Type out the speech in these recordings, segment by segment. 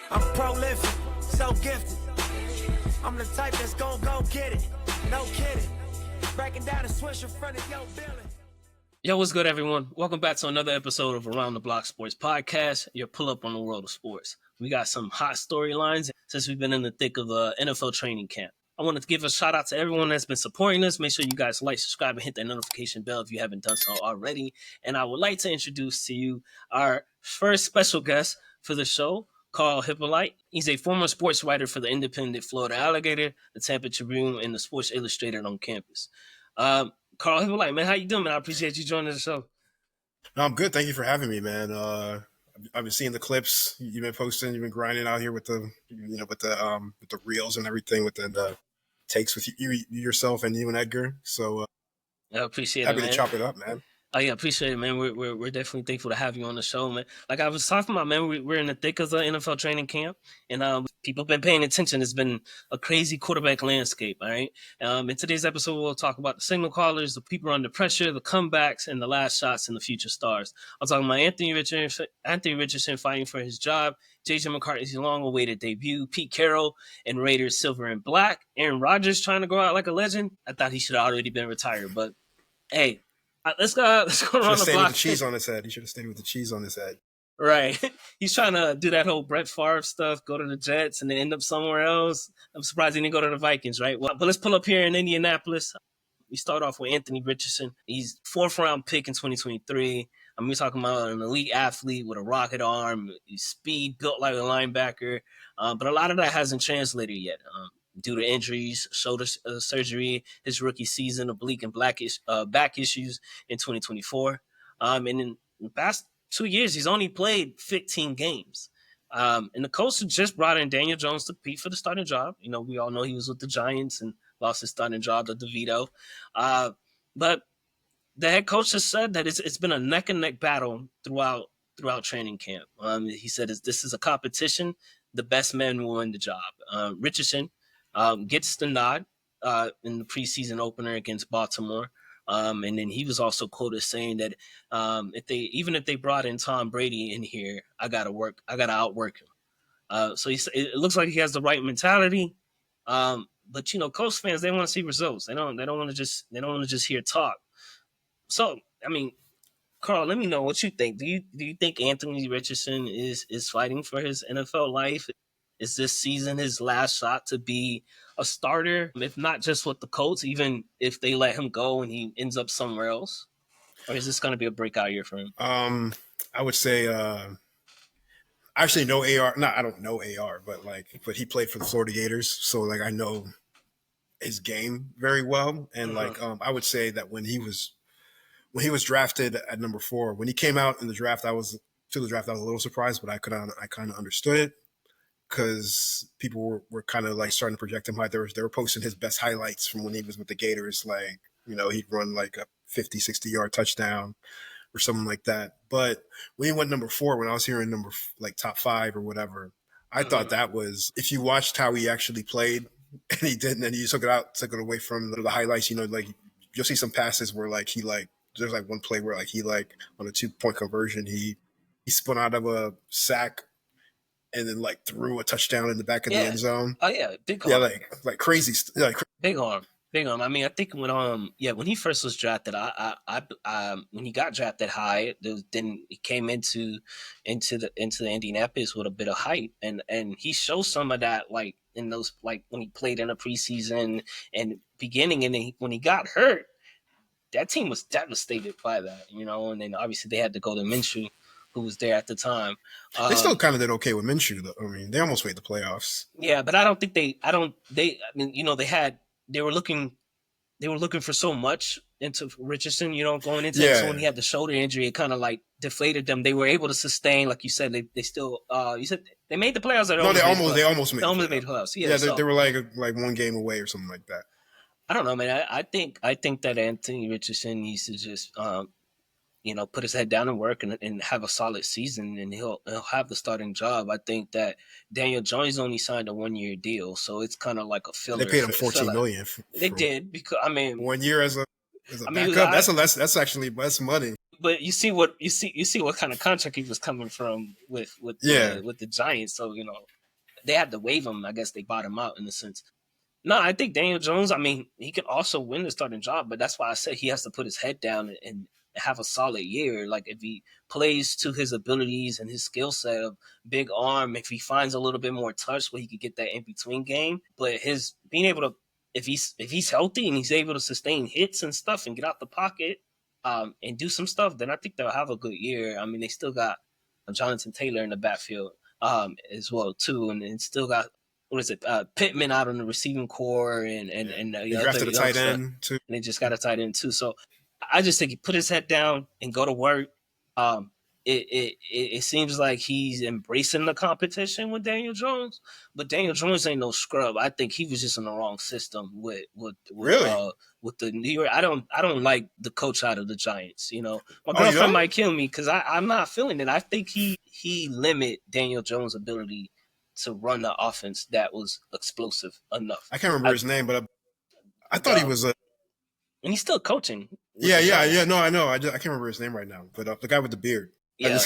I'm prolific, so gifted. I'm the type that's gon' go get it. No kidding. Breaking down a swish in front of your building. Yo, what's good, everyone? Welcome back to another episode of Around the Block Sports Podcast, your pull-up on the world of sports. We got some hot storylines since we've been in the thick of the NFL training camp. I want to give a shout out to everyone that's been supporting us. Make sure you guys like, subscribe, and hit that notification bell if you haven't done so already. And I would like to introduce to you our first special guest for the show, Karl Hyppolite. He's a former sports writer for the Independent Florida Alligator, the Tampa Tribune, and the Sports Illustrated on campus. Karl Hyppolite, man, how you doing, man? I appreciate you joining the show. No, I'm good. Thank you for having me, man. I've been seeing the clips you've been posting. You've been grinding out here with the reels and everything, with the takes with you yourself and you and Edgar. So I appreciate it, happy man. to chop it up, man. Oh, yeah, appreciate it, man. We're definitely thankful to have you on the show, man. Like I was talking about, man, we're in the thick of the NFL training camp, and people have been paying attention. It's been a crazy quarterback landscape, all right? In today's episode, we'll talk about the signal callers, the people under pressure, the comebacks, and the last shots and the future stars. I'm talking about Anthony Richardson fighting for his job, J.J. McCarthy's long-awaited debut, Pete Carroll and Raiders silver and black, Aaron Rodgers trying to go out like a legend. I thought he should have already been retired, but hey, let's go around the block. With the cheese on his head. He should have stayed with the cheese on his head. Right. He's trying to do that whole Brett Favre stuff, go to the Jets, and then end up somewhere else. I'm surprised he didn't go to the Vikings, right? Well, but let's pull up here in Indianapolis. We start off with Anthony Richardson. He's fourth-round pick in 2023. We're talking about an elite athlete with a rocket arm, speed, built like a linebacker. But a lot of that hasn't translated yet. Due to injuries, shoulder surgery, his rookie season, oblique and back issues in 2024. And in the past 2 years, he's only played 15 games. And the coach just brought in Daniel Jones to compete for the starting job. You know, we all know he was with the Giants and lost his starting job to DeVito. But the head coach has said that it's been a neck-and-neck battle throughout training camp. He said this is a competition. The best man will win the job. Richardson gets the nod in the preseason opener against Baltimore. And then he was also quoted saying that if they brought in Tom Brady in here, I gotta outwork him. So it looks like he has the right mentality. But you know, Colts fans, they want to see results. They don't want to just hear talk. So I mean, Karl, let me know what you think. Do you think Anthony Richardson is fighting for his NFL life? Is this season his last shot to be a starter, if not just with the Colts, even if they let him go and he ends up somewhere else? Or is this going to be a breakout year for him? I would say I actually know AR. No, I don't know AR, but he played for the Florida Gators, so I know his game very well. And I would say that when he was drafted at number 4, when he came out in the draft, I was a little surprised, but I kind of understood it. Because people were kind of starting to project him high. They were posting his best highlights from when he was with the Gators. He'd run a 50, 60-yard touchdown or something like that. But when he went number 4, when I was hearing number top 5 or whatever, I thought that was, if you watched how he actually played and he didn't, and you took it away from the highlights, you'll see some passes where there's one play where he on a 2-point conversion, he spun out of a sack and then threw a touchdown in the back of the end zone. Oh yeah, big arm. Yeah, crazy. Big arm. I mean, I think when he first was drafted, when he got drafted high, then he came into the Indianapolis with a bit of height, and he showed some of that in those when he played in the preseason and beginning, and then when he got hurt, that team was devastated by that, and then obviously they had to go to Minshew, who was there at the time. They still kind of did okay with Minshew, though. I mean, they almost made the playoffs. Yeah, but I don't think they were looking for so much into Richardson, going into it. So when he had the shoulder injury, it kind of deflated them. They were able to sustain, like you said, they still, you said they made the playoffs. They almost made the playoffs. Yeah, they were like one game away or something like that. I don't know, man. I think that Anthony Richardson needs to just, put his head down and work and have a solid season, and he'll have the starting job. I think that Daniel Jones only signed a 1-year deal, so it's kind of like a filler. They paid him $14 million. They did, because 1 year as a backup. That's actually less money. But you see what kind of contract he was coming from with the Giants. So they had to waive him. I guess they bought him out in a sense. No, I think Daniel Jones, I mean, he could also win the starting job, but that's why I said he has to put his head down and have a solid year. Like, if he plays to his abilities and his skill set of big arm, if he finds a little bit more touch where he could get that in-between game, but his being able to, if he's healthy and he's able to sustain hits and stuff and get out the pocket and do some stuff, then I think they'll have a good year. I mean, they still got Jonathan Taylor in the backfield as well, too, and still got Pittman out on the receiving core and they drafted a tight end too, and they just got a tight end too. So I just think he put his head down and go to work. It seems like he's embracing the competition with Daniel Jones, but Daniel Jones ain't no scrub. I think he was just in the wrong system with the New York. I don't like the coach out of the Giants. You know, my girlfriend might kill me because I'm not feeling it. I think he limit Daniel Jones' ability to run the offense that was explosive enough. I can't remember his name, but I thought he was and he's still coaching. Yeah. No, I know. I can't remember his name right now, but the guy with the beard. Yeah. I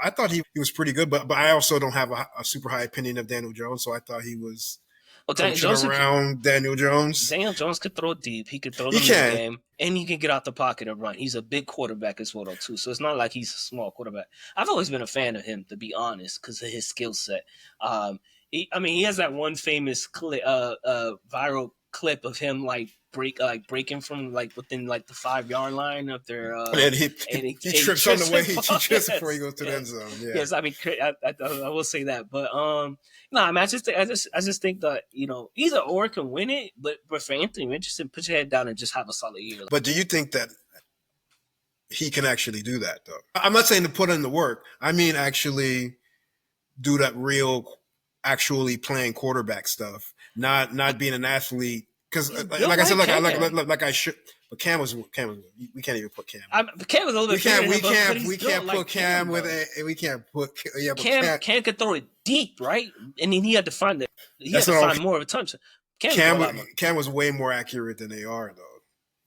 thought he was pretty good, but I also don't have a super high opinion of Daniel Jones, so I thought he was Daniel Jones. Daniel Jones could throw deep. He could throw the game, and he can get out the pocket and run. He's a big quarterback as well, too. So it's not like he's a small quarterback. I've always been a fan of him, to be honest, because of his skill set. He has that one famous viral clip of him breaking from within the 5-yard line up there. And he trips on the way. He trips before he goes to the end zone. Yeah. Yes, I mean I will say that, but I just think that either or can win it, but for Anthony Richardson, put your head down and just have a solid year. But do you think that he can actually do that though? I'm not saying to put in the work. I mean actually do that real, actually playing quarterback stuff, not being an athlete. Because, like I said, like I should. But Cam was. We can't even put Cam. Cam was a little bit. We can't put Cam with a. We can't put. Yeah, but Cam could throw it deep, right? And then he had to find it. He had to find more of a touch. Cam was way more accurate than they are, though.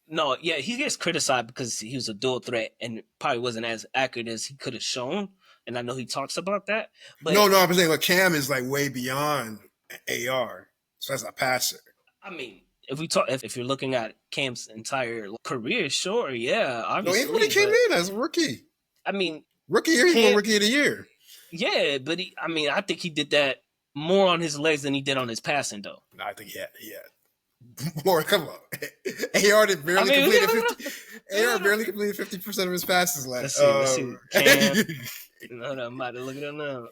No, yeah, he gets criticized because he was a dual threat and probably wasn't as accurate as he could have shown. And I know he talks about that. But no, I'm saying Cam is way beyond AR. So that's a passer. I mean, if you're looking at Cam's entire career, sure, yeah, obviously. No, even when he came in as a rookie. I mean, rookie year, he won Rookie of the Year. Yeah, but I think he did that more on his legs than he did on his passing, though. No, I think he had more. Come on, AR barely completed 50% of his passes last. Let's see. Cam. No, I'm about to look at him now.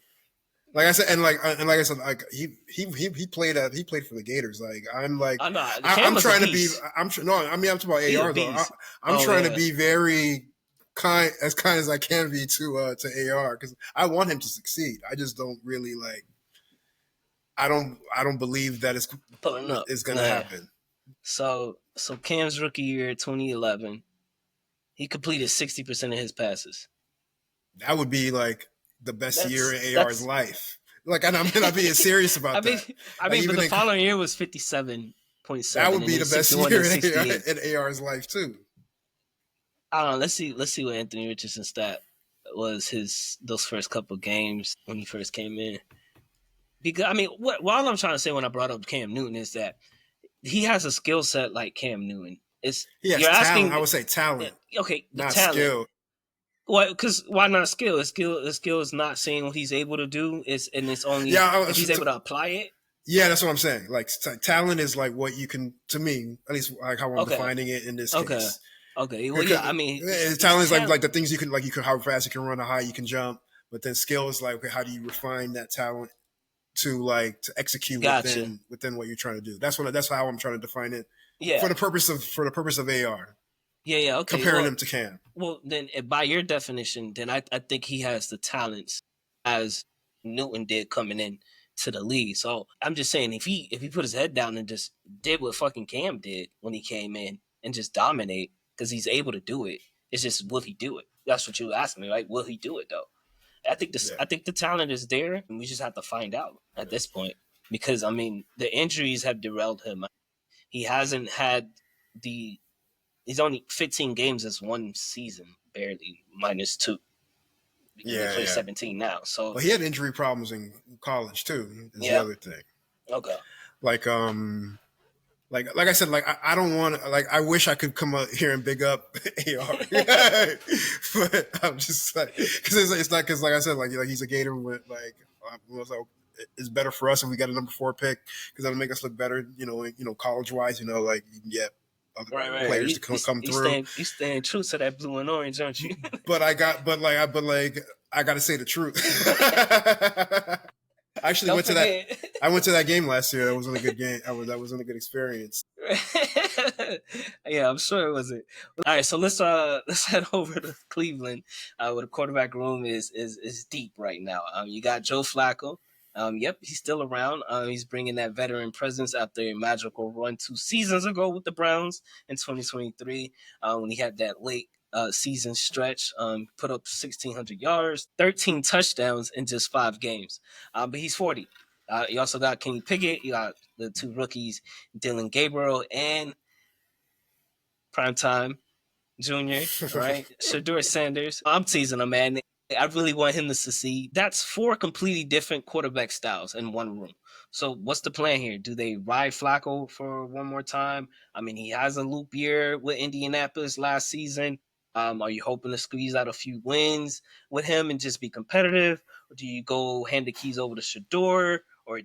Like I said, and like I said, he played for the Gators. I'm trying to be. I'm talking about AR though. I'm trying to be very kind as I can be to AR because I want him to succeed. I just don't really I don't believe that it's going to happen. So Cam's rookie year, 2011, he completed 60% of his passes. That would be the best year in AR's life. I'm not being serious about that. But the following year was 57.7. That would be the best year in AR's life too. I don't know. Let's see what Anthony Richardson's stat was those first couple games when he first came in. Because what all I'm trying to say when I brought up Cam Newton is that he has a skill set like Cam Newton. You're asking. I would say talent. Okay, not talent. Skill. Well, because why not skill? The skill is not seeing what he's able to do. It's only if he's able to apply it. Yeah, that's what I'm saying. Talent is what you can, to me, at least how I'm defining it in this case. Okay. Well, yeah, talent is like the things you can how fast you can run, how high you can jump. But then skill is how do you refine that talent to execute within what you're trying to do. That's how I'm trying to define it. Yeah. For the purpose of AR. Yeah, okay. Comparing him to Cam. Well, then by your definition, then I think he has the talents as Newton did coming in to the league. So I'm just saying if he put his head down and just did what fucking Cam did when he came in and just dominate, because he's able to do it. It's just, will he do it? That's what you asked me, right? Will he do it though? I think the talent is there, and we just have to find out at this point. Because the injuries have derailed him. He hasn't had he's only 15 games as one season, barely, -2. because they play 17 now. So he had injury problems in college too. Is the other thing. Okay. Like I said, like I don't want like I wish I could come up here and big up AR, but I'm just like because it's not because like I said like he's a Gator with like it's better for us if we got a number 4 pick because that'll make us look better, college wise, like you can get other players to come through. You staying true to that blue and orange, aren't you? But I got to say the truth. I actually went to that game last year. That wasn't a good game. That wasn't a good experience. Yeah, I'm sure it wasn't. All right, so let's head over to Cleveland, where the quarterback room is deep right now. You got Joe Flacco. Yep, he's still around. He's bringing that veteran presence after a magical run 2 seasons ago with the Browns in 2023 when he had that late season stretch, put up 1,600 yards, 13 touchdowns in just 5 games. But he's 40. You also got Kenny Pickett. You got the 2 rookies, Dylan Gabriel and Primetime Jr., right? Shedeur Sanders. I'm teasing him, man. I really want him to succeed. That's 4 completely different quarterback styles in one room. So what's the plan here? Do they ride Flacco for one more time? I mean, he has a loop year with Indianapolis last season. Are you hoping to squeeze out a few wins with him and just be competitive? Or do you go hand the keys over to Shedeur or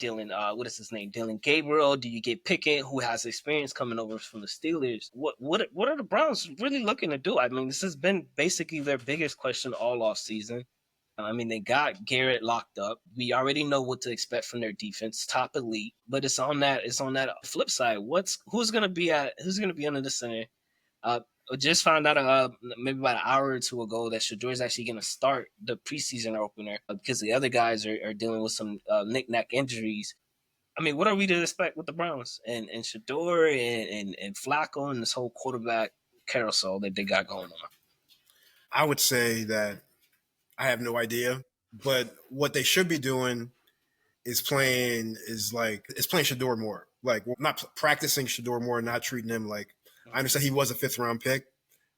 Dylan, what is his name? Dylan Gabriel? Do you get Pickett, who has experience coming over from the Steelers? What are the Browns really looking to do? I mean, this has been basically their biggest question all off season. I mean, they got Garrett locked up. We already know what to expect from their defense, top elite. But it's on that flip side. Who's gonna be under the center? Just found out maybe about an hour or 2 ago that Shedeur is actually going to start the preseason opener because the other guys are dealing with some knick-knack injuries. I mean, what are we to expect with the Browns and Shedeur and Flacco and this whole quarterback carousel that they got going on? I would say that I have no idea, but what they should be doing is playing Shedeur more. Like, not practicing Shedeur more, not treating him like. I understand he was a 5th-round pick,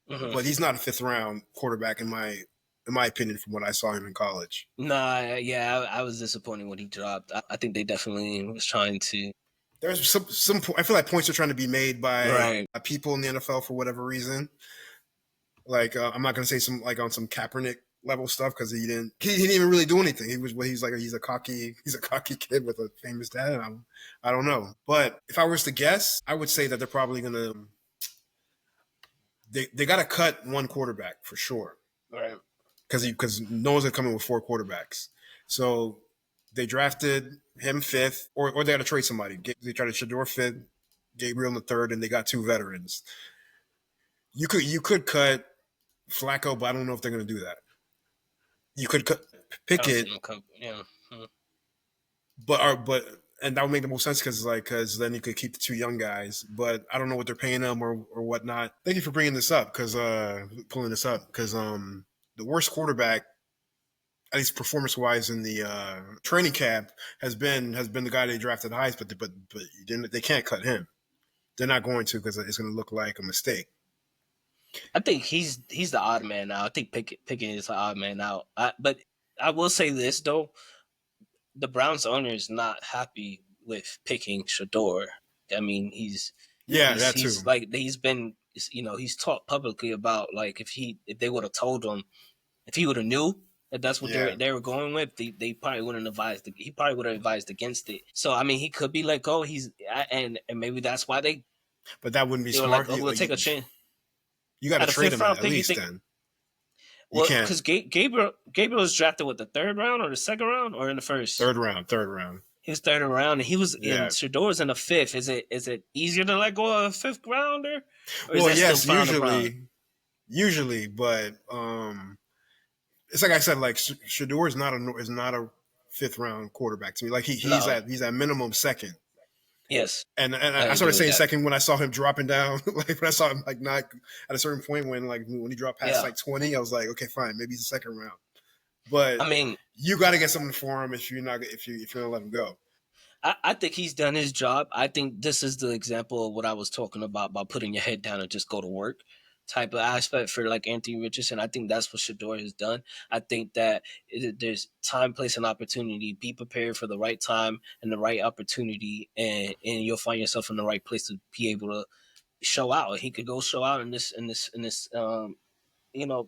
but he's not a 5th-round quarterback in my opinion from what I saw him in college. Nah, yeah, I was disappointed when he dropped. I think they definitely was trying to. There's some I feel like points are trying to be made by people in the NFL for whatever reason. Like I'm not going to say some like on some Kaepernick level stuff because he didn't even really do anything. He's a cocky kid with a famous dad. I don't know, but if I was to guess, I would say that they're probably going to. They got to cut one quarterback for sure, right? Because no one's gonna come in with 4 quarterbacks. So they drafted him 5th, or they got to trade somebody. They tried to Shedeur 5th, Gabriel in the 3rd, and they got 2 veterans. You could cut Flacco, but I don't know if they're gonna do that. You could cut Pickett, but. And that would make the most sense because then you could keep the 2 young guys. But I don't know what they're paying them or whatnot. Thank you for bringing this up because the worst quarterback, at least performance wise in the training camp, has been the guy they drafted the highest. But they can't cut him. They're not going to because it's going to look like a mistake. I think he's the odd man out. I think Pickett is the odd man out. But I will say this though. The Browns owner is not happy with picking Shedeur. I mean, he's like he's been, he's talked publicly about like if they would have told him, if he would have knew that that's what they were going with, they probably wouldn't advise. He probably would have advised against it. So I mean, he could be let go. And maybe that's why they. But that wouldn't be smart. Like, we'll take a chance. You got to trade him at least then. Well, because Gabriel was drafted with the 3rd round or the 2nd round or in the 1st? 3rd round. He was 3rd round, and he was in Shedeur's in the 5th. Is it easier to let go of a 5th rounder? Well, yes, usually, but it's like I said, like Shedeur is not a 5th round quarterback to me. Like he's at minimum 2nd. Yes, and I started saying 2nd when I saw him dropping down. Like when I saw him like not at a certain point when he dropped past like 20, I was like, okay, fine, maybe he's a 2nd round. But I mean, you got to get something for him if you're gonna let him go. I think he's done his job. I think this is the example of what I was talking about putting your head down and just go to work. type of aspect for like Anthony Richardson. I think that's what Shador has done. I think that there's time, place, and opportunity. Be prepared for the right time and the right opportunity, and you'll find yourself in the right place to be able to show out. He could go show out in this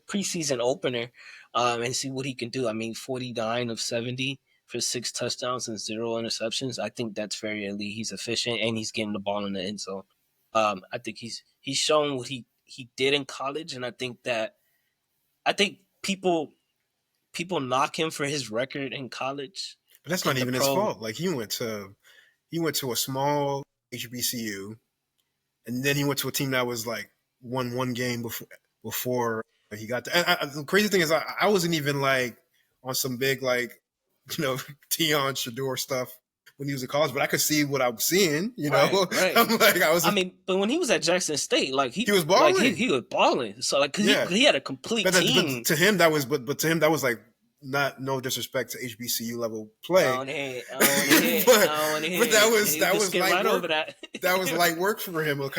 preseason opener, and see what he can do. I mean, 49 of 70 for 6 touchdowns and 0 interceptions. I think that's very elite. He's efficient and he's getting the ball in the end zone. I think he's shown what he did in college, and I think people knock him for his record in college. But that's not even his fault. Like he went to a small HBCU, and then he went to a team that was like won one game before he got there. And the crazy thing is, I wasn't even like on some big like Deion Shador stuff when he was in college, but I could see what I was seeing. Right. I'm like, but when he was at Jackson State, like he was balling. Like, he was balling. So like, he had a complete team. But to him that was like no disrespect to HBCU level play. But that was light right work. Over that. That was light work for him. With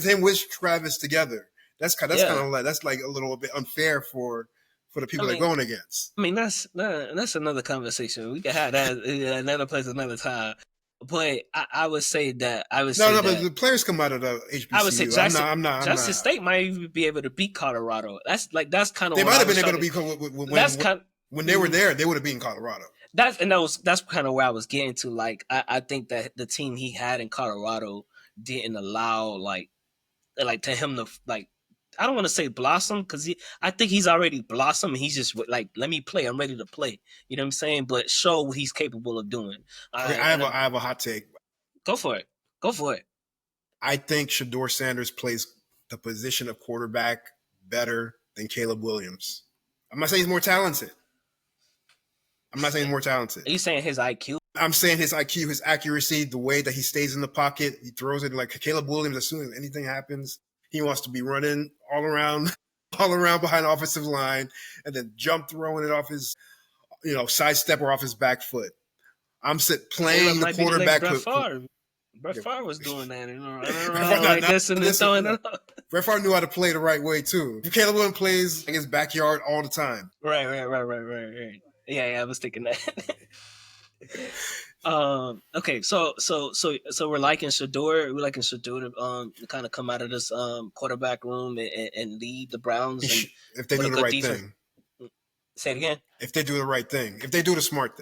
him with Travis together. That's kind of like that's like a little bit unfair for the people they're going against. I mean, that's another conversation. We can have that another place, another time. But I would say that but the players come out of the HBCU. I would say Jackson State might even be able to beat Colorado. That's kind of they might have been able to beat when they were there. They would have beaten Colorado. That's kind of where I was getting to. Like I think that the team he had in Colorado didn't allow like to him to like. I don't want to say blossom because I think he's already blossomed. He's just like, let me play. I'm ready to play. You know what I'm saying? But show what he's capable of doing. I have a hot take. Go for it. I think Shador Sanders plays the position of quarterback better than Caleb Williams. I'm not saying he's more talented. Are you saying his IQ? I'm saying his IQ, his accuracy, the way that he stays in the pocket, he throws it like Caleb Williams. As soon as anything happens, he wants to be running all around behind the offensive line and then throwing it off his, sidestep or off his back foot. I'm playing the quarterback. Brett Favre was doing that. Brett Favre knew how to play the right way too. Caleb Williams plays in his backyard all the time. Right. Yeah, I was thinking that. Okay, so we're liking Shador. We're liking Shador to kind of come out of this quarterback room and lead the Browns. If they do the right thing. Say it again. If they do the right thing. If they do the smart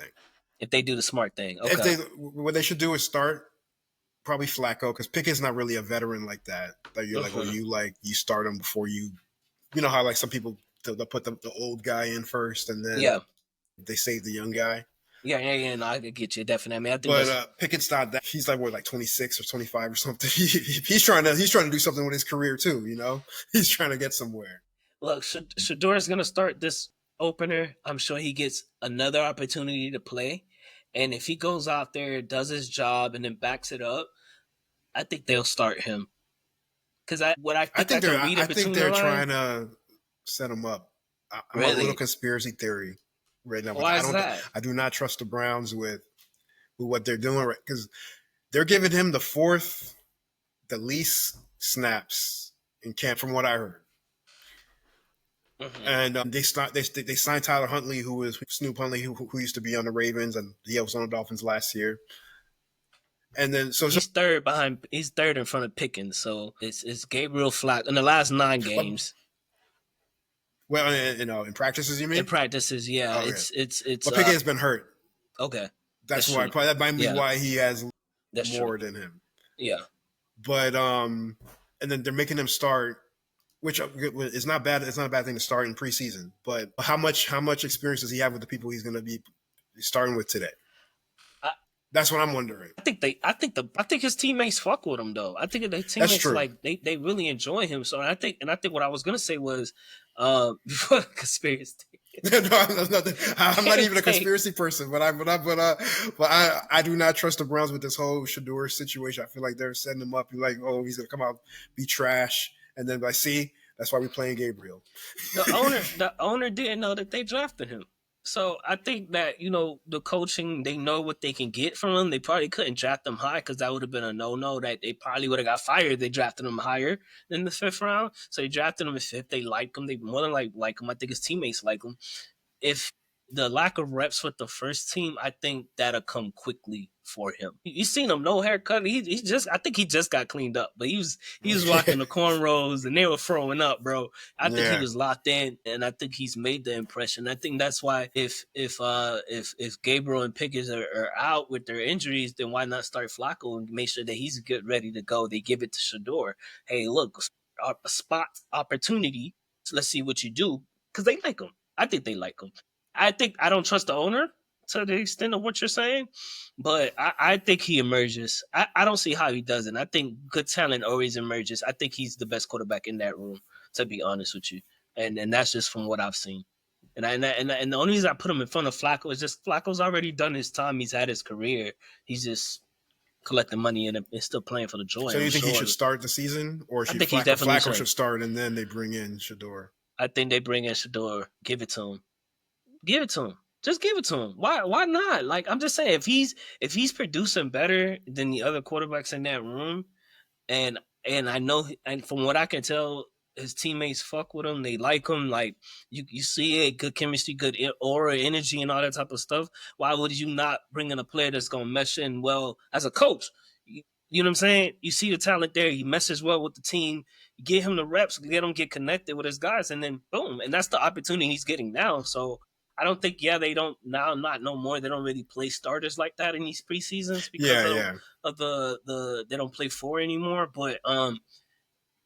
thing. Okay. What they should do is start probably Flacco, because Pickett's not really a veteran like that. That you're you start him before you know how like some people they'll put the old guy in first and then they save the young guy. Yeah. No, I could get you definitely. I think but Pickett's not that. He's like 26 or 25 or something. He's trying to do something with his career too. He's trying to get somewhere. Look, Shador is going to start this opener. I'm sure he gets another opportunity to play, and if he goes out there, does his job, and then backs it up, I think they'll start him. Because I think they're trying to set him up. I'm really? A little conspiracy theory right now. Why is that? I do not trust the Browns with what they're doing, right? Because they're giving him the least snaps in camp, from what I heard. Mm-hmm. And they signed Tyler Huntley, who was Snoop Huntley, who used to be on the Ravens, and he was on the Dolphins last year. And then he's third in front of Pickens. So it's Gabriel Flacco in the last 9 games. Well, in practices, you mean? In practices, yeah. Oh, It's. But Pickens has been hurt. Okay, that's why. Probably that might be why he has more than him. Yeah. But and then they're making him start, which is not bad. It's not a bad thing to start in preseason. But how much experience does he have with the people he's going to be starting with today? That's what I'm wondering. I think his teammates fuck with him though. I think their teammates like they really enjoy him. So I think what I was gonna say was before conspiracy. No, I'm not even a conspiracy person, but I do not trust the Browns with this whole Shador situation. I feel like they're setting him up. You're like, oh, he's gonna come out, be trash, and then see, that's why we're playing Gabriel. The owner didn't know that they drafted him. So I think that the coaching, they know what they can get from him. They probably couldn't draft him high because that would have been a no. That they probably would have got fired. They drafted him higher than the 5th round. So they drafted him in 5th. They like him. They more than like him. I think his teammates like him. If the lack of reps with the first team, I think that'll come quickly for him. You seen him, no haircut. I think he just got cleaned up, but he was rocking the cornrows and they were throwing up, bro. I think he was locked in, and I think he's made the impression. I think that's why if Gabriel and Pickens are out with their injuries, then why not start Flacco and make sure that he's good, ready to go? They give it to Shador. Hey, look, a spot opportunity. So let's see what you do, because they like him. I think they like him. I don't trust the owner to the extent of what you're saying, but I think he emerges. I don't see how he doesn't. I think good talent always emerges. I think he's the best quarterback in that room, to be honest with you. And that's just from what I've seen. And the only reason I put him in front of Flacco is just Flacco's already done his time. He's had his career. He's just collecting money and still playing for the joy. So you think he should start the season, or should Flacco should start and then they bring in Shador? I think they bring in Shador. Give it to him. Give it to him. Just give it to him. Why not? Like, I'm just saying, if he's producing better than the other quarterbacks in that room, and I know, and from what I can tell, his teammates fuck with him. They like him. Like, you see it, good chemistry, good aura, energy, and all that type of stuff. Why would you not bring in a player that's gonna mesh in well as a coach? You know what I'm saying? You see the talent there. He meshes well with the team. You get him the reps, get connected with his guys, and then boom. And that's the opportunity he's getting now. So I don't think, they don't now, not no more. They don't really play starters like that in these preseasons because of the they don't play 4 anymore. But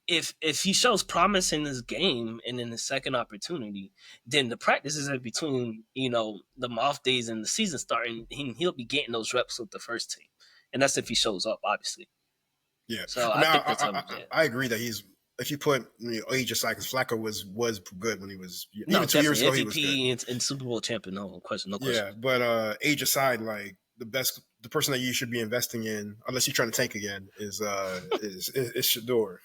if he shows promise in this game and in the second opportunity, then the practices are between, the off days and the season starting, he'll be getting those reps with the first team. And that's if he shows up, obviously. Yeah. So I think that's I agree that if you put age aside, because Flacco was good when he was even 2 years ago, he was good. And Super Bowl champion, no question. Yeah, but age aside, like the person that you should be investing in, unless you're trying to tank again, is Shador.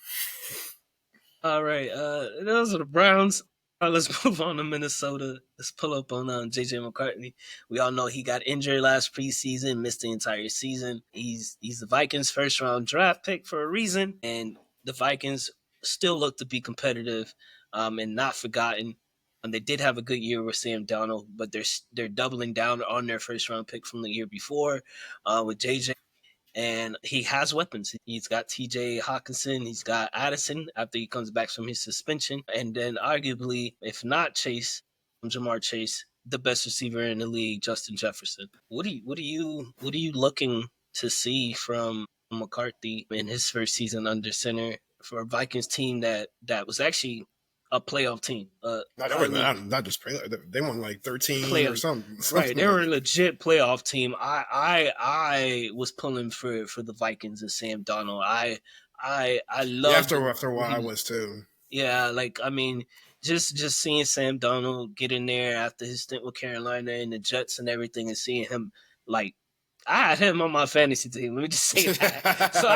All right, those are the Browns. Let's move on to Minnesota. Let's pull up on JJ McCarthy. We all know he got injured last preseason, missed the entire season. He's the Vikings' first round draft pick for a reason, and the Vikings still look to be competitive and not forgotten. They did have a good year with Sam Darnold, but they're doubling down on their first round pick from the year before with JJ. And he has weapons. He's got TJ Hawkinson. He's got Addison after he comes back from his suspension. And then arguably, if not Jamar Chase, the best receiver in the league, Justin Jefferson. What are you looking to see from McCarthy in his first season under center for a Vikings team that was actually a playoff team? Not just playoff. They won like 13 or something. Right, they were a legit playoff team. I was pulling for the Vikings and Sam Darnold. I love after a while. I was too. Yeah, like I mean, just seeing Sam Darnold get in there after his stint with Carolina and the Jets and everything, and seeing him like. I had him on my fantasy team. Let me just say that. So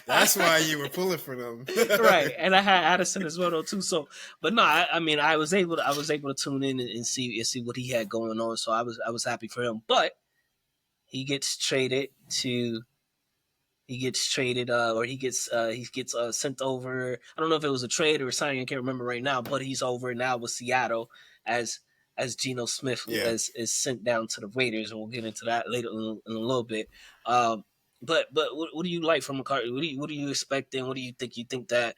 that's why you were pulling for them, right? And I had Addison as well, though, too. So, but no, I was able to tune in and see what he had going on. So I was happy for him. But he gets traded, or he gets sent over. I don't know if it was a trade or a signing. I can't remember right now. But he's over now with Seattle as Geno Smith is sent down to the Raiders, and we'll get into that later in a little bit. But what do you like from McCarthy? What do you expecting? What do you think? You think that?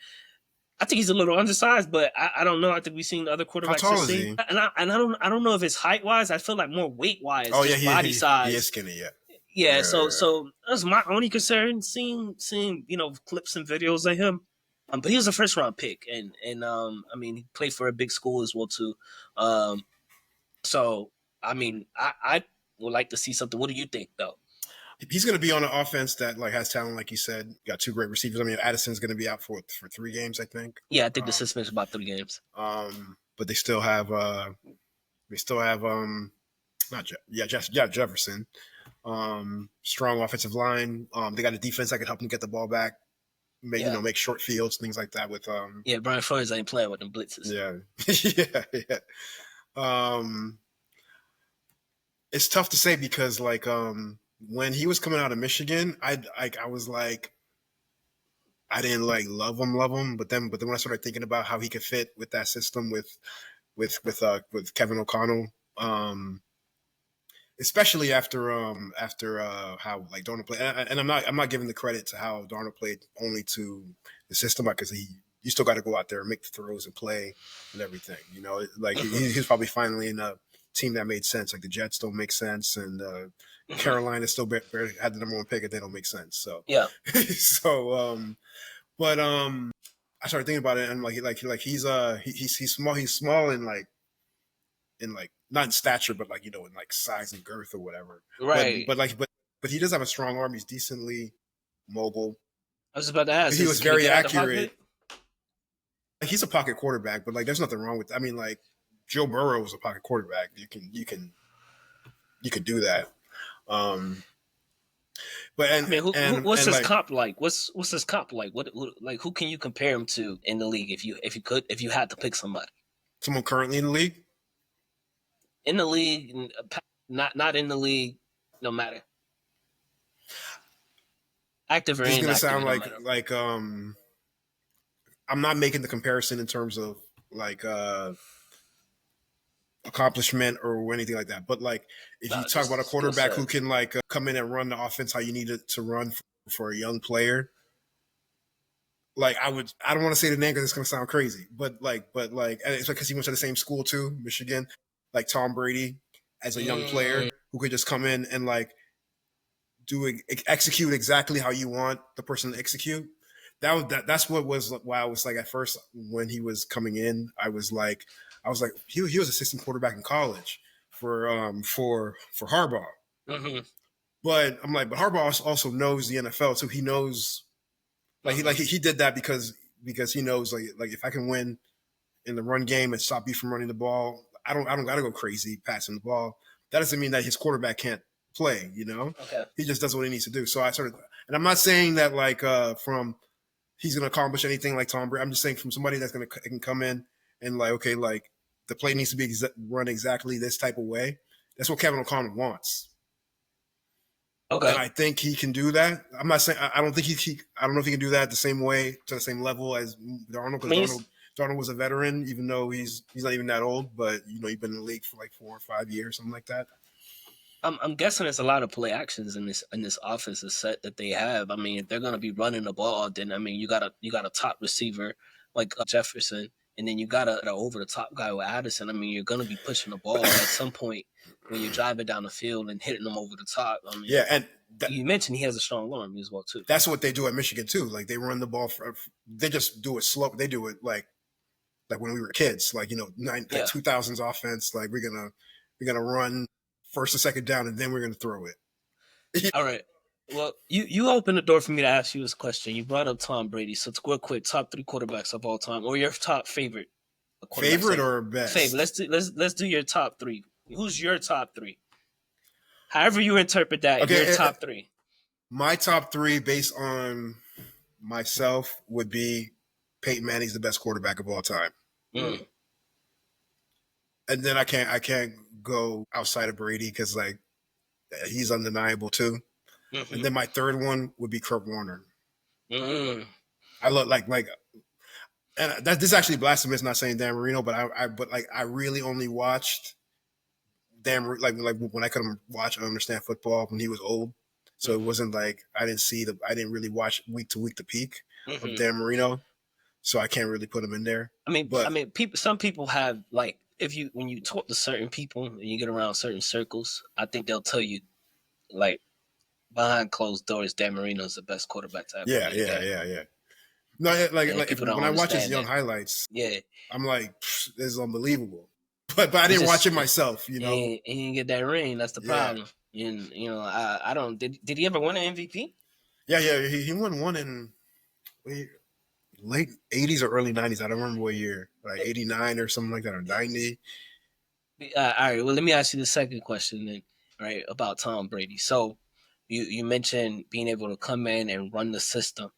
I think he's a little undersized, but I don't know. I think we've seen other quarterbacks. How tall is he? And I don't know if it's height wise. I feel like more weight wise. Oh yeah, body size. He is skinny. Yeah. So that's my only concern. Seeing clips and videos of him. But he was a first round pick, and I mean he played for a big school as well too. So, I mean, I would like to see something. What do you think, though? He's going to be on an offense that has talent, like you said. Got 2 great receivers. I mean, Addison's going to be out for 3 games, I think. Yeah, I think the suspension about 3 games. But they still have Jefferson. Strong offensive line. They got a defense that can help them get the ball back. Make short fields, things like that. With Brian Flores ain't playing with them blitzes. Yeah. It's tough to say because like when he was coming out of Michigan, I was like I didn't like love him, but then when I started thinking about how he could fit with that system with Kevin O'Connell, especially after how like Darnold played, and I'm not giving the credit to how Darnold played only to the system because you still got to go out there and make the throws and play and everything. You know, like he's probably finally in a team that made sense. Like the Jets don't make sense, and Carolina still barely had the number one pick, and they don't make sense. So Yeah. so but I started thinking about it, and he's small. He's small in like not in stature, but like, you know, in like size and girth or whatever. Right. But he does have a strong arm. He's decently mobile. I was about to ask. He was very accurate. Like, he's a pocket quarterback, but like there's nothing wrong with. I mean, like Joe Burrow was a pocket quarterback. You can do that. But I mean, what's his like, comp like? What's his comp like? What like who can you compare him to in the league if you had to pick somebody? Someone currently in the league? In the league, not in the league, no matter. Active or inactive. It's gonna sound like I'm not making the comparison in terms of like accomplishment or anything like that. But like if you talk about a quarterback who can like come in and run the offense how you need it to run for a young player, like I don't want to say the name because it's gonna sound crazy, but it's because he went to the same school too, Michigan, like Tom Brady as a young player who could just come in and like execute exactly how you want the person to execute. That's what was why I was like at first when he was coming in, I was like he was assistant quarterback in college for Harbaugh. Mm-hmm. But I'm like, but Harbaugh also knows the NFL, so he knows like he did that because he knows like if I can win in the run game and stop you from running the ball, I don't gotta go crazy passing the ball. That doesn't mean that his quarterback can't play, you know? Okay. He just does what he needs to do. So I started, and I'm not saying that like from he's gonna accomplish anything like Tom Brady. I'm just saying from somebody that's can come in and like, okay, like the play needs to be run exactly this type of way. That's what Kevin O'Connell wants. Okay. And I think he can do that. I'm not saying I don't think I don't know if he can do that the same way to the same level as Darnold, because Darnold was a veteran, even though he's not even that old, but you know, he's been in the league for like 4 or 5 years, something like that. I'm guessing there's a lot of play actions in this offensive set that they have. I mean, if they're gonna be running the ball, then I mean you got a top receiver like Jefferson, and then you got a over the top guy with Addison. I mean, you're gonna be pushing the ball at some point when you're driving down the field and hitting them over the top. I mean, yeah, and you mentioned he has a strong arm as well too. That's what they do at Michigan too. Like they run the ball they just do it slow. They do it like when we were kids, like, you know, 2000s offense. Like we're gonna run first and second down, and then we're gonna throw it. All right. Well, you opened the door for me to ask you this question. You brought up Tom Brady, so it's real quick. Top 3 quarterbacks of all time, or your top favorite? Favorite or best? Favorite. Let's do your top 3. Who's your top 3? However you interpret that, okay, your top 3. My top 3, based on myself, would be Peyton Manning's the best quarterback of all time. Mm. And then I can't go outside of Brady because like he's undeniable too. Mm-hmm. And then my third one would be Kurt Warner. Mm. I love like, and this is actually blasphemous, not saying Dan Marino, but I really only watched Dan like when I couldn't watch and understand football when he was old. So it wasn't like I didn't really watch week to week the peak of Dan Marino. So I can't really put him in there. I mean, some people have like when you talk to certain people and you get around certain circles, I think they'll tell you like behind closed doors, Dan Marino's the best quarterback to ever. Yeah. No, like when I watch his young highlights, I'm like, this is unbelievable. But I didn't watch it myself, you know. He didn't get that ring. That's the problem. And you know, I don't. Did he ever win an MVP? Yeah. He won one in late 80s or early 90s. I don't remember what year, like 89 or something like that, or 90. All right. Well, let me ask you the second question then, right, about Tom Brady. So you mentioned being able to come in and run the system.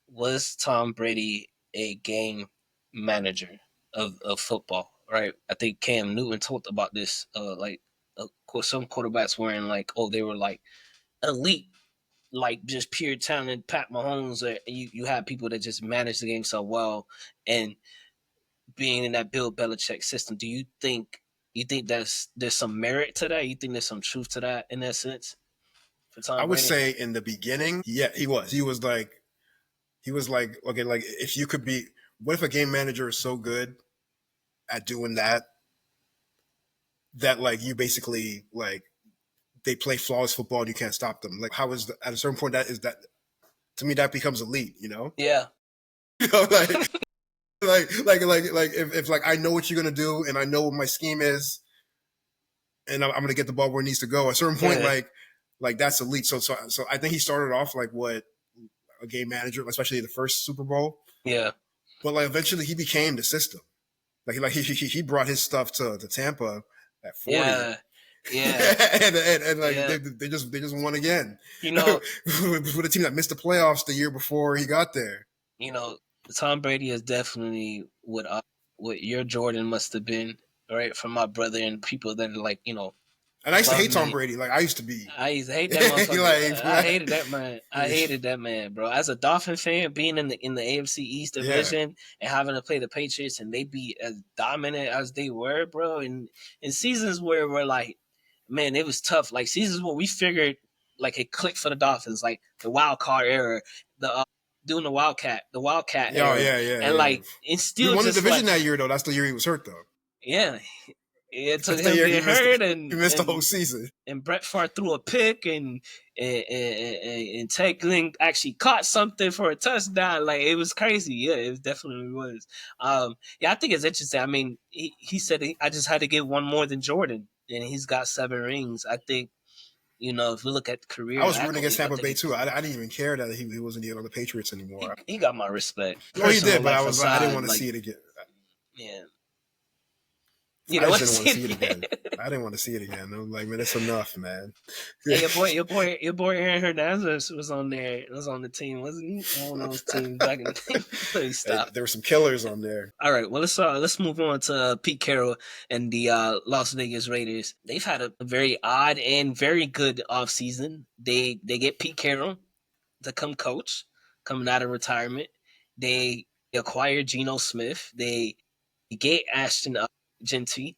Was Tom Brady a game manager of football? Right. I think Cam Newton talked about this like course, some quarterbacks weren't like, oh, they were like elite, like just pure talent. Pat Mahomes, or you had people that just managed the game so well, and being in that Bill Belichick system. Do you think there's some merit to that? You think there's some truth to that in that sense for Tom I would Brady? say in the beginning, yeah, he was. He was like, okay, like if you could be, what if a game manager is so good at doing that like you basically like they play flawless football and you can't stop them. Like how is at a certain point that to me that becomes elite, you know? Yeah. You know, like if like I know what you're gonna do and I know what my scheme is and I'm gonna get the ball where it needs to go. At a certain point, like that's elite. So I think he started off like what a game manager, especially the first Super Bowl. Yeah. But like eventually he became the system. Like he brought his stuff to Tampa at 40. Yeah. and like Yeah. they just won again. You know, with a team that missed the playoffs the year before he got there. you know, Tom Brady is definitely what your Jordan must have been, right? From my brother and people that are like, you know. And I used to hate Tom Brady. Like I used to hate that motherfucker. I hated that man. I hated that man, bro. As a Dolphin fan, being in the AFC East division and having to play the Patriots and they be as dominant as they were, bro. And in seasons where we're like, man, it was tough. Like seasons where we figured like it clicked for the Dolphins, like the wild card era, the doing the Wildcat era. And like it's still he won the division like, that year though. That's the year he was hurt though. Yeah. It took him being hurt and he missed the whole season. And Brett Favre threw a pick and tackling actually caught something for a touchdown. Like it was crazy. Yeah, it definitely was. Yeah, I think it's interesting. I mean, he said I just had to get one more than Jordan, and he's got 7 rings. I think, you know, if we look at career, I was rooting against Tampa Bay too. I didn't even care that he wasn't on the Patriots anymore. He got my respect. No, he did, but I didn't want to see it again. Yeah. I didn't want to see it again. I didn't want to see it again. I was like, man, it's enough, man. Hey, your boy Aaron Hernandez was on there. It was on the team, wasn't he? On those teams back in the day. Please stop. There were some killers on there. All right, well let's move on to Pete Carroll and the Las Vegas Raiders. They've had a very odd and very good offseason. They get Pete Carroll to come coach, coming out of retirement. They acquired Geno Smith. They get Ashton Genty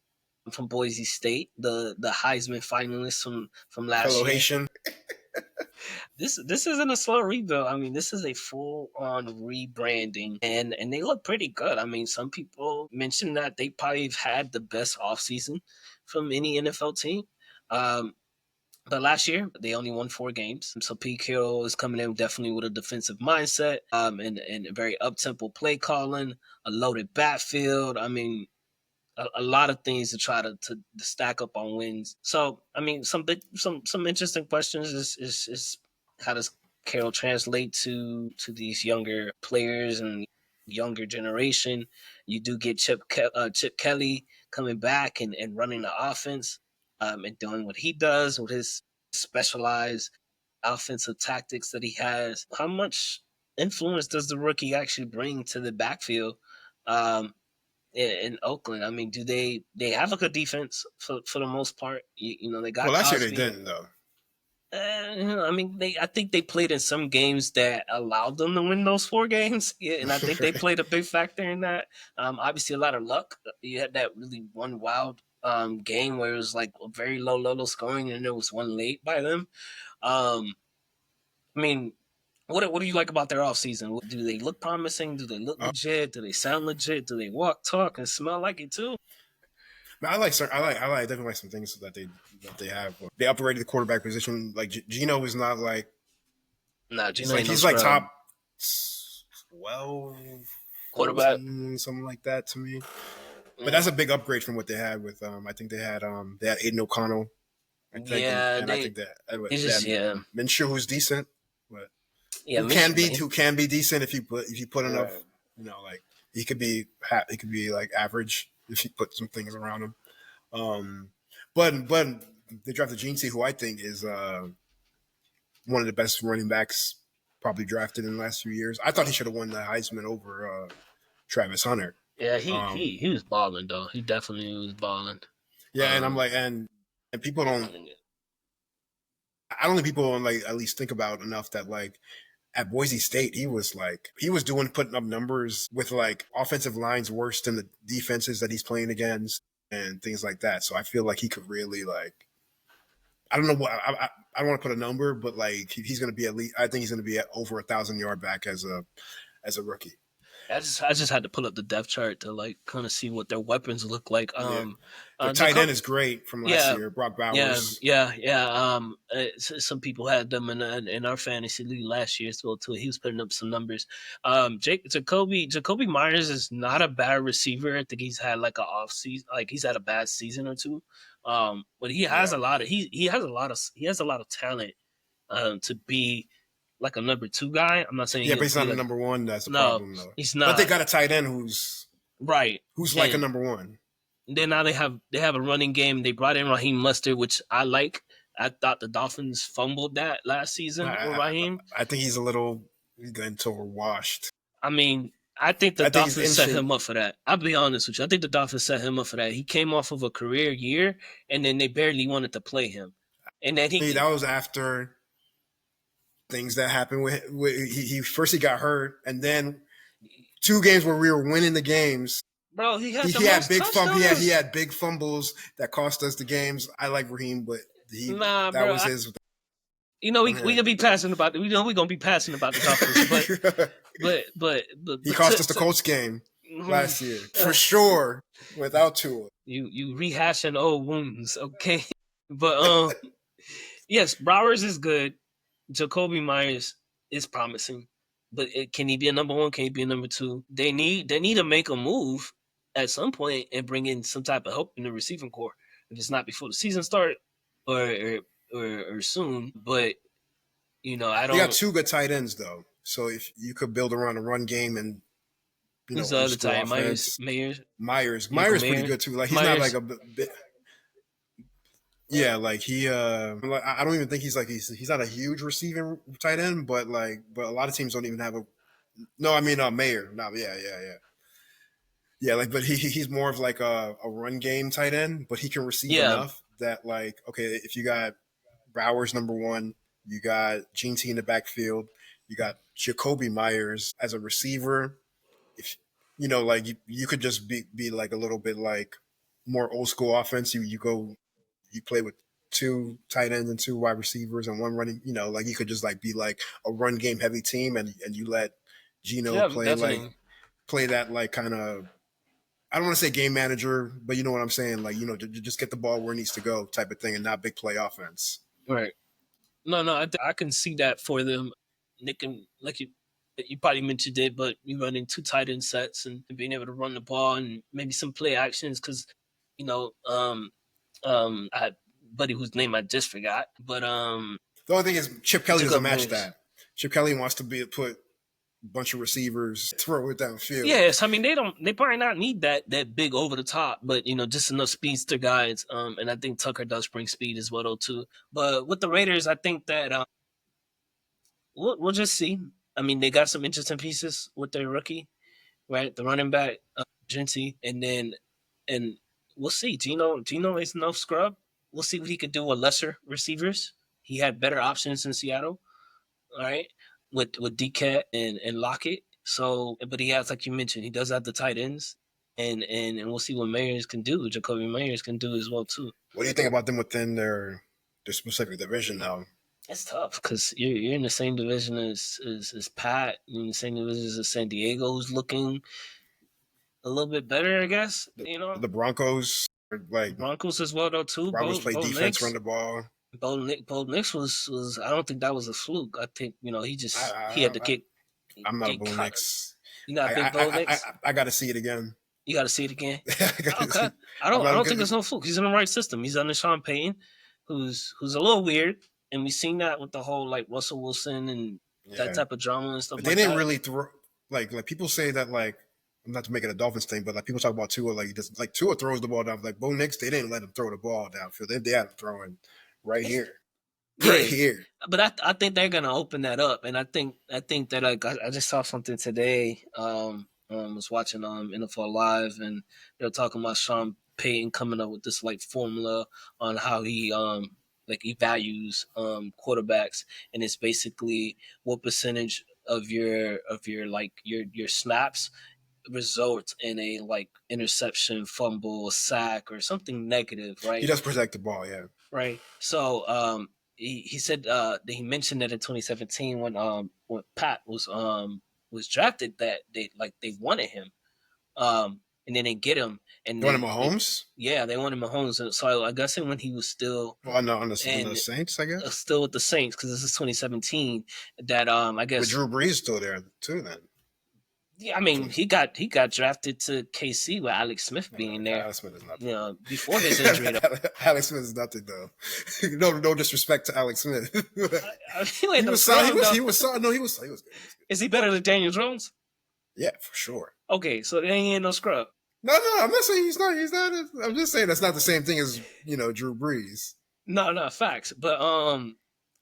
from Boise State, the Heisman finalist from last Hello, year. Haitian. This isn't a slow rebuild. I mean, this is a full-on rebranding, and they look pretty good. I mean, some people mentioned that they probably have had the best offseason from any NFL team. But last year, they only won 4 games. So Pete Carroll is coming in definitely with a defensive mindset and a very up-tempo play calling, a loaded backfield. I mean, a lot of things to try to stack up on wins. So, I mean, some interesting questions is how does Carroll translate to these younger players and younger generation? You do get Chip Kelly coming back and running the offense and doing what he does with his specialized offensive tactics that he has. How much influence does the rookie actually bring to the backfield? In Oakland, I mean, do they have a good defense for the most part? You know, they got. Well, last Cosby. year they didn't though. I mean, I think they played in some games that allowed them to win those 4 games, and I think they played a big factor in that. Obviously, a lot of luck. You had that really one wild game where it was like a very low scoring, and there was one late by them. I mean. What do you like about their offseason? Do they look promising? Do they look legit? Do they sound legit? Do they walk, talk, and smell like it too? I definitely like some things that they have. They upgraded the quarterback position. Like Geno is not like Geno he's like top 12 quarterback, something like that to me. But that's a big upgrade from what they had with I think they had Aiden O'Connell. I think Minshew, who's decent, but who can be decent if you put enough, you know, like he could be like average if you put some things around him. But they drafted Gene, who I think is one of the best running backs probably drafted in the last few years. I thought he should have won the Heisman over Travis Hunter. Yeah, he was balling though. He definitely was balling. Yeah, and I'm like, and And people don't. I don't think people like at least think about enough that like at Boise State he was putting up numbers with like offensive lines worse than the defenses that he's playing against and things like that. So I feel like he could really like. I don't know what I don't want to put a number, but like he's going to be at least. I think he's going to be at over 1,000-yard back as a rookie. I just had to pull up the depth chart to like kind of see what their weapons look like. The tight end is great from last year, Brock Bowers. Some people had them in our fantasy league last year as well too. He was putting up some numbers. Jacoby Myers is not a bad receiver. I think he's had like an off season, like he's had a bad season or two. But he has a lot of talent to be like a number 2 guy. I'm not saying but he's not a number 1. That's the problem, though. He's not. But they got a tight end who's like a number 1. Then now they have a running game. They brought in Raheem Mostert, which I like. I thought the Dolphins fumbled that last season with Raheem. I think he's a little washed. I mean, I think the Dolphins set him up for that. I'll be honest with you. I think the Dolphins set him up for that. He came off of a career year, and then they barely wanted to play him. And then that was after things that happened with he first got hurt, and then 2 games where we were winning the games. Bro, he had big fumbles that cost us the games. I like Raheem, but was his. We gonna be passing about. We know we're gonna be passing about the Dolphins, but he cost us the Colts game last year for sure without Tua. You rehashing old wounds, okay? But yes, Bowers is good. Jacoby Myers is promising, but can he be a number 1? Can he be a number 2? They need to make a move at some point and bring in some type of help in the receiving corps. If it's not before the season start or soon, but I don't. You got 2 good tight ends though, so if you could build around a run game and who's the other tight end? Myers pretty good too. Like he's not like a bit. Yeah, like he. I don't even think he's not a huge receiving tight end, but a lot of teams don't even have a. No, I mean Mayer. No, yeah. Yeah, like, but he's more of like a run game tight end, but he can receive enough that like, okay, if you got Bowers number 1, you got Gene T in the backfield, you got Jacoby Myers as a receiver. If you could just be like a little bit like more old school offense. You play with 2 tight ends and 2 wide receivers and 1 running, like you could just like be like a run game heavy team and you let Gino play that like kind of, I don't want to say game manager, but you know what I'm saying? Like, just get the ball where it needs to go type of thing and not big play offense. Right. No, I can see that for them. Nick, and like you probably mentioned it, but you running 2 tight end sets and being able to run the ball and maybe some play actions because, I had a buddy whose name I just forgot, but the only thing is Chip Kelly doesn't match that. Chip Kelly wants to put a bunch of receivers, throw it downfield. Yes, I mean they probably not need that big over the top, but just enough speedster guys. And I think Tucker does bring speed as well too. But with the Raiders, I think that we'll just see. I mean, they got some interesting pieces with their rookie, right? The running back, Genty, and we'll see. Gino is no scrub. We'll see what he could do with lesser receivers. He had better options in Seattle, all right, with DK and Lockett. So, but he has, like you mentioned, he does have the tight ends, and we'll see what Myers can do. Jacoby Myers can do as well too. What do you think about them within their specific division now? It's tough because you're in the same division as Pat, you're in the same division as San Diego, who's looking a little bit better, I guess. The Broncos, Broncos as well though too. Broncos play defense, Nix, run the ball. Bo Nix was. I don't think that was a fluke. I think he had to kick. I'm not a Bo Nix. You not a big Bo Nix? I got to see it again. You got to see it again. Okay. I don't think there's no fluke. He's in the right system. He's under Sean Payton, who's a little weird, and we've seen that with the whole like Russell Wilson and that type of drama and stuff. But they didn't really throw like people say that like. Not to make it a Dolphins thing, but like people talk about Tua, like Tua throws the ball down. Like Bo Nix, they didn't let him throw the ball downfield. They had him throwing right here. But I think they're gonna open that up, and I think that like I just saw something today on was watching NFL Live, and they were talking about Sean Payton coming up with this like formula on how he he values quarterbacks, and it's basically what percentage of your snaps result in a like interception, fumble, sack, or something negative, right? He does protect the ball, yeah. Right. So he said that he mentioned that in 2017 when Pat was drafted that they wanted him. And then they get him. And they wanted Mahomes? They wanted Mahomes. And so I guess when he was still on the Saints, I guess? Still with the Saints, because this is 2017. That I guess with Drew Brees still there too then. Yeah, I mean, he got drafted to KC with Alex Smith being there. Alex Smith is nothing. Before his injury. Alex Smith is nothing though. no disrespect to Alex Smith. He was good. Is he better than Daniel Jones? Yeah, for sure. Okay, so they ain't no scrub. No, I'm not saying he's not. I'm just saying that's not the same thing as Drew Brees. No, facts. But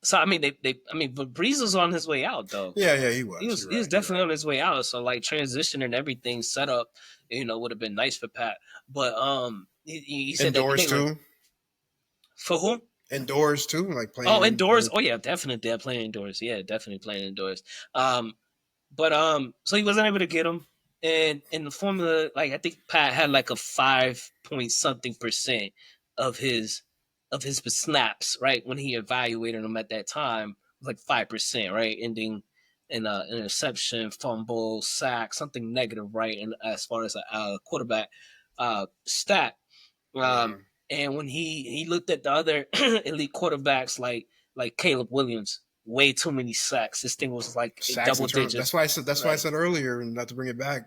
so I mean, but Brees was on his way out though. Yeah, he was. He was definitely on his way out. So like transition and everything set up, would have been nice for Pat. But he said indoors too. For who? Indoors too, like playing. Oh, indoors. Oh yeah, definitely. They're playing indoors. Yeah, definitely playing indoors. But so he wasn't able to get him, and in the formula, like I think Pat had like a 5-point-something% of his snaps, right? When he evaluated him at that time, it was like 5%, right? Ending in an interception, fumble, sack, something negative, right? And as far as a quarterback stat, and when he looked at the other elite quarterbacks like Caleb Williams, way too many sacks. This thing was like double digits. That's why I said. That's why I said earlier, and not to bring it back.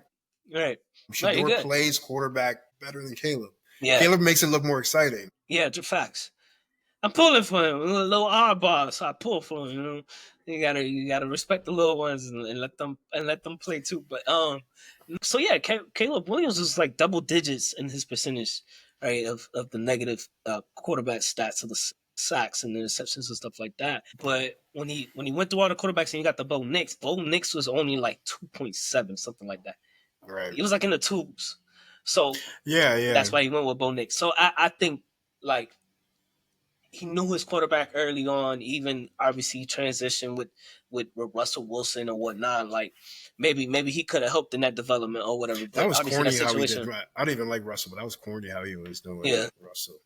Right. Shador plays quarterback better than Caleb. Yeah. Caleb makes it look more exciting. Yeah, facts. I'm pulling for him. A little R bar, so I pull for him. You gotta respect the little ones and let them play too. But so yeah, Caleb Williams was like double digits in his percentage, right, of the negative quarterback stats of the sacks and the interceptions and stuff like that. But when he went through all the quarterbacks and he got the Bo Nix was only like 2.7, something like that. Right. He was like in the twos. So yeah. That's why he went with Bo Nix. So I think like he knew his quarterback early on, even obviously transition with Russell Wilson or whatnot. Like maybe he could have helped in that development or whatever. But that was corny how he did. I don't even like Russell, but that was corny how he was doing Russell.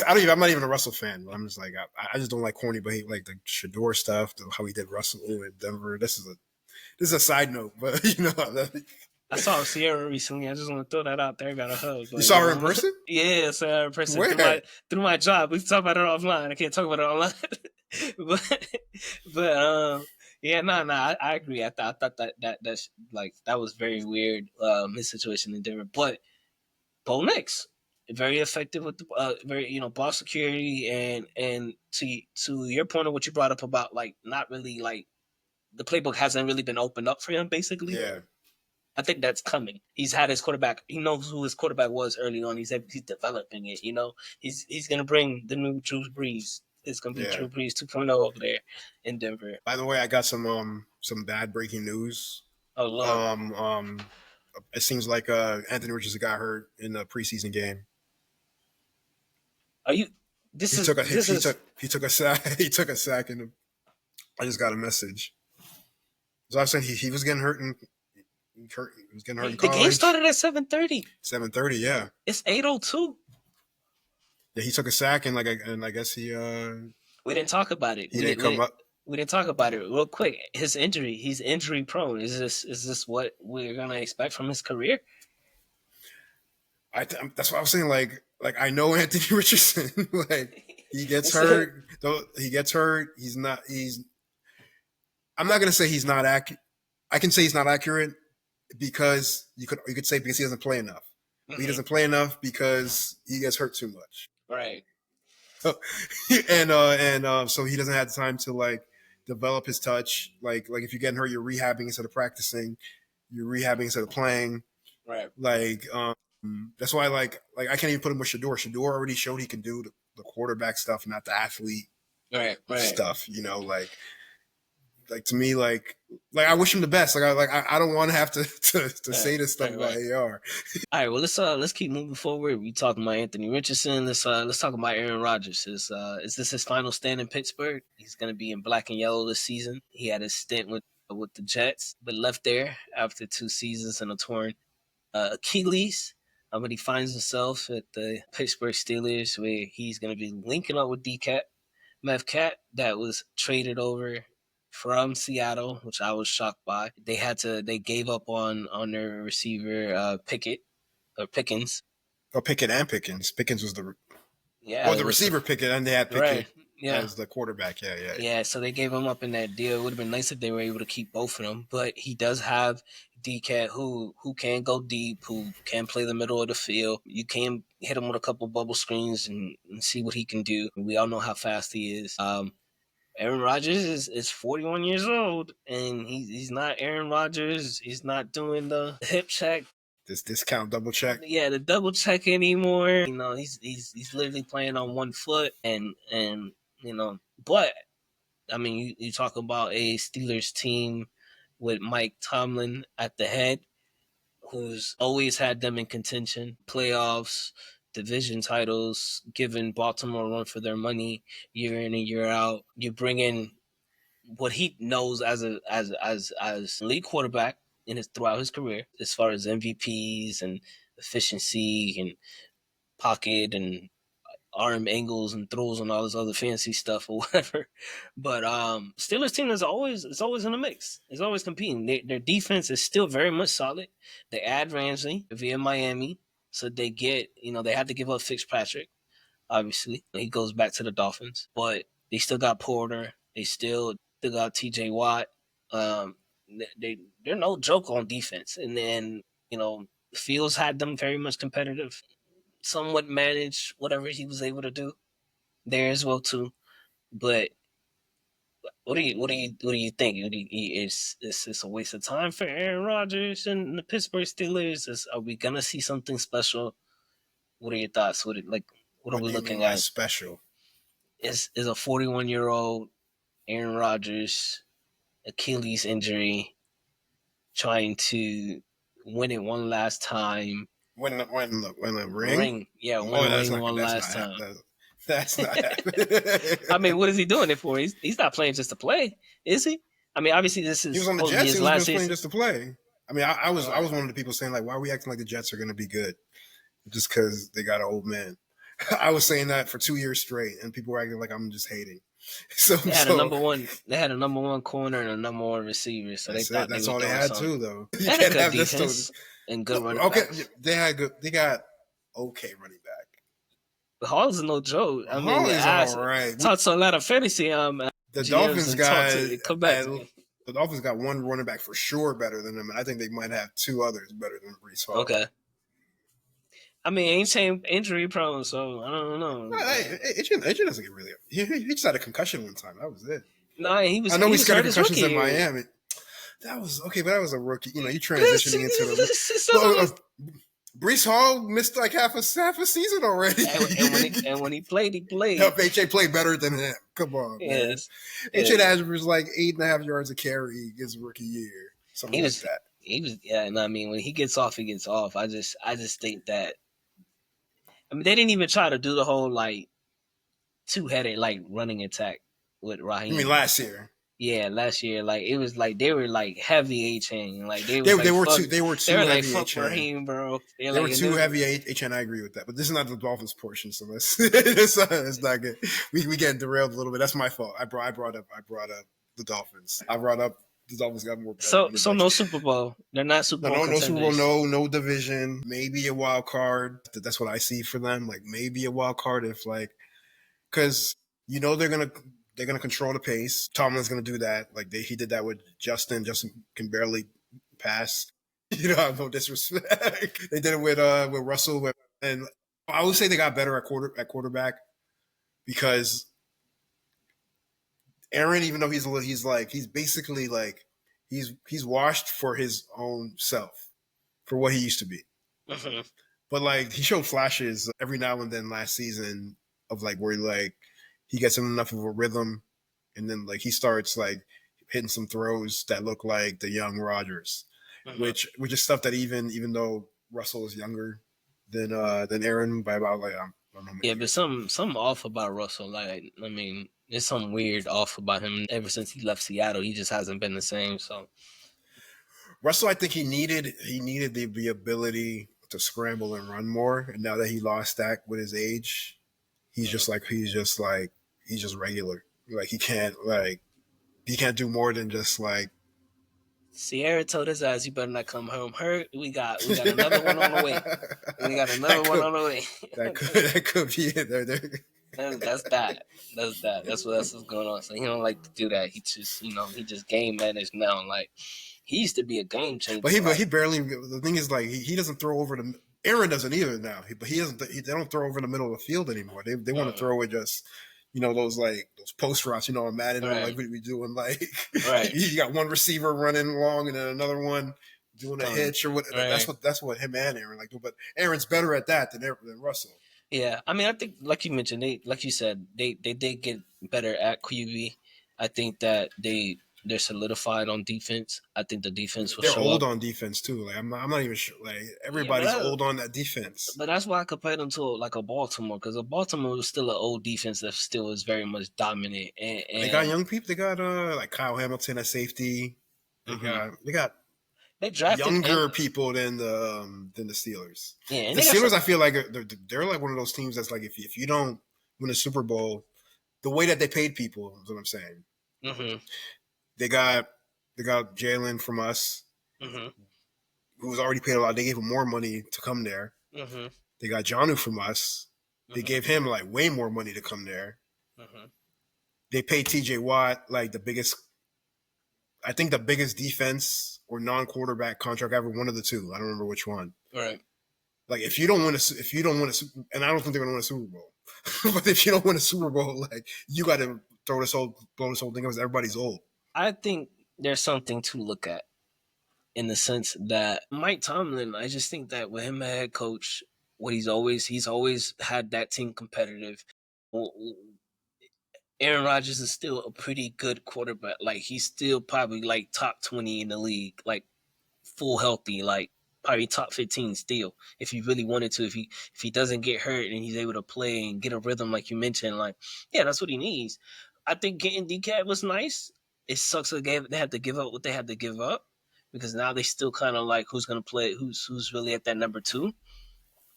I'm not even a Russell fan. But I'm just like I just don't like corny, but he like the Shador stuff, how he did Russell in Denver. This is a side note, but I saw Sierra recently. I just want to throw that out there. I got a hug. You saw her in person? Yeah, I saw her in person. Through my job. We can talk about it offline. I can't talk about it online. but yeah, no, I agree. I thought that's like that was very weird. His situation in Denver, but Bo Nix very effective with the very ball security and to your point of what you brought up about like not really like the playbook hasn't really been opened up for him basically. Yeah. I think that's coming. He's had his quarterback. He knows who his quarterback was early on. He's developing it. He's gonna bring the new Drew Brees. It's gonna be Drew Brees 2.0 over there in Denver. By the way, I got some bad breaking news. Oh Lord. It seems like Anthony Richardson got hurt in the preseason game. Are you? He took a sack. He took a sack, and I just got a message. So I was saying he was getting hurt in. He was getting hurt in college. The game started at 7:30. 7:30, yeah. It's 8:02. Yeah, he took a sack and I guess he. We didn't talk about it. He didn't come up. We didn't talk about it real quick. His injury. He's injury prone. Is this what we're gonna expect from his career? That's what I was saying. Like I know Anthony Richardson. Like he gets hurt. Though he gets hurt. I'm not gonna say he's not accurate. I can say he's not accurate. Because you could say because he doesn't play enough. Mm-hmm. He doesn't play enough because he gets hurt too much. Right. and so he doesn't have time to like develop his touch. Like if you're getting hurt, you're rehabbing instead of practicing. You're rehabbing instead of playing. Right. Like that's why like I can't even put him with Shador. Shador already showed he can do the quarterback stuff, not the athlete right. stuff. Like like to me, like I wish him the best. I don't want to have to say this stuff about AR. All right, well let's keep moving forward. We talking about Anthony Richardson. Let's talk about Aaron Rodgers. Is this his final stand in Pittsburgh? He's gonna be in black and yellow this season. He had his stint with the Jets, but left there after 2 seasons and a torn Achilles. But he finds himself at the Pittsburgh Steelers, where he's gonna be linking up with Metcalf, that was traded over from Seattle, which I was shocked by. They gave up on their receiver Pickens. Oh, Pickett and Pickens. Pickens was the receiver Pickett, and they had Pickett as the quarterback. Yeah. So they gave him up in that deal. It would have been nice if they were able to keep both of them, but he does have DK who can go deep, who can play the middle of the field. You can hit him with a couple bubble screens and see what he can do. We all know how fast he is. Aaron Rodgers is 41 years old, and he's not Aaron Rodgers. He's not doing the hip check. This discount double check. Yeah, the double check anymore. He's literally playing on one foot, and but I mean, you talk about a Steelers team with Mike Tomlin at the head, who's always had them in contention, playoffs, division titles, giving Baltimore a run for their money year in and year out. You bring in what he knows as league quarterback throughout his career, as far as MVPs and efficiency and pocket and arm angles and throws and all this other fancy stuff or whatever. But Steelers team is always in the mix. It's always competing. Their defense is still very much solid. They add Ramsey via Miami. So they they had to give up Fitzpatrick, obviously. He goes back to the Dolphins. But they still got Porter. They still got TJ Watt. They're no joke on defense. And then, Fields had them very much competitive. Somewhat managed whatever he was able to do there as well too. But what do you think? Is this a waste of time for Aaron Rodgers and the Pittsburgh Steelers? Are we gonna see something special? What are your thoughts? What are we looking at? Special Is a 41-year-old Aaron Rodgers Achilles injury trying to win it one last time? When a ring? Yeah, win a ring one last time. That's not happening. I mean, what is he doing it for? He's not playing just to play, is he? I mean, obviously this is. He was on the Jets. He was playing just to play. I mean, I was one of the people saying, like, why are we acting like the Jets are going to be good just because they got an old man? I was saying that for 2 years straight, and people were acting like I'm just hating. So they had a number one corner and a number one receiver. So that's all they had too, though. They had a good defense and good running backs. They got okay running back. But Hall is no joke. I mean, Hall is all right. Talked to a lot of fantasy. The Dolphins got one running back for sure better than them, and I think they might have 2 others better than Breece Hall. Okay. I mean, ain't saying injury prone, so I don't know. AJ doesn't get really. He just had a concussion one time. That was it. No, he was. I know he's got concussions in Miami. That was okay, but that was a rookie. You transitioning into the. Breece Hall missed like half a season already. and when he played, he played. No, AJ played better than him. Come on, yes. Man. AJ averaged like 8.5 yards a carry his rookie year. Something like that. He was, yeah. And I mean, when he gets off, he gets off. I just think that. I mean, they didn't even try to do the whole like 2-headed like running attack with Raheem. You mean last year? Yeah, last year, like it was like they were like heavy HN, like they were like, they were too heavy fuck HN. Raheem, bro. They were too heavy HN. I agree with that, but this is not the Dolphins portion, so it's not good. We get derailed a little bit. That's my fault. I brought up the Dolphins. I brought up the Dolphins got more. So no Super Bowl. They're not Super Bowl. No Super Bowl. No division. Maybe a wild card. That's what I see for them. Like maybe a wild card if because they're gonna control the pace. Tomlin's gonna do that. Like he did that with Justin. Justin can barely pass. I have no disrespect. They did it with Russell, and I would say they got better at quarterback because Aaron, even though he's basically like he's washed for his own self for what he used to be. Mm-hmm. But he showed flashes every now and then last season of where he gets in enough of a rhythm, and then he starts hitting some throws that look like the young Rodgers, which is stuff that even though Russell is younger than Aaron by about like I don't know. Yeah, but something off about Russell. Like, I mean, there's something weird off about him. Ever since he left Seattle, he just hasn't been the same. So Russell, I think he needed the ability to scramble and run more, and now that he lost that with his age, he's just regular. Like he can't do more than just like. Sierra told his ass, "You better not come home hurt. We got another one on the way. We got another one on the way." That could be it. That's that. That's what's going on. So he don't like to do that. He just game managed now. Like he used to be a game changer. But he barely. The thing is, like he doesn't throw over the. Aaron doesn't either now. But he doesn't. They don't throw over the middle of the field anymore. They want to throw it just. Those post routes, on Madden, like what we doing, like you got one receiver running long and then another one doing a hitch or what. Right. That's what him and Aaron like do. But Aaron's better at that than Russell. Yeah, I mean, I think like you mentioned, like you said, they did get better at QB. I think that they're solidified on defense. I think the defense was. They're old on defense too. Like I'm not even sure. Like everybody's old on that defense. But that's why I compare them to like a Baltimore, because a Baltimore is still an old defense that still is very much dominant. And they got young people. They got like Kyle Hamilton at safety. They drafted younger people than the Steelers. Yeah, and the Steelers, I feel like they're like one of those teams that's like if you don't win a Super Bowl, the way that they paid people is what I'm saying. Mm-hmm. They got Jalen from us, who was already paid a lot. They gave him more money to come there. Mm-hmm. They got Jonnu from us. They gave him like way more money to come there. Mm-hmm. They paid TJ Watt like the biggest defense or non-quarterback contract ever. One of the two. I don't remember which one. Right. Like if you don't win and I don't think they're going to win a Super Bowl, but if you don't win a Super Bowl, like you got to blow this whole thing because everybody's old. I think there's something to look at in the sense that Mike Tomlin, I just think that with him as head coach, he's always had that team competitive. Aaron Rodgers is still a pretty good quarterback. Like he's still probably like top 20 in the league, like full healthy, like probably top 15 still. If he really wanted to, if he doesn't get hurt and he's able to play and get a rhythm like you mentioned, like yeah, that's what he needs. I think getting DK was nice. It sucks that they had to give up what they had to give up because now they still kind of like who's going to play, who's really at that number 2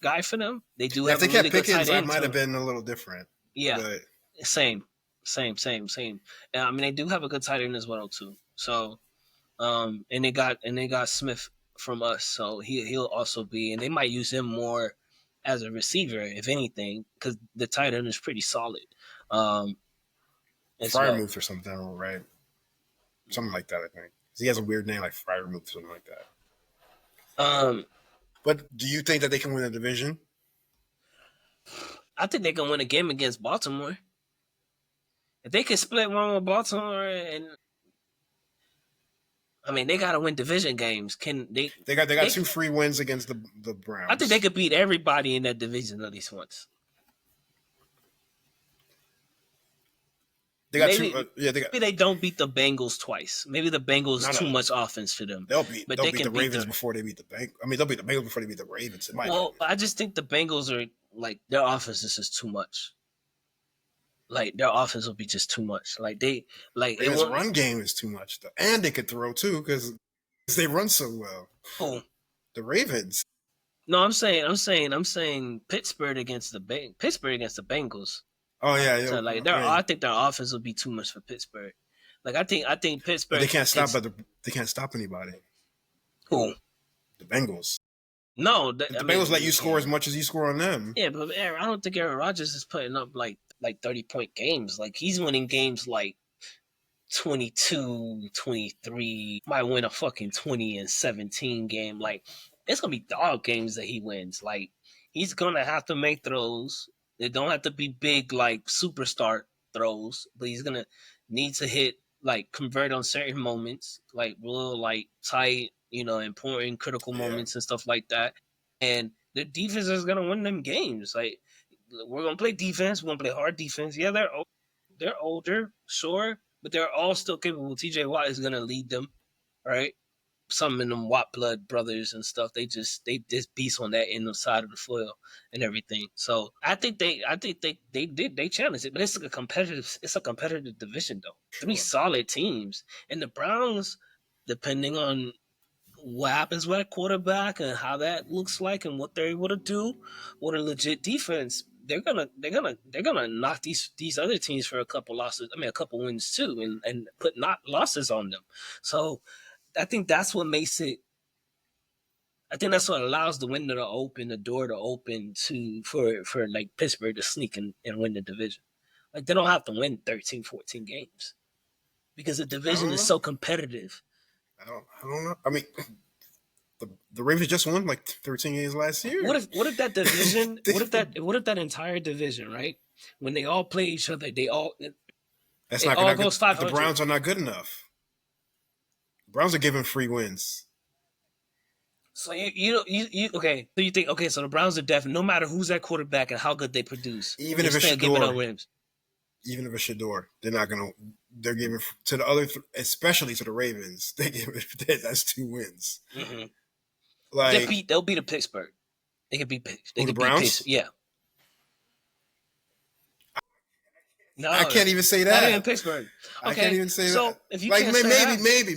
guy for them. They do have a really good tight end. It might have been a little different. Yeah, but... same. And I mean, they do have a good tight end as well too. So, and they got Smith from us, so he'll also be, and they might use him more as a receiver if anything, because the tight end is pretty solid. Fryermuth or something, right? Something like that, I think. He has a weird name like Fryermuth, something like that. But do you think that they can win the division? I think they can win a game against Baltimore. If they can split one with Baltimore, and I mean they gotta win division games. They got 2 free wins against the Browns. I think they could beat everybody in that division at least once. Maybe they don't beat the Bengals twice. Maybe the Bengals too much offense for them. They'll beat the Ravens before they beat the Bengals. I mean, they'll beat the Bengals before they beat the Ravens. I just think the Bengals are like their offense is just too much. Like their offense will be just too much. Like Ravens' run game is too much though, and they could throw too because they run so well. Who? The Ravens. No, I'm saying Pittsburgh against the Bengals. Oh yeah. So I think their offense will be too much for Pittsburgh. Like I think Pittsburgh. But they can't stop. They can't stop anybody. Who? The Bengals. No, the Bengals let you score as much as you score on them. Yeah, but I don't think Aaron Rodgers is putting up like 30-point games. Like he's winning games like 22, 23. Might win a fucking 20-17 game. Like it's gonna be dog games that he wins. Like he's gonna have to make throws. They don't have to be big, like, superstar throws, but he's going to need to convert on certain moments, like, real, like, tight, important, critical moments and stuff like that. And the defense is going to win them games. Like, we're going to play defense. We're going to play hard defense. Yeah, they're older, sure, but they're all still capable. TJ Watt is gonna lead them, right? Some of them Watt blood brothers and stuff. They just beast on that end of side of the foil and everything. So I think they challenged it, but it's a competitive division though. Three solid teams, and the Browns, depending on what happens with a quarterback and how that looks like and what they're able to do with a legit defense, they're gonna knock these other teams for a couple wins too, and put not losses on them. So I think that's what makes it. I think that's what allows the window to open, the door to open for like Pittsburgh to sneak and win the division. Like they don't have to win 13, 14 games because the division is so competitive. I don't know. I mean, the Ravens just won like 13 games last year. What if that division? what if that entire division, right? When they all play each other, that's not all goes 500. The Browns are not good enough. The Browns are giving free wins. So you okay? So you think So the Browns are definitely, no matter who's at quarterback and how good they produce, even if it's Shador, they're not gonna. They're giving to the other, especially to the Ravens. They give it. That's 2 wins. Mm-hmm. Like they'll beat Pittsburgh. They could beat. The Browns. Yeah. No, I can't even say that. Not even Pittsburgh. Okay. I can't even say so that. If you like can't maybe,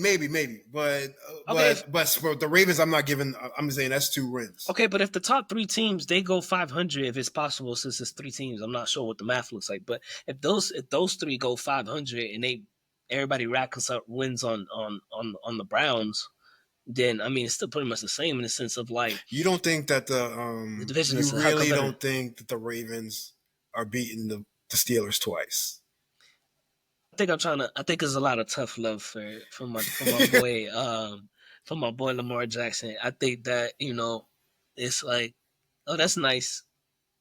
but for the Ravens, I'm not giving. I'm saying that's 2 wins. Okay, but if the top 3 teams they go 500, if it's possible, since it's 3 teams, I'm not sure what the math looks like. But if those 3 go 500 and everybody racks up wins on the Browns, then I mean it's still pretty much the same in the sense of like you don't think that the division you really don't think that the Ravens are beating the Steelers twice. I think there's a lot of tough love for my boy Lamar Jackson. I think that, it's like, oh, that's nice.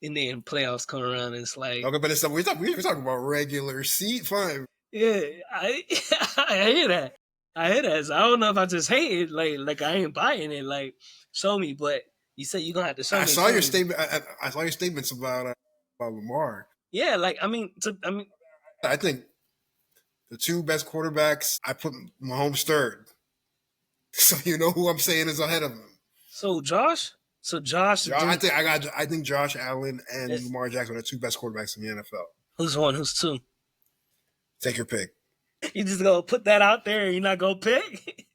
And then playoffs come around and it's like, okay, but we're talking about regular seat fine. Yeah, I hear that. So I don't know if I just hate it, like I ain't buying it. Like, show me, but you said you're gonna have to show me. I saw your statement. I saw your statements about Lamar. Yeah, like I think the 2 best quarterbacks, I put Mahomes third. So you know who I'm saying is ahead of him. So Josh. I think Josh Allen and Lamar Jackson are the 2 best quarterbacks in the NFL. Who's 1? Who's 2? Take your pick. You just gonna put that out there and you're not gonna pick?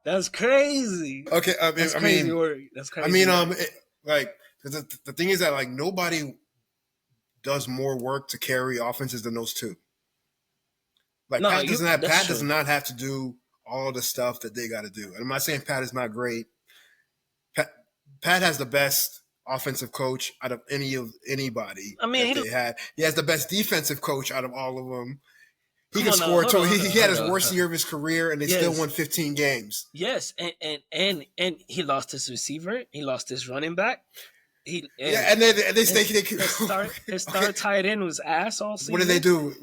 That's crazy. Okay, That's crazy work. That's crazy. I mean, the thing is that like nobody does more work to carry offenses than those 2. Like Pat does not have to do all the stuff that they got to do. And I'm not saying Pat is not great. Pat has the best offensive coach out of anybody. I mean, they had. He has the best defensive coach out of all of them. He can score. He had his worst year of his career, and they still won 15 games. Yes, and he lost his receiver. He lost his running back. And they his star tight end was ass all season. What did they do?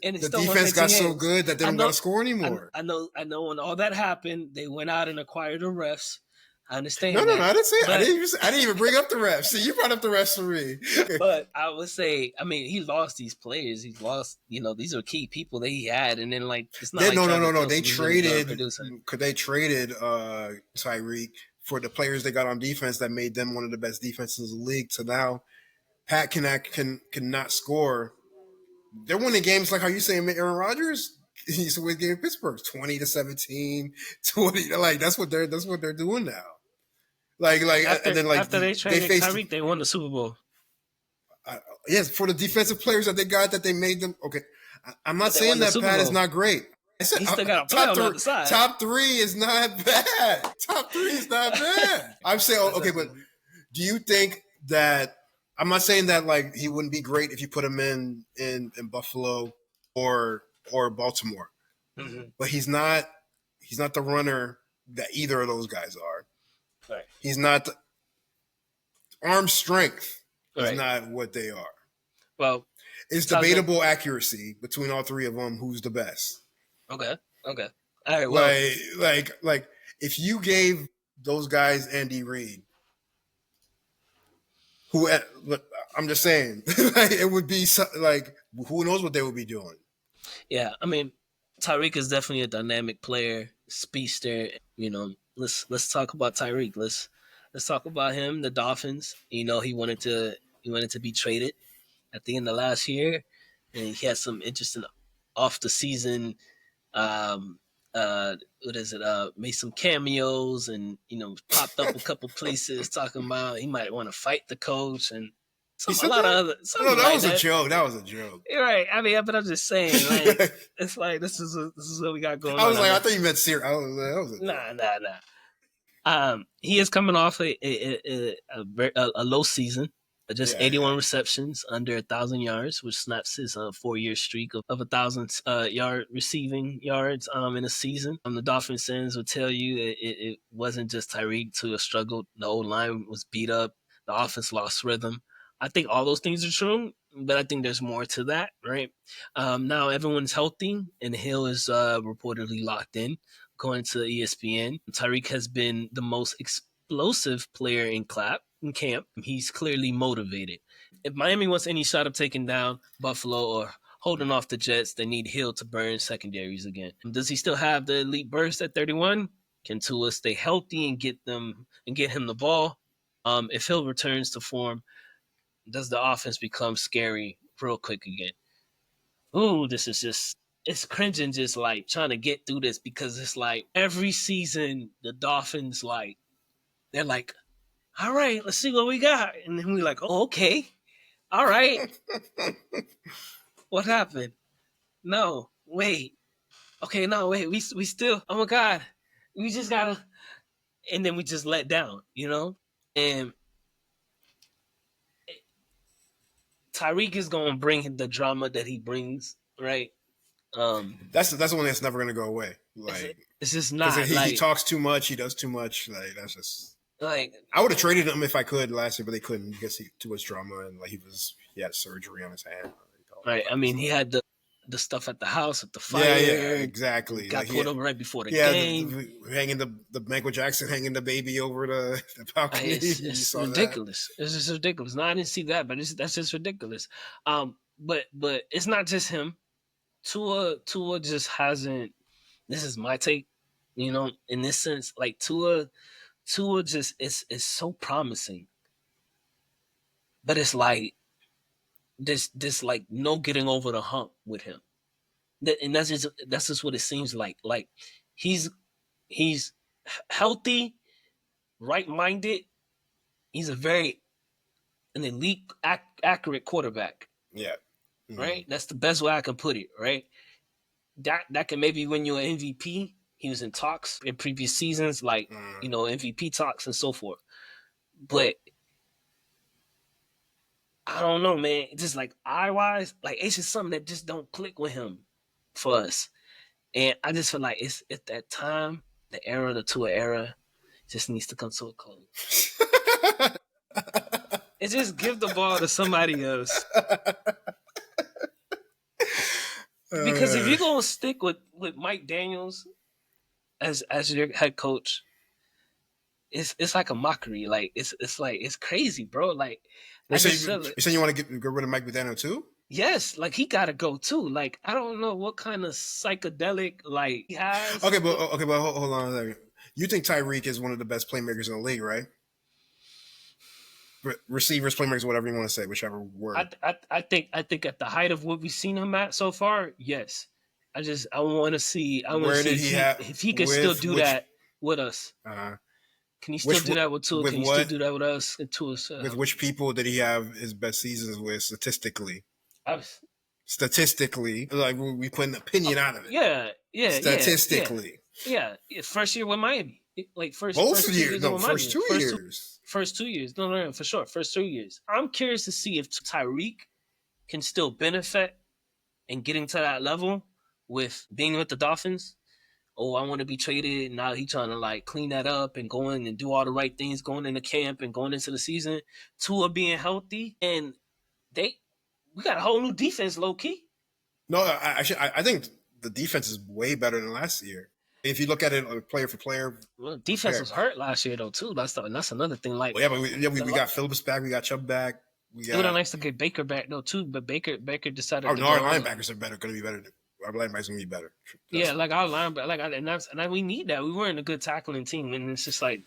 And the defense got so good that they don't got to score anymore. I know. When all that happened, they went out and acquired the refs. I understand. No, I didn't say it. I didn't even bring up the refs. See, you brought up the refs for me. But I would say, I mean, he lost these players. He's lost, these are key people that he had, and then like it's not. No. They traded Tyreek for the players they got on defense that made them one of the best defenses in the league. So now Pat cannot score. They're winning games like how you saying Aaron Rodgers. He used to win game in Pittsburgh 20-17, 20. Like that's what they're doing now. After they traded Tyreek, they won the Super Bowl. Yes, for the defensive players that they got, that they made them. Okay, I'm not saying that Pat is not great. He still got a player on the side. Top 3 is not bad. Top 3 is not bad. I'm saying, okay, but do you think that? I'm not saying that like he wouldn't be great if you put him in Buffalo or Baltimore, but he's not the runner that either of those guys are. Right. He's not arm strength. Is not what they are. Well, it's debatable accuracy between all 3 of them. Who's the best? Okay. All right. Well, like if you gave those guys Andy Reid, I'm just saying, it would be like who knows what they would be doing. Yeah, I mean, Tyreek is definitely a dynamic player, speedster. Let's talk about Tyreek. Let's talk about him. The Dolphins. He wanted to be traded at the end of last year, and he had some interesting off the season. Um, what is it? Made some cameos, and popped up a couple places talking about he might want to fight the coach and He a said lot of that? other. No, that Like was a that. joke. That was a joke. You're right. I mean, but I'm just saying, like, it's like this is what we got going on. I was like, I thought you meant serious. I was like, that was a joke. Nah. He is coming off a low season, just 81 receptions, under 1,000 yards, which snaps his 4-year streak of 1,000 yard receiving yards in a season. The Dolphins fans will tell you it wasn't just Tyreek. Tua struggled. The old line was beat up. The offense lost rhythm. I think all those things are true, but I think there's more to that, right? Now everyone's healthy, and Hill is reportedly locked in. According to ESPN, Tyreek has been the most explosive player in camp. He's clearly motivated. If Miami wants any shot of taking down Buffalo or holding off the Jets, they need Hill to burn secondaries again. Does he still have the elite burst at 31? Can Tua stay healthy and get him the ball? If Hill returns to form, does the offense become scary real quick again? Ooh, this is just, it's cringing just like trying to get through this, because it's like every season the Dolphins, like, they're like, all right, let's see what we got. And then we're like, oh, okay. All right. What happened? No, wait. Okay, no, wait. We still, oh my God. We just gotta, and then we just let down, And Tyreek is gonna bring the drama that he brings, right? That's the one that's never gonna go away. Like, it's just not. He talks too much. He does too much. Like, that's just like, I would have traded him if I could last year, but they couldn't because he too much drama, and like he had surgery on his hand. Right. I mean, he had the stuff at the house at the fire. Yeah, exactly. Got pulled over right before the game. Hanging the Michael Jackson hanging the baby over the balcony. It's ridiculous. It's just ridiculous. No, I didn't see that, but that's just ridiculous. But it's not just him. Tua just hasn't. This is my take, in this sense. Like Tua just is so promising, but it's like this like no getting over the hump with him. And that's just what it seems like. Like he's healthy, right-minded. He's an elite, accurate quarterback. Yeah. Mm-hmm. Right? That's the best way I can put it, right? That can maybe win you an MVP. He was in talks in previous seasons, like, MVP talks and so forth. But I don't know, man. Just like eye-wise, like it's just something that just don't click with him for us. And I just feel like it's at that time, the Tua era just needs to come to a close. And just give the ball to somebody else. Because if you're gonna stick with Mike Daniels as your head coach, it's like a mockery. Like it's like it's crazy, bro. Like you saying you want to get rid of Mike McDaniel too? Yes, like he gotta go too. Like I don't know what kind of psychedelic like he has. Okay, but hold on a second. You think Tyreek is one of the best playmakers in the league, right? Receivers, playmakers, whatever you want to say, whichever word. I think at the height of what we've seen him at so far, yes. I want to see. If he could still do that with us. Can he still do that with Tua? Can he still do that with us and Tua? With which people did he have his best seasons with statistically? Statistically, like we put an opinion out of it. Yeah. Statistically. Yeah. First year with Miami. Like first 2 years. No, first 2 years. First 2 years. No, for sure. First 2 years. I'm curious to see if Tyreek can still benefit and getting to that level with being with the Dolphins. Oh, I want to be traded. Now he's trying to like clean that up and going and do all the right things, going into camp and going into the season. Tua being healthy, and we got a whole new defense, low key. No, I think the defense is way better than last year. If you look at it player for player, well, defense was hurt last year though too. That's another thing. Like, well, we got Phillips back, we got Chubb back. It would have nice to get Baker back though too, but Baker decided. Our linebackers are going to be better. linebacks gonna be better. Yeah, like our linebacker, we need that. We weren't a good tackling team, and it's just like,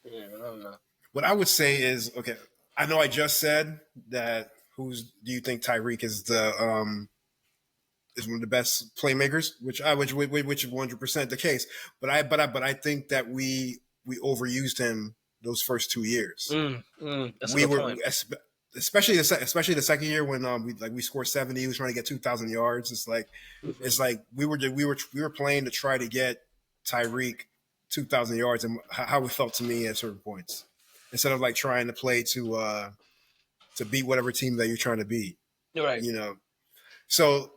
yeah, I don't know. What I would say is, okay, I know I just said that. Do you think Tyreek is one of the best playmakers? Which is 100% the case. But I think that we overused him those first 2 years. That's a good point. Especially the second year when we scored 70. He was trying to get 2,000 yards. It's like we were playing to try to get Tyreek 2,000 yards, and how it felt to me at certain points, instead of like trying to play to beat whatever team that you're trying to beat. Right. So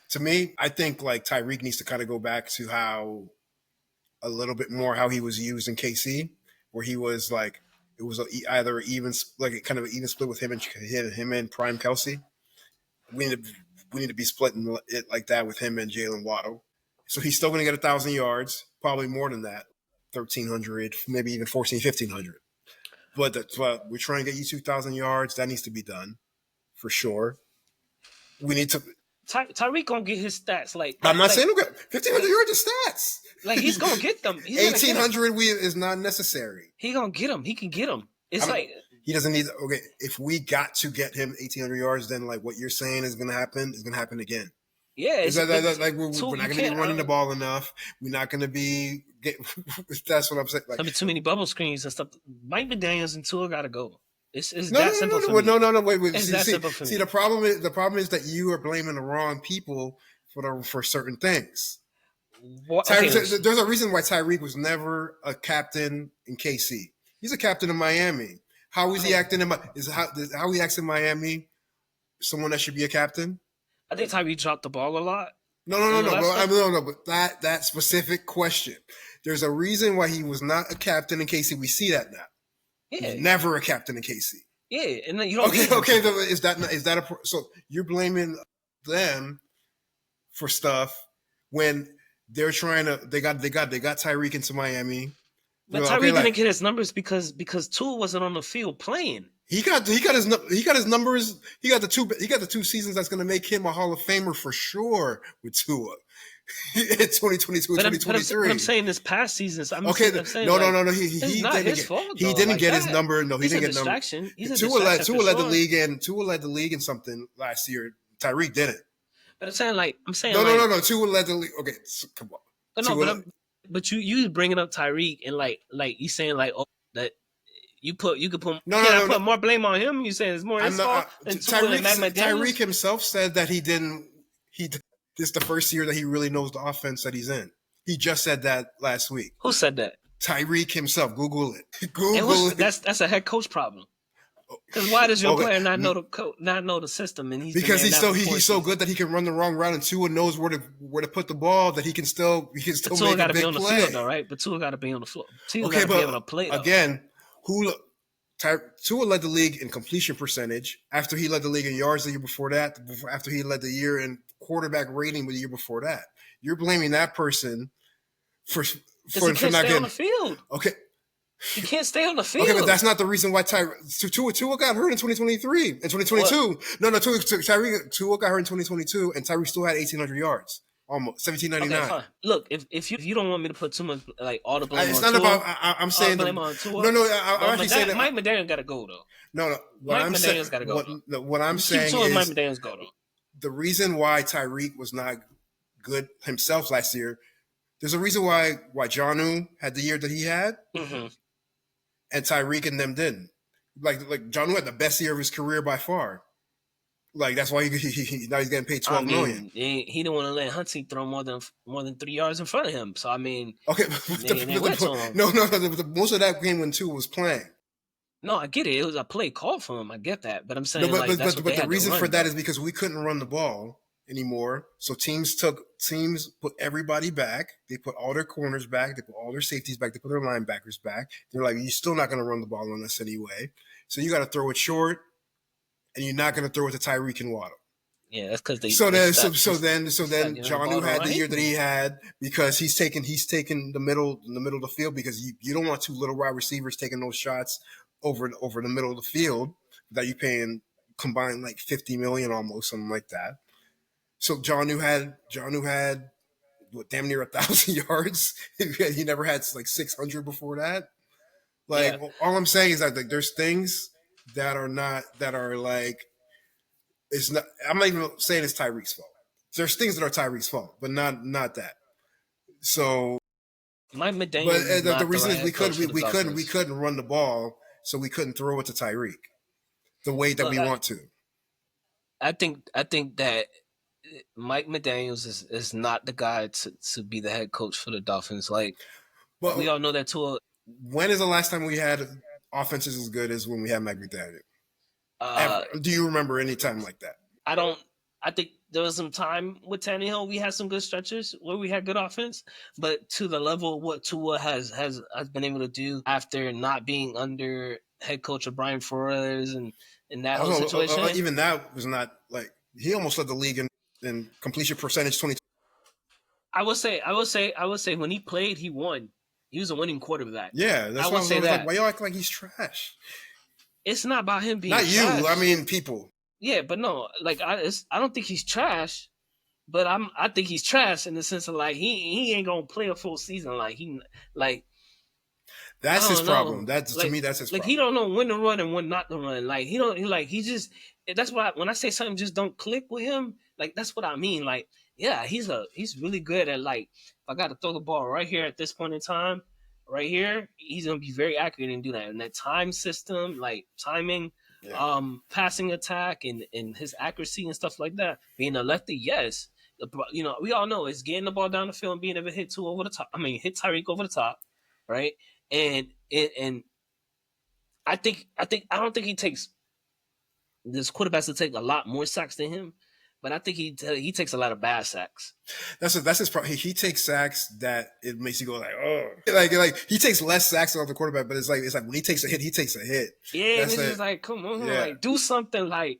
to me, I think like Tyreek needs to kind of go back to how he was used in KC, where he was like, it was either even like a kind of an even split with him and Prime Kelsey. We need to be splitting it like that with him and Jalen Waddle. So he's still going to get 1,000 yards, probably more than that, 1,300, maybe even 1,500. But we're trying to get you 2,000 yards. That needs to be done for sure. We need to. Tyreek gonna get his stats. I'm not saying 1,500 yards of stats. Like he's gonna get them. 1,800 is not necessary. He gonna get them. He can get them. It's he doesn't need. Okay, if we got to get him 1,800 yards, then like what you're saying is gonna happen again. Yeah, we're not gonna be running the ball enough. We're not gonna be. That's what I'm saying. Like, too many bubble screens and stuff. Mike McDaniels and Tua gotta go. It's simple for me. No. Wait. Simple for me. The problem is that you are blaming the wrong people for certain things. There's a reason why Tyreek was never a captain in KC. He's a captain in Miami. How is he acting how he acts in Miami? Someone that should be a captain. I think Tyreek dropped the ball a lot. No. But that specific question. There's a reason why he was not a captain in KC. We see that now. Yeah. He's never a captain in KC. Yeah, and then you don't. Okay. Is that so? You're blaming them for stuff when they're trying to. They got Tyreek into Miami. But Tyreek didn't get his numbers because Tua wasn't on the field playing. He got his numbers. He got the two seasons that's going to make him a Hall of Famer for sure with Tua. In 2022 and 2023. But I'm saying this past season. No. He didn't get his number. No, he didn't get number. Tua led the league in something last year. Tyreek didn't. But I'm saying no. Tua led the league. Okay, so, come on. But you bringing up Tyreek and like you saying like that you could put put more blame on him. You saying it's more his fault than Tyreek himself said that he didn't. This is the first year that he really knows the offense that he's in. He just said that last week. Who said that? Tyreek himself. Google it. That's a head coach problem. Because why does your player not know the system? And he's so good that he can run the wrong route, and Tua knows where to put the ball, that he can still make a big play. Tua got to be on the field, though, right? But Tua got to be on the floor. Tua got to be able to play. Though. Again, Tua led the league in completion percentage after he led the league in yards the year before that. After he led the year in quarterback rating the year before that. You're blaming that person for not getting on the field. Okay. He can't stay on the field. Okay, but that's not the reason why Tua got hurt in 2023. In 2022. What? No, Tua got hurt in 2022, and Tyreek still had 1,800 yards. Almost 1,799. Okay, fine. Look, if you don't want me to put too much all the blame it's on not Tua, about. I'm saying blame on Tua. I'm actually saying that Mike McDaniels got to go though. No. Mike McDaniels got to go. What I'm saying is Mike McDaniels go though. The reason why Tyreek was not good himself last year, there's a reason why Jonnu had the year that he had, and Tyreek and them didn't. Like Jonnu had the best year of his career by far. Like that's why now he's getting paid $12 million. He didn't want to let Huntley throw more than 3 yards in front of him. So I mean, okay, no. Most of that game when Tua was playing. No, I get it. It was a play call for him. I get that, but I'm saying, but the reason for that is because we couldn't run the ball anymore. So teams put everybody back. They put all their corners back. They put all their safeties back. They put their linebackers back. They're like, you're still not going to run the ball on us anyway. So you got to throw it short, and you're not going to throw it to Tyreek and Waddle. Yeah, that's because they. So then Jonnu had the year that he had because he's taking the middle of the field because you don't want two little wide receivers taking those shots over the middle of the field that you're paying combined like $50 million almost, something like that. So John had what, damn near 1,000 yards. He never had like 600 before that. Like all I'm saying is that like, there's things that are like it's not. I'm not even saying it's Tyreek's fault. There's things that are Tyreek's fault, but not that. So, Mike McDaniel. But the reason is we couldn't run the ball, so we couldn't throw it to Tyreek the way that we want to. I think that Mike McDaniels is not the guy to be the head coach for the Dolphins. Like, but we all know that Tua. When is the last time we had offenses as good as when we had Mike McDaniel? Do you remember any time like that? I don't. I think there was some time with Tannehill. We had some good stretches where we had good offense, but to the level of what Tua has been able to do after not being under head coach of Brian Flores and in that whole situation, even that was not like he almost led the league in completion percentage 20. I would say when he played, he won. He was a winning quarterback. Yeah, that's why I was like, why y'all act like he's trash? It's not about him being not trash. you. I mean, people. Yeah, but no, like I don't think he's trash, but I think he's trash in the sense of like he ain't gonna play a full season that's his problem. To me, that's his problem. Like he don't know when to run and when not to run. Like that's why when I say something just don't click with him, like that's what I mean. Like yeah, he's really good at like if I got to throw the ball right here at this point in time, right here, he's gonna be very accurate and do that. And that time system, like timing. Yeah. Passing attack and his accuracy and stuff like that. Being a lefty, yes. We all know it's getting the ball down the field and being able to hit Tua over the top. I mean, hit Tyreek over the top, right? And I don't think he takes this quarterbacks to take a lot more sacks than him, but I think he takes a lot of bad sacks. That's his problem. He takes sacks that it makes you go like, oh, like he takes less sacks off the quarterback, but it's like when he takes a hit, he takes a hit. Yeah, it's just like, come on, like do something, like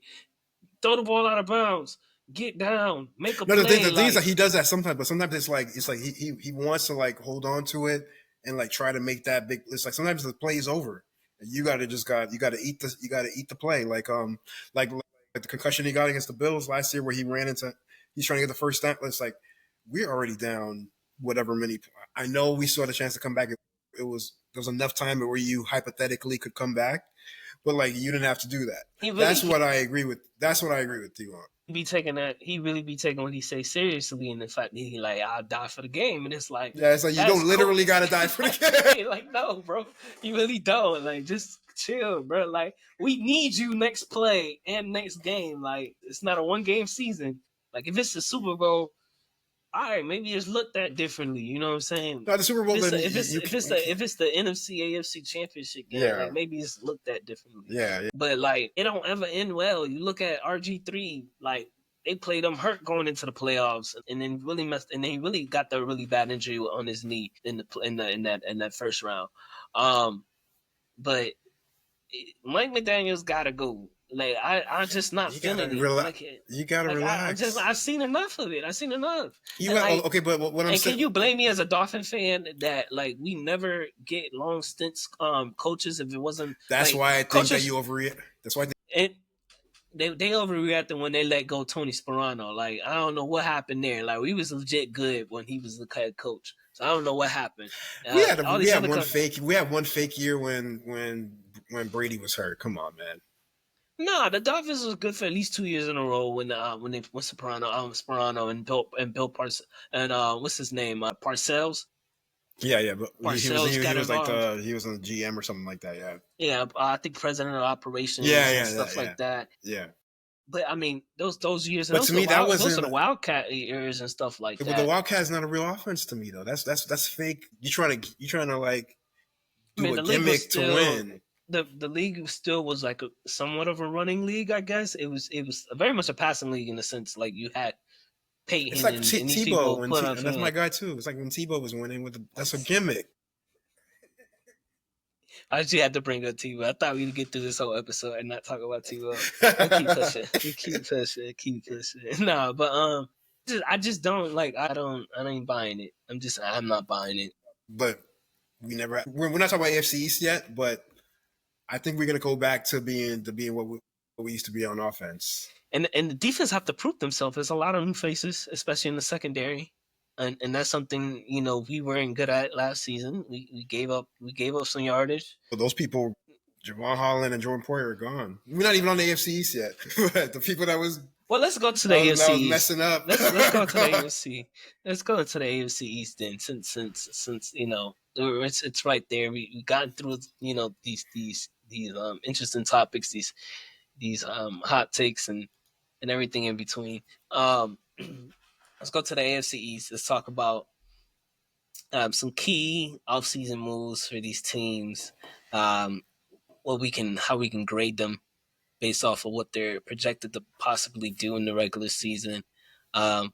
throw the ball out of bounds, get down, make a play. The thing is that he does that sometimes, but sometimes it's like he wants to like hold on to it and like try to make that big. It's like sometimes the play is over, and you got to eat the play, like the concussion he got against the Bills last year where he's trying to get the first down. It's like, we're already down whatever many. I know we still had a chance to come back. There was enough time where you hypothetically could come back, but like you didn't have to do that. That's what I agree with you on. He really be taking what he say seriously, and the fact that he like, I'll die for the game, and it's like, yeah, it's like you don't literally gotta die for the game. Like, no, bro, you really don't. Like, just chill, bro. Like, we need you next play and next game. Like, it's not a 1-game season. Like, if it's the Super Bowl, all right, maybe it's looked at differently. You know what I'm saying? No, the Super Bowl. If it's the NFC AFC Championship game, like maybe it's looked at differently. Yeah. But like, it don't ever end well. You look at RG3, like they played him hurt going into the playoffs, and then really messed, and they really got the really bad injury on his knee in that first round. But Mike McDaniel's gotta go. Like I'm just not feeling it. Like, you gotta relax. I've seen enough of it. I've seen enough. Okay, but what I'm saying. Can you blame me as a Dolphin fan that like we never get long stints coaches if it wasn't? That's like, why I think that you overreact. That's why they overreacted when they let go Tony Sparano. Like I don't know what happened there. Like we was legit good when he was the head coach. So I don't know what happened. We had one fake year when Brady was hurt. Come on, man. No, the Dolphins was good for at least 2 years in a row when Sparano and Bill Parcells and what's his name Parcells. Yeah, but he was like he was on the GM or something like that. Yeah, I think president of operations. Stuff like that. Yeah, but I mean those years. But to me, those are the Wildcat years and stuff like that. But the Wildcat's not a real offense to me though. That's fake. You trying to like do a gimmick to win. The league still was like somewhat of a running league, I guess. It was very much a passing league in the sense like you had Peyton. It's like Tebow, and that's my guy too. It's like when Tebow was winning that's a gimmick. I just had to bring up Tebow. I thought we'd get through this whole episode and not talk about Tebow. Keep pushing. No, but I just don't like. I ain't buying it. I'm not buying it. But we're not talking about AFC East yet, but I think we're gonna go back to being what we used to be on offense. And the defense have to prove themselves. There's a lot of new faces, especially in the secondary. And that's something, we weren't good at last season. We gave up some yardage. But those people, Javon Holland and Jordan Poyer are gone. We're not even on the AFC East yet. The people that was let's go to the AFC that was East. messing up. Let's go to the AFC. Let's go to the AFC East then, since it's right there. We got through these interesting topics, these hot takes and everything in between. Let's go to the AFC East. Let's talk about some key offseason moves for these teams. How we can grade them based off of what they're projected to possibly do in the regular season. We're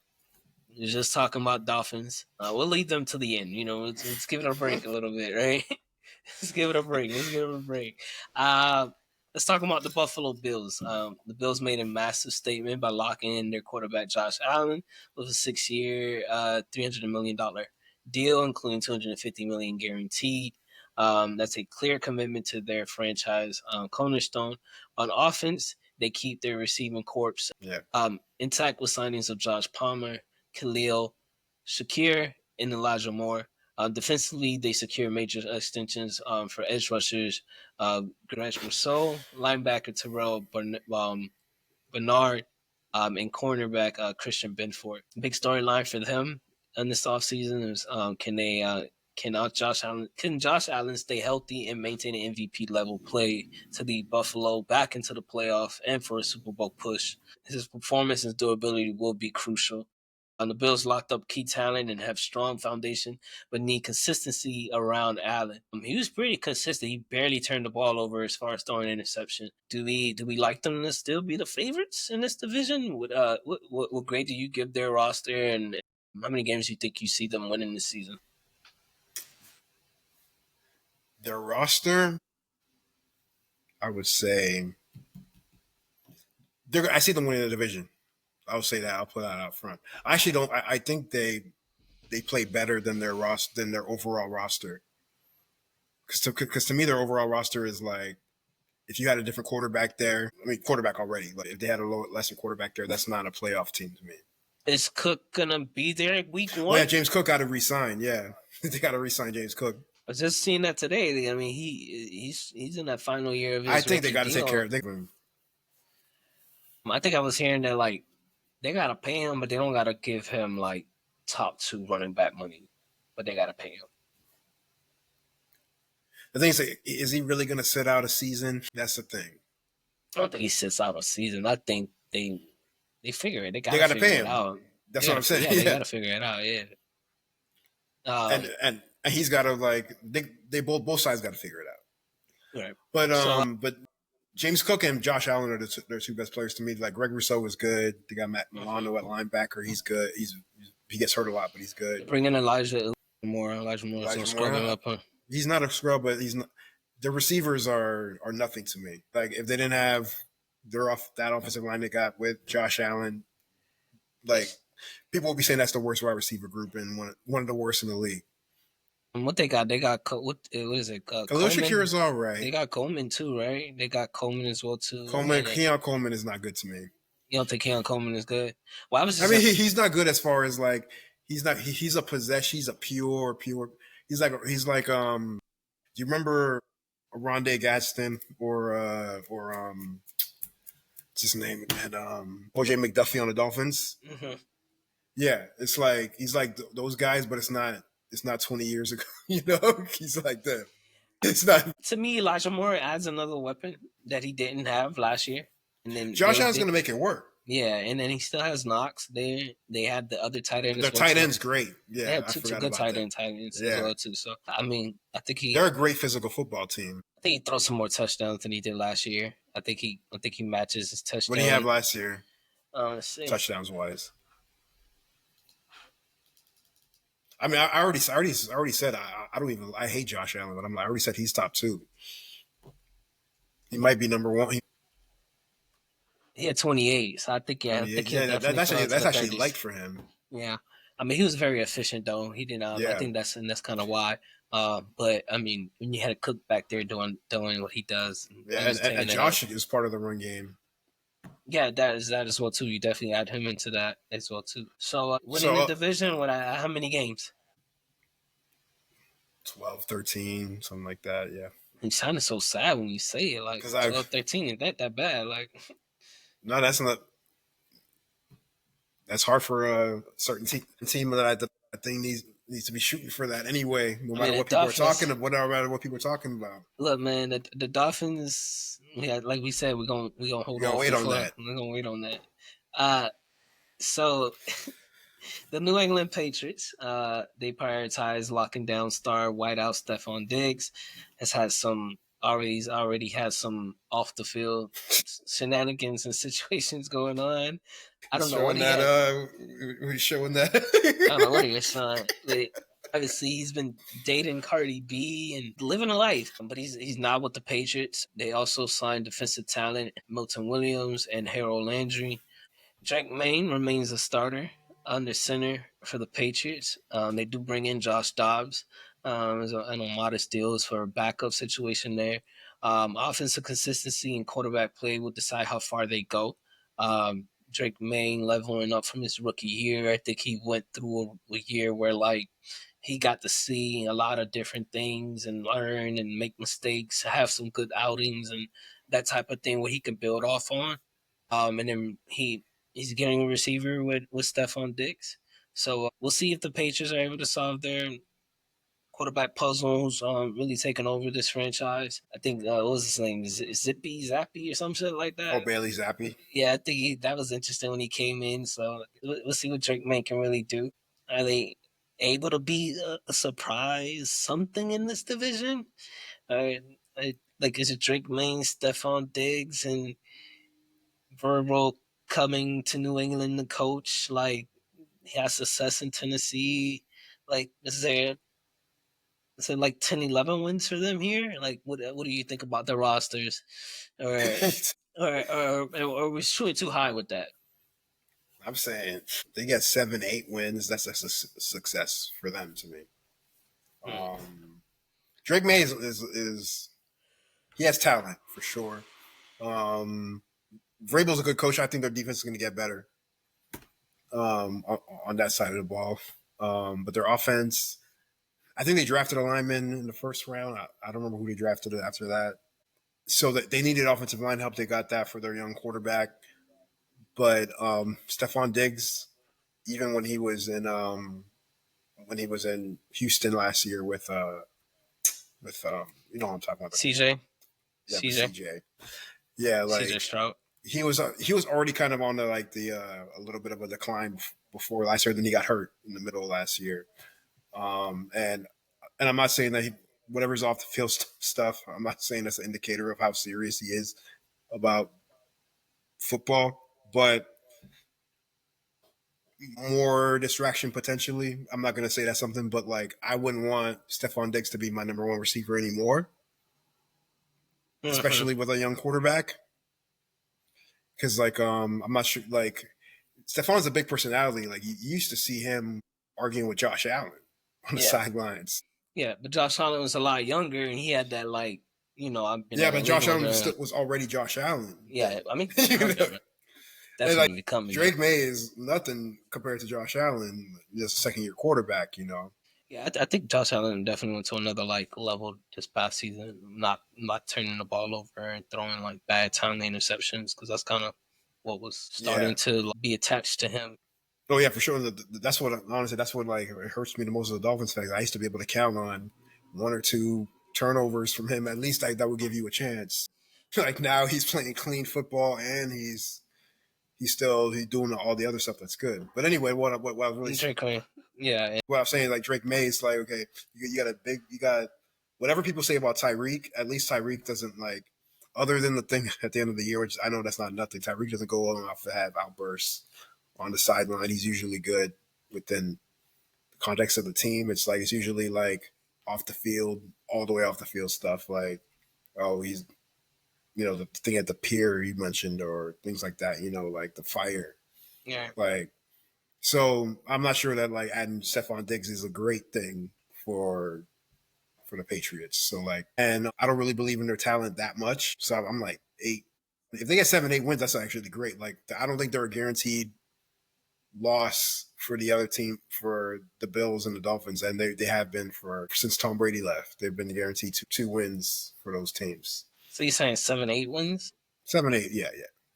just talking about Dolphins. We'll leave them to the end. Let's give it a break a little bit, right? Let's give it a break. Let's talk about the Buffalo Bills. The Bills made a massive statement by locking in their quarterback Josh Allen with a 6-year, $300 million deal, including $250 million guaranteed. That's a clear commitment to their franchise cornerstone. On offense, they keep their receiving corps intact with signings of Josh Palmer, Khalil Shakir, and Elijah Moore. Defensively, they secure major extensions for edge rushers Greg Rousseau, linebacker Terrell Bernard, and cornerback Christian Benford. Big storyline for them in this offseason is can Josh Allen stay healthy and maintain an MVP level play to lead Buffalo back into the playoff and for a Super Bowl push? His performance and durability will be crucial. The Bills locked up key talent and have strong foundation, but need consistency around Allen. He was pretty consistent. He barely turned the ball over as far as throwing an interception. Do we like them to still be the favorites in this division? What grade do you give their roster, and how many games do you think you see them winning this season? Their roster, I would say, I see them winning the division. I'll say that. I'll put that out front. I actually don't. I think they play better than their overall roster. Because to me, their overall roster is like, if you had a different quarterback there, quarterback already. Like if they had a lesser quarterback there, that's not a playoff team to me. Is Cook gonna be there week 1? Well, yeah, James Cook got to resign. Yeah, they got to resign James Cook. I was just seeing that today. He's in that final year of his. I think they got to take care of him. I think I was hearing that like they gotta pay him, but they don't gotta give him like top 2 running back money, but they gotta pay him. The thing is he really gonna sit out a season? That's the thing. I don't think he sits out a season. I think they figure it. They gotta pay him. Out. That's what I'm saying. Yeah, they gotta figure it out. Yeah. And he's got to they both sides got to figure it out. Right. But James Cook and Josh Allen are their 2 best players to me. Like Greg Rousseau was good. They got Matt Milano at linebacker. He's good. He gets hurt a lot, but he's good. Bring in Elijah Moore. Elijah Moore is scrubbing up. Huh? He's not a scrub, but he's not. The receivers are nothing to me. Like if they didn't have that offensive line they got with Josh Allen, like people will be saying that's the worst wide receiver group and one of the worst in the league. And what they got? What is it? Khalil Shakir is all right. They got Coleman too, right? They got Coleman as well too. Keon Coleman is not good to me. You don't think Keon Coleman is good? Well, he's not good as far as like he's a possession. He's a pure. He's like do you remember Rondé Gadsden or what's his name, man? OJ McDuffie on the Dolphins. Mm-hmm. Yeah, it's like he's like those guys, but it's not 20 years ago. He's like that. It's not. To me, Elijah Moore adds another weapon that he didn't have last year. And then Josh Allen's going to make it work. Yeah, and then he still has Knox. They had the other tight end. Their tight end's great. Yeah, they have two good tight ends as well too. So I think they're a great physical football team. I think he throws some more touchdowns than he did last year. I think he matches his touchdowns. What did he have last year? Let's see. Touchdowns wise. I mean, I already said I hate Josh Allen, but I already said he's top 2. He might be number 1. He had 28, so I think that's actually light for him. Yeah, I mean he was very efficient though. He didn't. I think that's kind of why. But I mean, when you had a Cook back there doing what he does, and Josh is part of the run game. Yeah, that is as well too. You definitely add him into that as well too. So winning So the division, how many games? 12, 13, something like that. Yeah. You sounded so sad when you say it. Like Because I 12, 13, is that bad? Like, no, that's not. That's hard for a certain team that I think needs to be shooting for that anyway. No I mean, matter the what people are Dolphins. talking about, no matter what people are talking about. Look, man, the Dolphins. Yeah, like we said, we're gonna You hold gotta off wait on before that. we're gonna wait on that. So the New England Patriots, they prioritize locking down star wideout Stephon Diggs. Has had some already had some off the field shenanigans and situations going on. I He's don't know what showing he that. had. He's showing that. I don't know what he was showing. But obviously, he's been dating Cardi B and living a life, but he's not with the Patriots. They also signed defensive talent Milton Williams and Harold Landry. Drake Maine remains a starter under center for the Patriots. They do bring in Josh Dobbs on a modest deals for a backup situation there. Offensive consistency and quarterback play will decide how far they go. Drake Maine leveling up from his rookie year. I think he went through a year where like he got to see a lot of different things and learn and make mistakes, have some good outings and that type of thing where he can build off on. And then he's getting a receiver with Stephon Diggs. So we'll see if the Patriots are able to solve their quarterback puzzles, really taking over this franchise. I think what was his name? Zippy Zappy or some shit like Oh, that. Bailey Zappi. Yeah, I think that was interesting when he came in. So we'll see what Drake May can really do. Are they able to be a surprise something in this division? Uh, like is it Drake May, Stephon Diggs, and Verbal coming to New England to coach? Like he has success in Tennessee. Like is it like 10, 11 wins for them here? Like what do you think about the rosters? Or or we're shooting too high with that? I'm saying they get 7, 8 wins. That's a success for them to me. Drake May is he has talent for sure. Vrabel's a good coach. I think their defense is going to get better on that side of the ball. But their offense, I think they drafted a lineman in the first round. I don't remember who they drafted after that. So that they needed offensive line help. They got that for their young quarterback. But Stephon Diggs, even when he was in Houston last year with you know what I'm talking about. CJ, Yeah, but CJ, CJ. Yeah, CJ like Stroud. he was already kind of on the a little bit of a decline before last year. Then he got hurt in the middle of last year. And I'm not saying that whatever's off the field stuff. I'm not saying that's an indicator of how serious he is about football, but more distraction potentially. I'm not going to say that's something, but like I wouldn't want Stephon Diggs to be my number one receiver anymore, especially with a young quarterback. Because like I'm not sure like Stephon's a big personality. Like you used to see him arguing with Josh Allen on the Yeah, sidelines. yeah, but Josh Allen was a lot younger, and he had that like I've been Yeah, in the but league Josh Allen longer. was already Josh Allen. Yeah, I mean, You becoming know? And like definitely becoming. Drake May is nothing compared to Josh Allen, just a second year quarterback. Yeah, I think Josh Allen definitely went to another like level this past season. Not turning the ball over and throwing like bad timely interceptions because that's kind of what was Yeah. starting to like, be attached to him. Oh yeah, for sure. That's what honestly. That's what like it hurts me the most of the Dolphins fans. I used to be able to count on one or two turnovers from him. At least that would give you a chance. Like now he's playing clean football and he's doing all the other stuff that's good. But anyway, what I really Drake May, yeah, what I'm saying like Drake May is like okay, you got whatever people say about Tyreek. At least Tyreek doesn't like other than the thing at the end of the year, which I know that's not nothing. Tyreek doesn't go on off to have outbursts on the sideline. He's usually good within the context of the team. It's usually like off the field, all the way off the field stuff. Like, oh, he's the thing at the pier you mentioned, or things like that. Like the fire. yeah. Like, so I'm not sure that like adding Stephon Diggs is a great thing for the Patriots. So like, and I don't really believe in their talent that much. So I'm like 8. If they get 7-8 wins, that's actually great. Like, I don't think they're a guaranteed loss for the other team, for the Bills and the Dolphins, and they have been since Tom Brady left. They've been guaranteed two wins for those teams. So you're saying 7-8 wins? 7-8, yeah.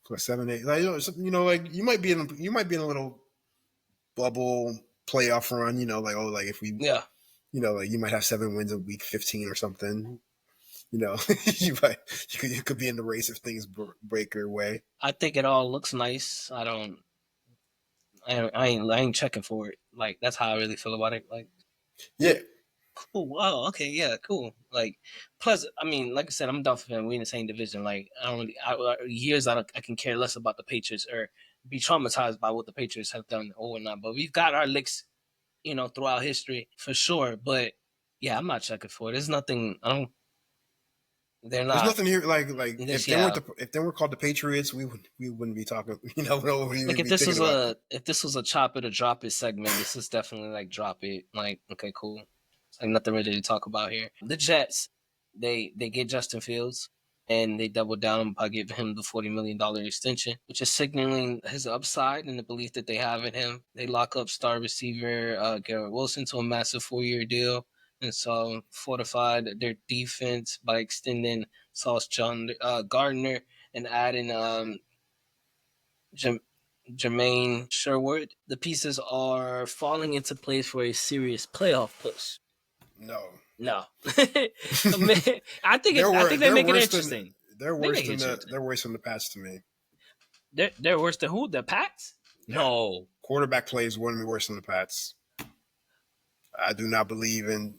Plus 7-8. Like, like you might be in a little bubble playoff run. Like if we, like you might have 7 wins in week 15 or something. you could be in the race if things break your way. I think it all looks nice. I ain't checking for it. Like, that's how I really feel about it. Like, yeah, cool. Wow. Okay. Yeah. Cool. Like, plus, I mean, like I said, I'm a Dolphin fan. We in the same division. Like, I can care less about the Patriots or be traumatized by what the Patriots have done or whatnot. But we've got our licks, throughout history for sure. But yeah, I'm not checking for it. There's nothing. They're not. There's nothing here like if they were called the Patriots, we wouldn't be talking. Like if this was a chop it or drop it segment, this is definitely like drop it. Like, okay, cool. It's like nothing really to talk about here. The Jets, they get Justin Fields and they double down by giving him the $40 million extension, which is signaling his upside and the belief that they have in him. They lock up star receiver Garrett Wilson to a massive 4-year deal. And so fortified their defense by extending Sauce Gardner and adding Jermaine Sherwood. The pieces are falling into place for a serious playoff push. No. I think they make it interesting. They're worse than the Pats to me. They're worse than who? The Pats? Yeah. No. Quarterback plays wouldn't be worse than the Pats. I do not believe in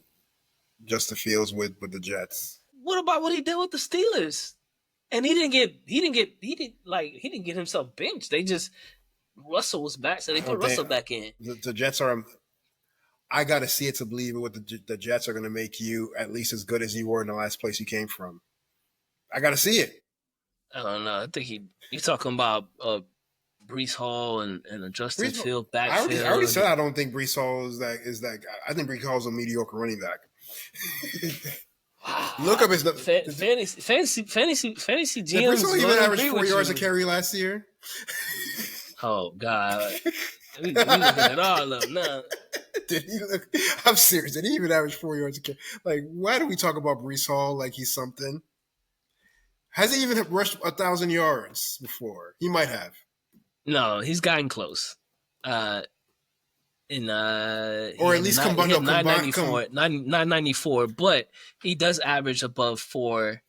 Justin Fields with the Jets. What about what he did with the Steelers? And he didn't get himself benched. They just Russell was back, so they put Russell back in. The Jets are. I got to see it to believe it. What the Jets are going to make you at least as good as you were in the last place you came from. I got to see it. I don't know. I think you're talking about Breece Hall and a Justin Field backfield. I already said I don't think Breece Hall is that. I think Breece Hall is a mediocre running back. Look up his fantasy GMs. Did Breece Hall even average 4 yards a carry last year? Oh God, we looking at all of them now. I'm serious. Did he even average 4 yards a carry? Like, why do we talk about Breece Hall like he's something? Has he even rushed 1,000 yards before? He might have. No, he's gotten close. Or at least combined 994, but he does average above 4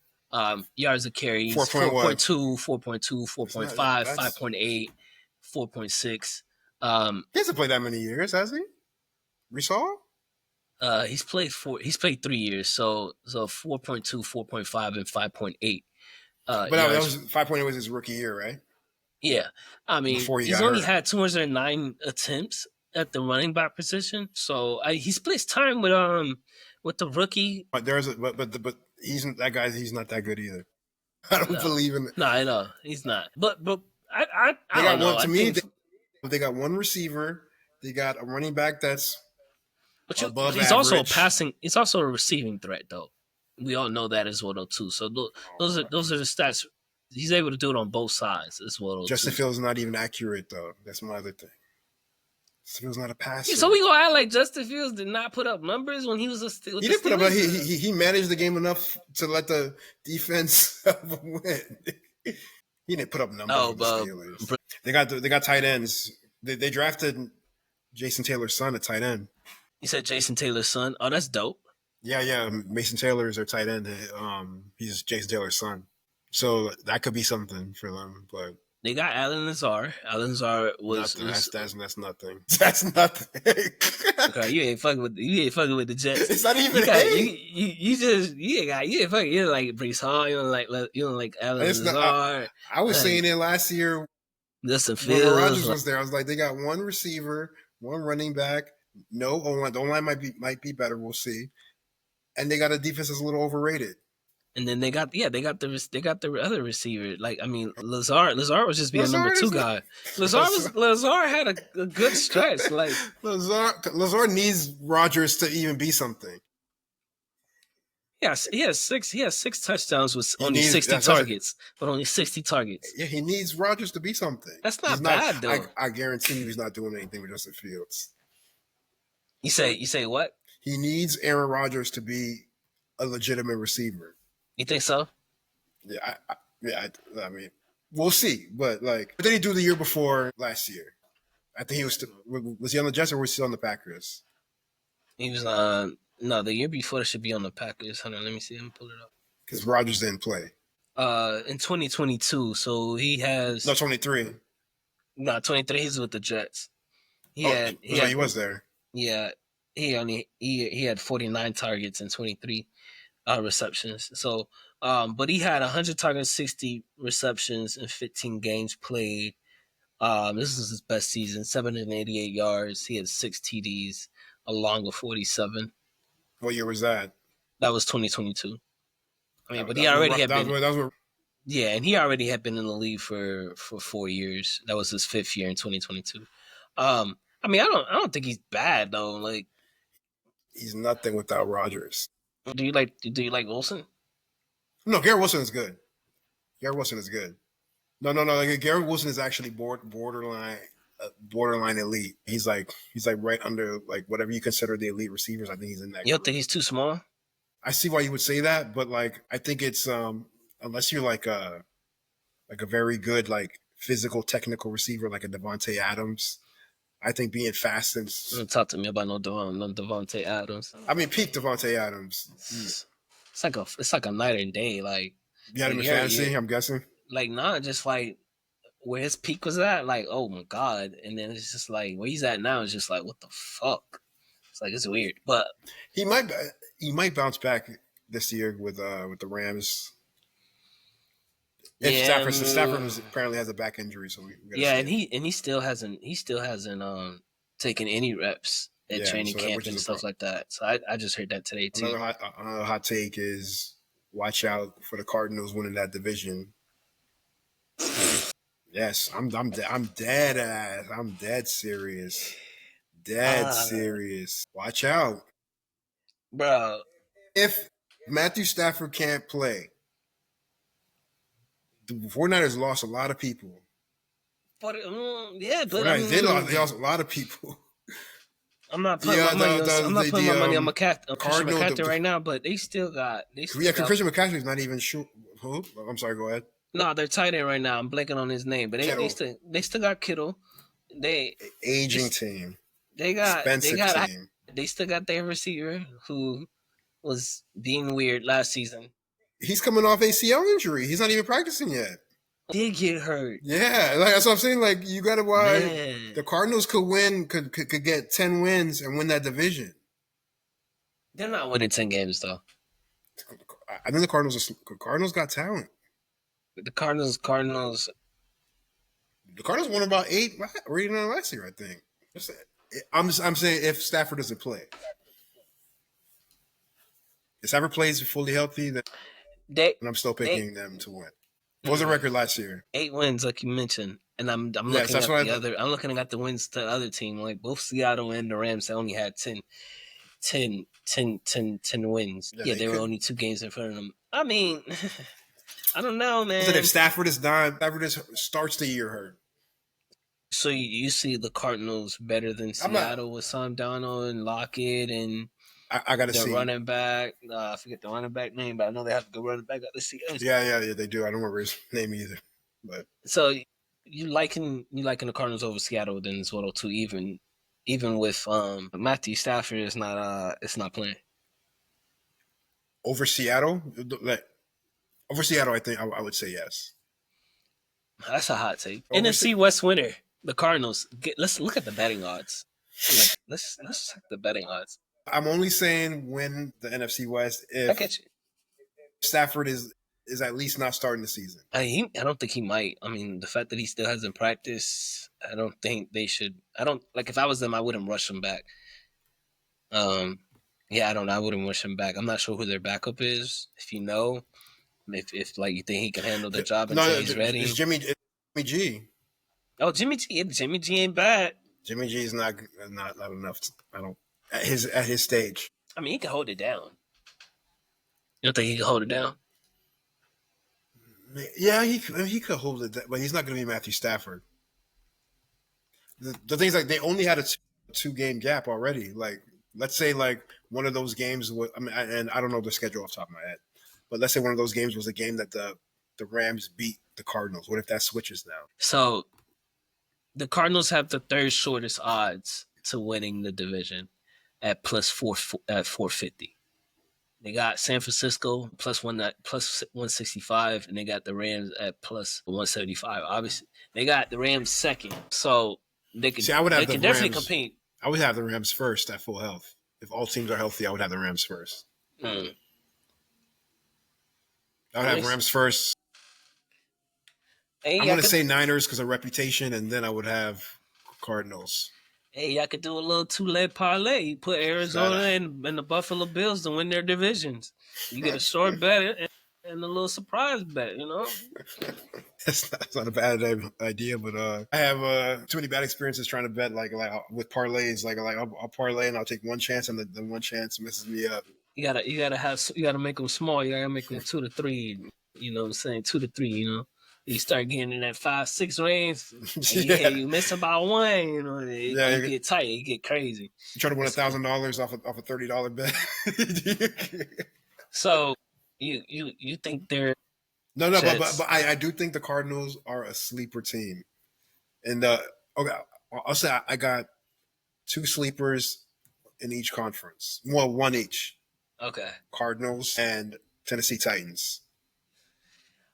yards a carry. 4.2, 4.5, 5.8, 4.6. He hasn't played that many years, has he? Breece Hall? He's played 3 years, so 4.2, 4.5, and 5.8. But that was 5.8 was his rookie year, right? Yeah, I mean, he's only had 209 attempts at the running back position, so he splits time with the rookie. But he's that guy. He's not that good either. I don't believe in it. No, I know he's not. But I they don't know. To me, they got one receiver. They got a running back that's above he's average. He's also a receiving threat, though. We all know that as well, though, too. So those are the stats. He's able to do it on both sides as well. Justin Fields is not even accurate, though. That's my other thing. Justin Fields not a passer. So we gonna act like Justin Fields did not put up numbers when he was a Steelers? He didn't put up. He managed the game enough to let the defense win. He didn't put up numbers. Oh, with the Steelers. They got tight ends. They drafted Jason Taylor's son at tight end. You said Jason Taylor's son? Oh, that's dope. Yeah. Mason Taylor is their tight end. He's Jason Taylor's son. So that could be something for them, but they got Allen Lazard. Allen Lazard that's nothing. That's nothing. Okay, you ain't fucking with the Jets. It's not even. You ain't fucking. You don't like Breece Hall. You don't like Allen Lazard. I was saying it last year. Listen, when Rodgers was there, I was like, they got one receiver, one running back. No, the line might be better. We'll see. And they got a defense that's a little overrated. And then they got the other receiver. Like, I mean, Lazard was just being a number 2 guy. Lazard had a good stretch. Like Lazard needs Rodgers to even be something. Yes, he has six touchdowns with only needs- 60 that's what I said. targets, but only 60 targets. Yeah, he needs Rodgers to be something. That's not He's bad, though. I guarantee you, he's not doing anything with Justin Fields. You say what? He needs Aaron Rodgers to be a legitimate receiver. You think so? Yeah, I mean, we'll see. But like, what did he do the year before last year? I think he was he on the Jets or was he on the Packers? He was no, the year before should be on the Packers. Hold on, let me see. Let me pull it up. Because Rodgers didn't play. In 2022, so he has No, 23. no 23. He's with the Jets. He was there. Yeah, he had 49 targets and 23 receptions. So, but he had 100 targets, 60 receptions, and 15 games played. This is his best season. 788 yards. He had 6 TDs, along with 47. What year was that? That was 2022. I mean, but he That already was- had that been. was where- Yeah, and he already had been in the league for 4 years. That was his 5th year in 2022. I mean, I don't think he's bad though. Like, he's nothing without Rodgers. do you like Wilson? No, Garrett Wilson is good. Garrett Wilson is good. No. Like, Garrett Wilson is actually borderline elite. He's like right under like whatever you consider the elite receivers. I think he's in that. You don't group. think he's too small? I see why you would say that, but like I think it's unless you're like a very good like physical technical receiver like a Devontae Adams, I think being fast and Don't talk to me about no Devontae Adams. I mean peak Devontae Adams. It's like a night and day. Like, You had him in yeah, fantasy, yeah. I'm guessing. like not just like where his peak was at. Like, oh my god, and then it's just like where he's at now is just like what the fuck. It's like it's weird, but He might bounce back this year with the Rams. If Yeah, Stafford apparently has a back injury, so we gotta yeah, see. and he still hasn't taken any reps at Yeah, training so camp which is and a stuff problem. like that. So I just heard that today too. Another hot take is watch out for the Cardinals winning that division. Yes, I'm dead ass. I'm dead serious. Serious. Watch out. Bro, If Matthew Stafford can't play, the 49ers lost a lot of people. but yeah, but I 49ers mean, they lost a lot of people. I'm not putting my money on McCarthy, Christian Cardinal- McCarthy right now, but they still got. Yeah, Christian McCaffrey's not even sure. Who? I'm sorry, go ahead. No, they're tight end right now. I'm blanking on his name, but they still got Kittle. Aging team. Expensive team. They still got their receiver who was being weird last season. He's coming off ACL injury. He's not even practicing yet. Did get hurt. Yeah, like that's what I'm saying. Like you got to why Man. the Cardinals could get 10 wins and win that division. They're not winning 10 games though. I think the Cardinals got talent. The Cardinals. The Cardinals won about 8 or 8 last year, I think. I'm saying if Stafford doesn't play, if Stafford plays fully healthy, then I'm still picking them to win. What was the record last year? 8 wins, like you mentioned, and I'm looking I'm looking at the wins to the other team. Like both Seattle and the Rams, they only had 10 wins. Yeah, they were only 2 games in front of them. I mean, I don't know, man. If Stafford starts the year hurt. So you see the Cardinals better than Seattle with Sam Darnold and Lockett and I got to see running back. I forget the running back name, but I know they have a good running back at the Seahawks. Yeah, they do. I don't remember his name either. But so you liking the Cardinals over Seattle then as well too, even with Matthew Stafford is not playing. Over Seattle, I think I would say yes. That's a hot take. NFC West winner, the Cardinals. Let's look at the betting odds. Let's check the betting odds. I'm only saying win the NFC West if I get you. Stafford is at least not starting the season. I don't think he might. I mean, the fact that he still hasn't practiced, I don't think they should. I don't like if I was them, I wouldn't rush him back. Yeah, I wouldn't rush him back. I'm not sure who their backup is. If you know, if like you think he can handle the job until he's ready. It's Jimmy G. Oh, Jimmy G. Jimmy G ain't bad. Jimmy G is not enough. I don't at his stage. I mean, he can hold it down. You don't think he can hold it down? Yeah, he could hold it, but he's not going to be Matthew Stafford. The thing's like they only had a two-game gap already. Like, let's say like one of those games was, I mean, and I don't know the schedule off the top of my head, but let's say one of those games was a game that the Rams beat the Cardinals. What if that switches now? So the Cardinals have the third shortest odds to winning the division at plus 450. They got San Francisco plus 165, and they got the Rams at plus 175. Obviously, they got the Rams second, so they could definitely compete. I would have the Rams first at full health. If all teams are healthy, I would have the Rams first. I would have Rams first. Hey, I'm going to say Niners because of reputation, and then I would have Cardinals. Hey, y'all could do a little two-leg parlay. You put Arizona and the Buffalo Bills to win their divisions. You get a short bet and a little surprise bet, you know? That's not a bad idea, but I have too many bad experiences trying to bet like with parlays. Like I'll parlay and I'll take one chance, and the one chance messes me up. You gotta make them small. You gotta make them 2 to 3. You know what I'm saying? 2 to 3. You know. You start getting in that 5-6 range, you miss about one, you know, you get tight, you get crazy. You try to win $1,000 off a $30 bet. So you think they're no, but I do think the Cardinals are a sleeper team, and okay, I'll say I got 2 sleepers in each conference. Well, one each. Okay. Cardinals and Tennessee Titans.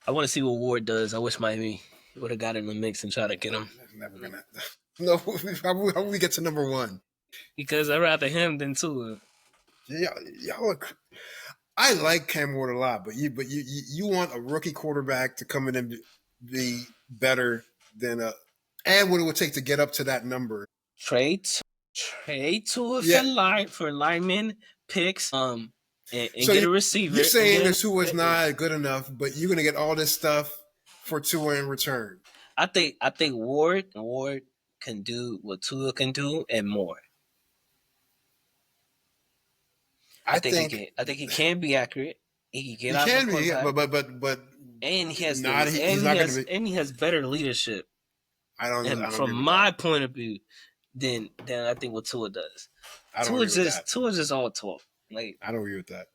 I want to see what Ward does. I wish Miami would have got in the mix and tried to get him. Never gonna. No, how will we get to number 1? Because I'd rather him than Tua. Y'all look. I like Cam Ward a lot, but you want a rookie quarterback to come in and be better than and what it would take to get up to that number. Trade Tua for linemen, picks, and so get a receiver. You're saying that Tua is not good enough, but you're going to get all this stuff for Tua in return. I think Ward can do what Tua can do and more. I think he can be accurate. He can get out. He can be, but and he has and he has better leadership. I don't from my point of view than I think what Tua does. Tua's just all talk. Like, I don't agree with that.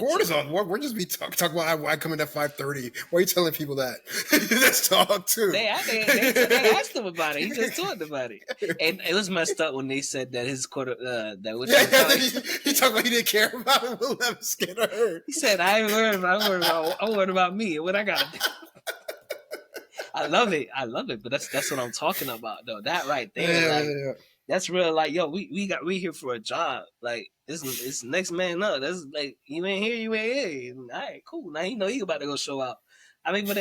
Ward is on. We're just talking about I come in at 5:30. Why are you telling people that? That's talk too. They asked him about it. He just talked about it, and it was messed up when they said that his quarter he talked about he didn't care about it. We'll never scared of her. He said, "I ain't worried about. I'm worried about me and what I got to do." I love it, but that's what I'm talking about though. That right there, that's real. Like, yo, we here for a job. Like, it's next man up. That's like, you ain't here, you ain't here. All right, cool. Now you know he about to go show out. I mean, but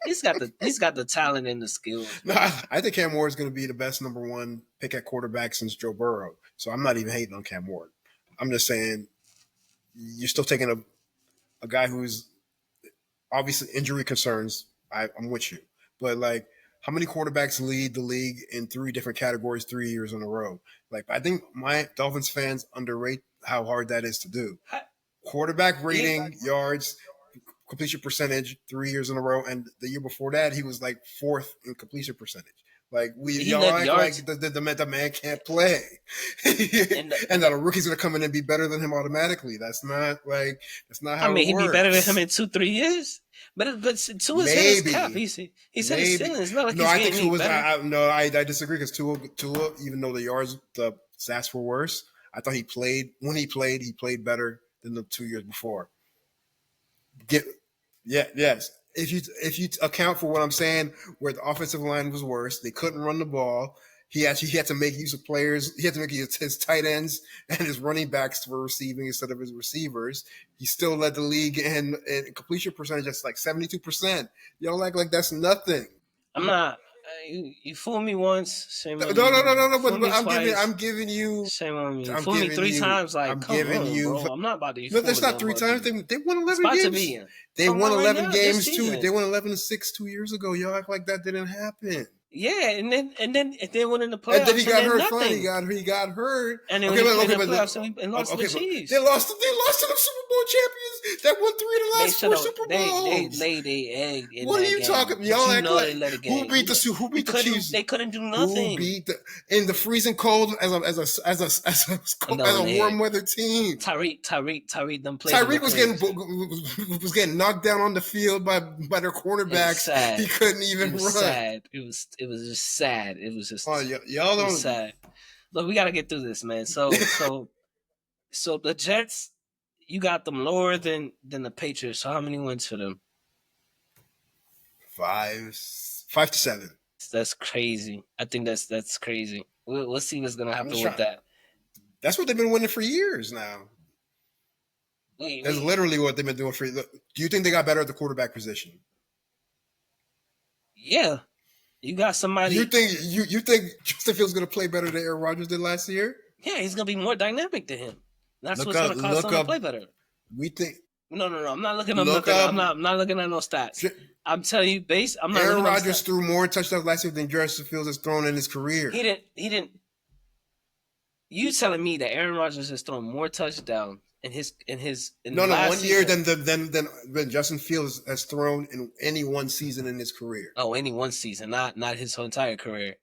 he's got the talent and the skills. No, I think Cam Ward is going to be the best number 1 pick at quarterback since Joe Burrow. So I'm not even hating on Cam Ward. I'm just saying you're still taking a guy who's obviously injury concerns. I'm with you, but like, how many quarterbacks lead the league in 3 different categories 3 years in a row? Like, I think my Dolphins fans underrate how hard that is to do. Quarterback rating, yards, completion percentage 3 years in a row, and the year before that, he was like 4th in completion percentage. Like, y'all act like the man can't play, and that a rookie's gonna come in and be better than him automatically. That's not how. I mean, he'd be better than him in 2-3 years. But Tua's hit his cap. He's hit his ceiling. It's not like he's getting any better. I disagree because Tua, even though the stats were worse, I thought he played better than the 2 years before. Yes. If you account for what I'm saying, where the offensive line was worse, they couldn't run the ball. He had to make use of players. He had to make use of his tight ends and his running backs for receiving instead of his receivers. He still led the league in completion percentage. That's like 72%. Y'all act like that's nothing. I'm not. You fooled me once. Shame on No. you. But I'm giving you. Shame on me. Fooled me 3 times. Like, bro. I'm not about to. No, that's not 3 times. They won 11 games. They won 11 games too. They won 11-6 2 years ago. Y'all act like that didn't happen. Yeah, and then went in the playoffs. And then he got hurt. Nothing. Fine, he got hurt. And then when he played in the playoffs and lost to the Chiefs. They lost to the Super Bowl champions that won 3 of the last 4 Super Bowls. They laid their egg in what that are you game. talking about? Y'all act like who beat the Chiefs? They couldn't do nothing. Who beat in the freezing cold as a warm weather team? Tyreek them played. Tyreek was getting knocked down on the field by their cornerbacks. He couldn't even run. Sad. It was just sad. It was just y'all don't sad. Look, we got to get through this, man. So the Jets, you got them lower than the Patriots. So how many wins for them? 5 to 7. That's crazy. I think that's crazy. We'll see what's gonna happen with that. That's what they've been winning for years now. That's literally what they've been doing for. Do you think they got better at the quarterback position? Yeah, you got somebody. You think Justin Fields going to play better than Aaron Rodgers did last year? Yeah, he's going to be more dynamic than him. That's what's going to cause him to play better. We think. No. I'm not looking at I'm not looking at no stats. I'm telling you, Aaron Rodgers threw more touchdowns last year than Justin Fields has thrown in his career. He didn't. You telling me that Aaron Rodgers has thrown more touchdowns in 1 year than Justin Fields has thrown in any one season in his career. Oh, any one season, not his whole entire career.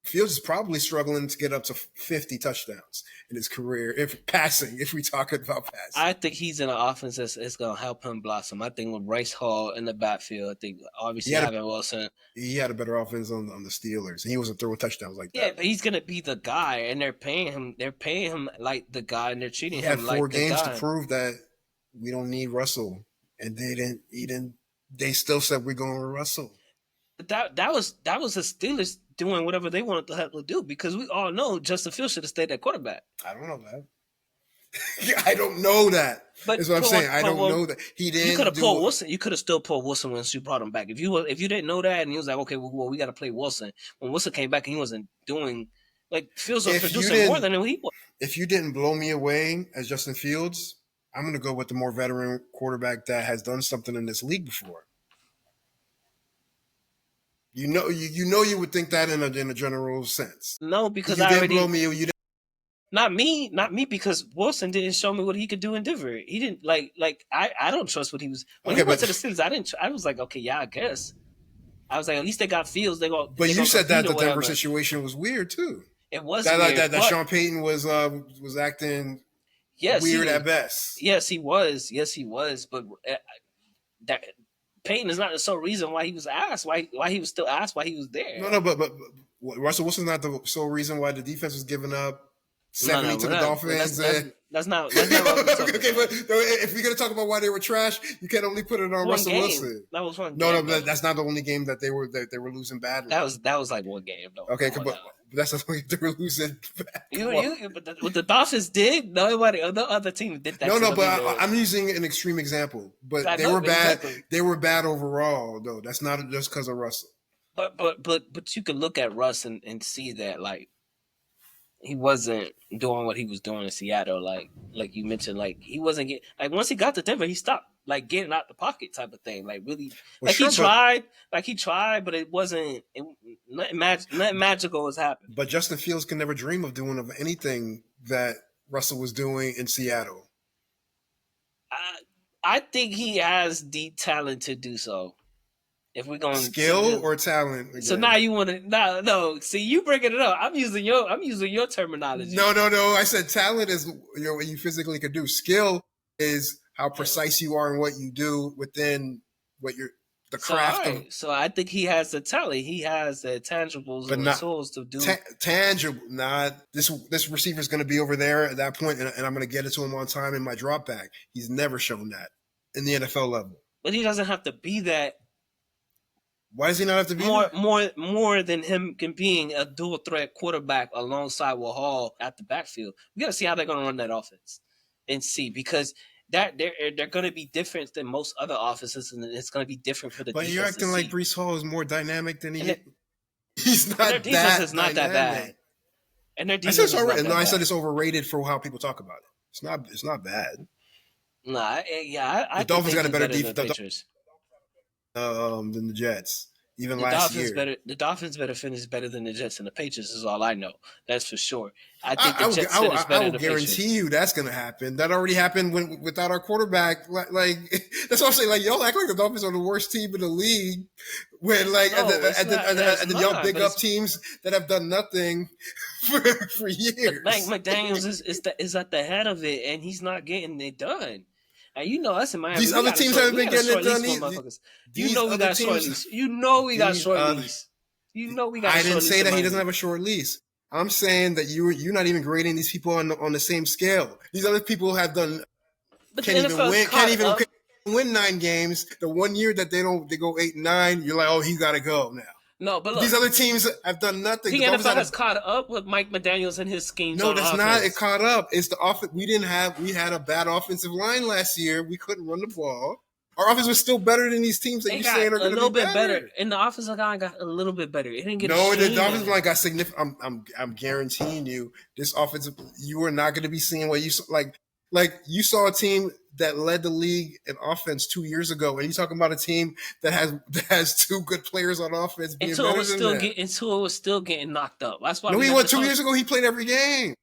Fields is probably struggling to get up to 50 touchdowns in his career, if we talk about passing. I think he's in an offense that's going to help him blossom. I think with Bryce Hall in the backfield, I think obviously having Wilson. He had a better offense on the Steelers. He wasn't throwing touchdowns like that. Yeah, but he's going to be the guy, and they're paying him. They're paying him like the guy, and they're treating him like the guy. He had 4 games to prove that we don't need Russell, and they didn't. They still said we're going with Russell. That was the Steelers doing whatever they wanted to have to do, because we all know Justin Fields should have stayed at quarterback. I don't know that. I don't know that. That's what I'm saying. I don't know that. He didn't. You could have pulled Wilson. You could have still pulled Wilson once you brought him back. If you didn't know that, and he was like, okay, well, we got to play Wilson. When Wilson came back and he wasn't doing, like, Fields was producing more than he was. If you didn't blow me away as Justin Fields, I'm going to go with the more veteran quarterback that has done something in this league before. You would think that in a general sense. No, because you didn't blow me. You didn't. Not me, because Wilson didn't show me what he could do in Denver. He didn't I don't trust what he was when he went to the Steelers. I was like, okay, yeah, I guess. I was like, at least they got Fields. But you said that the Denver situation was weird too. It was weird. That Sean Payton was acting weird at best. Yes, he was. But that. Payton is not the sole reason why he was asked, why he was still asked, why he was there. No, but Russell Wilson's not the sole reason why the defense was giving up 70 to the Dolphins. That's not what we're talking okay, but if you're going to talk about why they were trash, you can't only put it on Russell Wilson. That was one game. No, but that's not the only game that they were losing badly. That was like one game, though. Okay, but that's the only they were losing bad. But what the Dolphins did, no other team did that. No, but I'm using an extreme example. But they were bad. Exactly. They were bad overall, though. That's not just because of Russell. But you can look at Russ and see that, like, he wasn't doing what he was doing in Seattle. Like you mentioned, like, he wasn't getting, like, once he got to Denver, he stopped, like, getting out the pocket type of thing. Like, really, he tried, but it wasn't, nothing magical was happening. But Justin Fields can never dream of doing anything that Russell was doing in Seattle. I think he has the talent to do so. If we're going skill or talent, again. So now you want to no. See, you bringing it up. I'm using your terminology. No. I said talent is what you physically could do. Skill is how precise you are in what you do within what you're the craft. So I think he has the talent. He has the tangibles and the tools to do tangible. Not this receiver is going to be over there at that point, and I'm going to get it to him on time in my drop back. He's never shown that in the NFL level. But he doesn't have to be that. Why does he not have to be more than him being a dual threat quarterback alongside with Hall at the backfield? We got to see how they're going to run that offense and see, because that they're going to be different than most other offenses, and it's going to be different for the. But defense. You're acting like Breece Hall is more dynamic than he's not. Their defense is not that bad, and their defense is not that bad. I said it's overrated for how people talk about it. It's not bad. Nah, yeah, I the Dolphins got a better defense than than the Jets. even The last Dolphins year. better. The Dolphins better finish better than the Jets and the Patriots. Is all I know. That's for sure. I think the Jets finish better I than will the Patriots. guarantee you that's going to happen. That already happened without our quarterback. Like that's what I'm saying. Like y'all act like the Dolphins are the worst team in the league, when like No, it's not. and then y'all big But up teams that have done nothing for years. Mike McDaniels is at the head of it, and he's not getting it done. And you know us in Miami. These other teams haven't been getting it done. You know we got short lease. You know we got short lease. You know we got. I didn't say that he doesn't have a short lease. I'm saying that you're not even grading these people on the same scale. These other people have done can't even win 9 games. The one year that they go 8-9, you're like, oh, he's got to go now. No, but look, these other teams have done nothing. The NFL has caught up with Mike McDaniels and his schemes. No, that's offense. not. It caught up. It's the offense. We had a bad offensive line last year. We couldn't run the ball. Our offense was still better than these teams that you're saying are going to be a little bit better. And the offensive line got a little bit better. It didn't get the offensive line got significant. I'm guaranteeing you, this offensive, you are not going to be seeing what you saw. Like you saw a team that led the league in offense 2 years ago, and you're talking about a team that has 2 good players on offense. And Tua was still getting knocked up. That's why. No, he won 2 years ago. He played every game.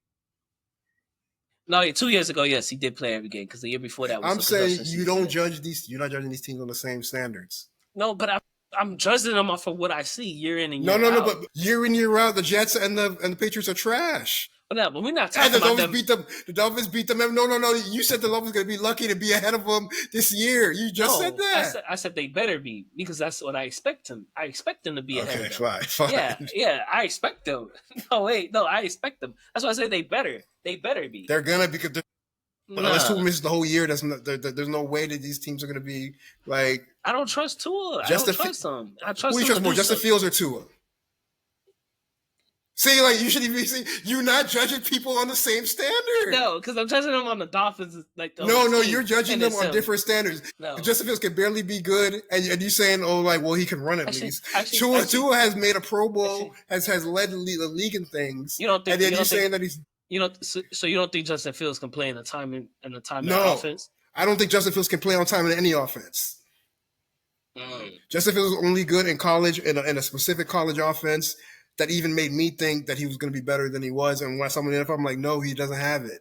No, 2 years ago, yes, he did play every game because the year before that was. I'm saying you don't judge these. You're not judging these teams on the same standards. No, but I'm judging them off of what I see year in and year out. No. But year in year out, the Jets and the Patriots are trash. No, but we're not talking about them. The Dolphins beat them. No. You said the Dolphins going to be lucky to be ahead of them this year. You just said that. I said they better be because that's what I expect them. I expect them to be ahead of them. Fine. Yeah, I expect them. No, I expect them. That's why I said they better. They better be. They're going to because unless Tua misses the whole year, there's no way that these teams are going to be like. I don't trust Tua. I don't trust them. I trust. Who do you trust more, Justin Fields or Tua? See, like you should even see you're not judging people on the same standard. No, because I'm judging them on the Dolphins. No, you're judging them on different standards. No. Justin Fields can barely be good, and you're saying, oh, like, well, he can run at least. Tua has made a Pro Bowl, has led the league in things. You don't think? And then you're saying that he's. So you don't think Justin Fields can play in the time in offense? I don't think Justin Fields can play on time in any offense. Justin Fields was only good in college in a specific college offense. That even made me think that he was going to be better than he was. And when I saw him in the NFL, I'm like, no, he doesn't have it.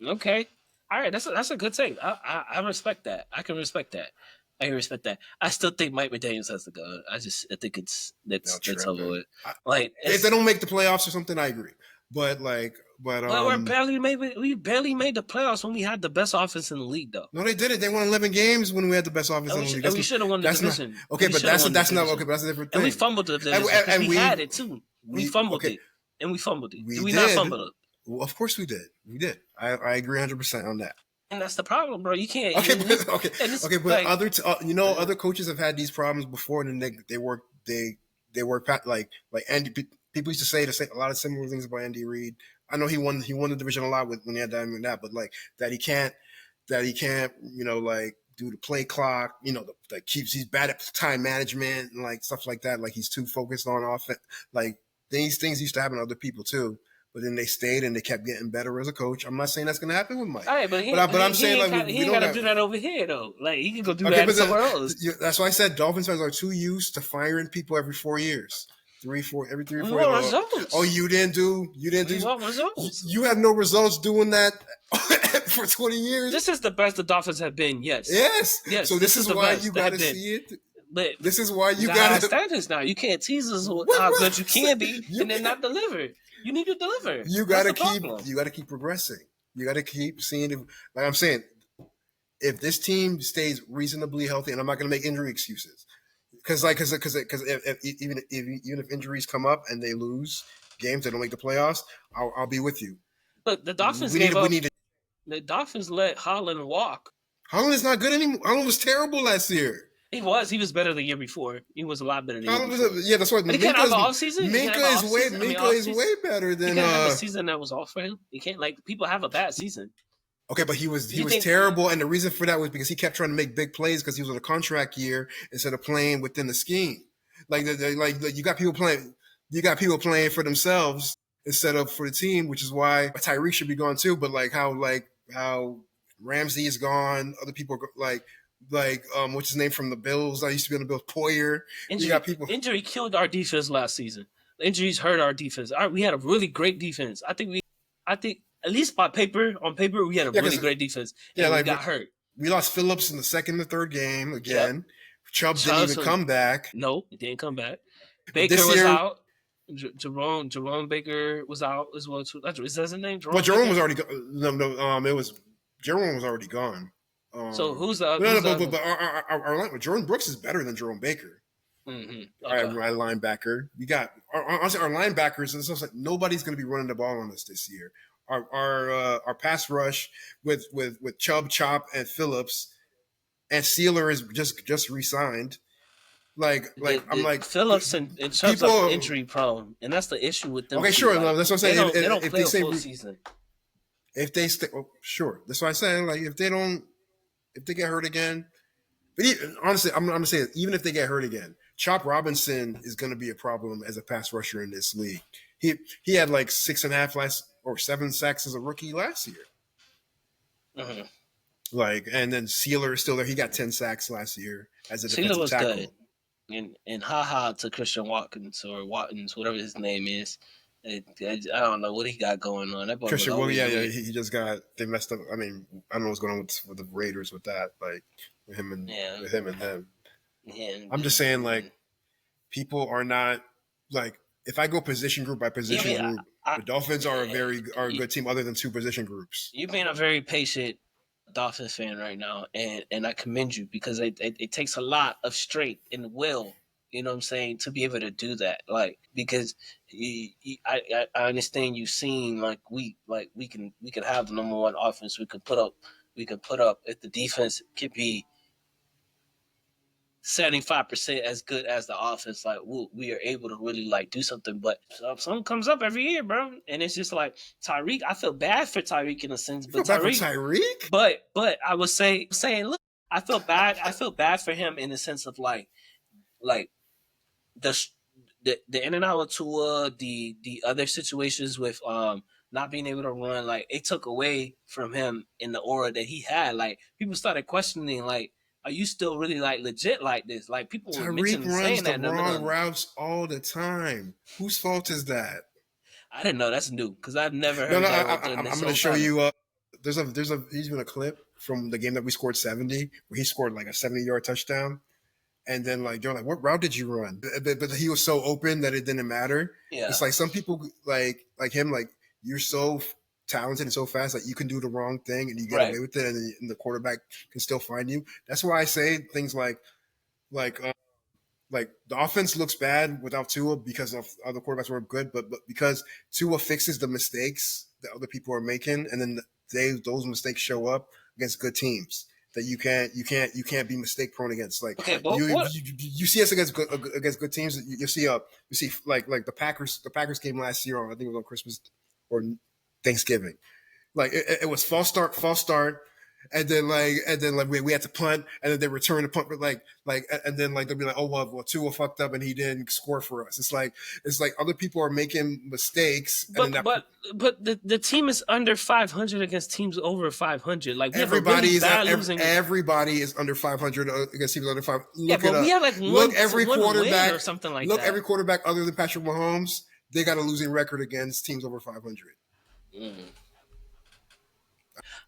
Okay. All right. That's a good take. I respect that. I can respect that. I still think Mike McDaniels has to go. I think it's over with. Like if they don't make the playoffs or something, I agree. But we barely made the playoffs when we had the best offense in the league, though. No, they didn't. They won 11 games when we had the best offense in the league. We should have won the division. But that's not okay. But that's a different thing. And we fumbled the division. And we had it too. We fumbled it. And we fumbled it. Did we not fumble it? Well, of course we did. We did. I agree 100% on that. And that's the problem, bro. You can't. But other coaches have had these problems before, and then they work like Andy. People used to say a lot of similar things about Andy Reid. I know he won the division a lot when he had that, but like that he can't, like do the play clock, he's bad at time management and like stuff like that. Like he's too focused on offense. Like these things used to happen to other people too. But then they stayed and they kept getting better as a coach. I'm not saying that's going to happen with Mike. All right, but I'm saying like he ain't got to do that over here though. Like he can go do that somewhere else. That's why I said Dolphins fans are too used to firing people every 4 years. Every 3 or 4 years. Results. Oh, you didn't do results. You have no results doing that for 20 years. This is the best the Dolphins have been. Yes. So this is why you got to see it. But this is why you got standards now. You can't tease us with how good you can be and then not deliver. You need to deliver. You got to keep progressing. You got to keep seeing it. Like I'm saying, if this team stays reasonably healthy, and I'm not going to make injury excuses. Because even if injuries come up and they lose games, they don't make the playoffs, I'll be with you. But the Dolphins the Dolphins let Holland walk. Holland is not good anymore. Holland was terrible last year. He was better the year before. He was a lot better than Holland that's why. He can't have an offseason. Minka is way better than. He can't have a season that was off for him. You can't people have a bad season. Okay, but he was terrible, and the reason for that was because he kept trying to make big plays because he was on a contract year instead of playing within the scheme. Like you got people playing for themselves instead of for the team, which is why Tyreek should be gone too. But how Ramsey is gone, other people like what's his name from the Bills? I used to be on the Bills. Poyer. You got people. Injury killed our defense last season. Injuries hurt our defense. We had a really great defense. I think at least on paper, we had a really great defense. And we got hurt. We lost Phillips in the second and third game again. Yep. Chubb didn't even come back. No, he didn't come back. Baker was out. Jerome Baker was out as well too. Is that his name? Jerome was already gone. Jerome was already gone. So who's the other? But our Jordan Brooks is better than Jerome Baker. Mm-hmm. Okay. Our linebacker. We got honestly our linebackers. And it's like nobody's going to be running the ball on us this year. Our pass rush with Chubb, Chop, and Phillips, and Sealer is just re-signed. I'm like Phillips and Chubb's are injury prone, and that's the issue with them. Okay, sure. That's what I'm saying. They don't play a full season. If they stay, sure. That's what I'm saying. Like if they get hurt again, but honestly, I'm gonna say even if they get hurt again, Chop Robinson is going to be a problem as a pass rusher in this league. He had like 6.5 or 7 sacks as a rookie last year. Mm-hmm. And then Sealer is still there. He got 10 sacks last year as a defensive tackle. Good. And ha to Christian Watkins or Watkins, whatever his name is. I don't know what he got going on. That Christian, he just they messed up. I mean, I don't know what's going on with the Raiders with that, like with him and them. Yeah, I'm just saying, like, people are not like if I go position group by position group, the Dolphins are a good team other than 2 position groups. You're being a very patient Dolphins fan right now, and I commend you because it takes a lot of strength and will, you know what I'm saying, to be able to do that. Like because I understand you seeing like we can have the number 1 offense. We could put up if the defense could be 75% as good as the offense, like we are able to really like do something. But something comes up every year, bro, and it's just like Tyreek. I feel bad for Tyreek in a sense, but Tyreek. But I was saying, look, I feel bad for him in the sense of like the in and out of Tua, the other situations with not being able to run, like it took away from him in the aura that he had. Like people started questioning, like, are you still really like legit like this? Like people were mentioning saying that. Tyreek runs the wrong routes all the time. Whose fault is that? I didn't know. That's new because I've never heard that. I'm going to show you. There's been a clip from the game that we scored 70 where he scored like a 70-yard touchdown, and then like they're like, "What route did you run?" But he was so open that it didn't matter. Yeah, it's like some people like him. Like you're so talented and so fast that you can do the wrong thing and you get away with it, and the quarterback can still find you. That's why I say things like the offense looks bad without Tua because of other quarterbacks were good, but because Tua fixes the mistakes that other people are making, and then those mistakes show up against good teams that you can't be mistake prone against. Like you see us against good teams. You see like the Packers. The Packers came last year on, I think it was on Christmas or Thanksgiving. Like it was false start, and then we had to punt, and then they return the punt, and then like they'll be like, oh well Tua fucked up and he didn't score for us. It's like other people are making mistakes. But the team is under 500 against teams over 500. Like everybody is under 500 against teams under 500. Yeah, but we have like look every quarterback or something like that. Look every quarterback other than Patrick Mahomes, they got a losing record against teams over 500.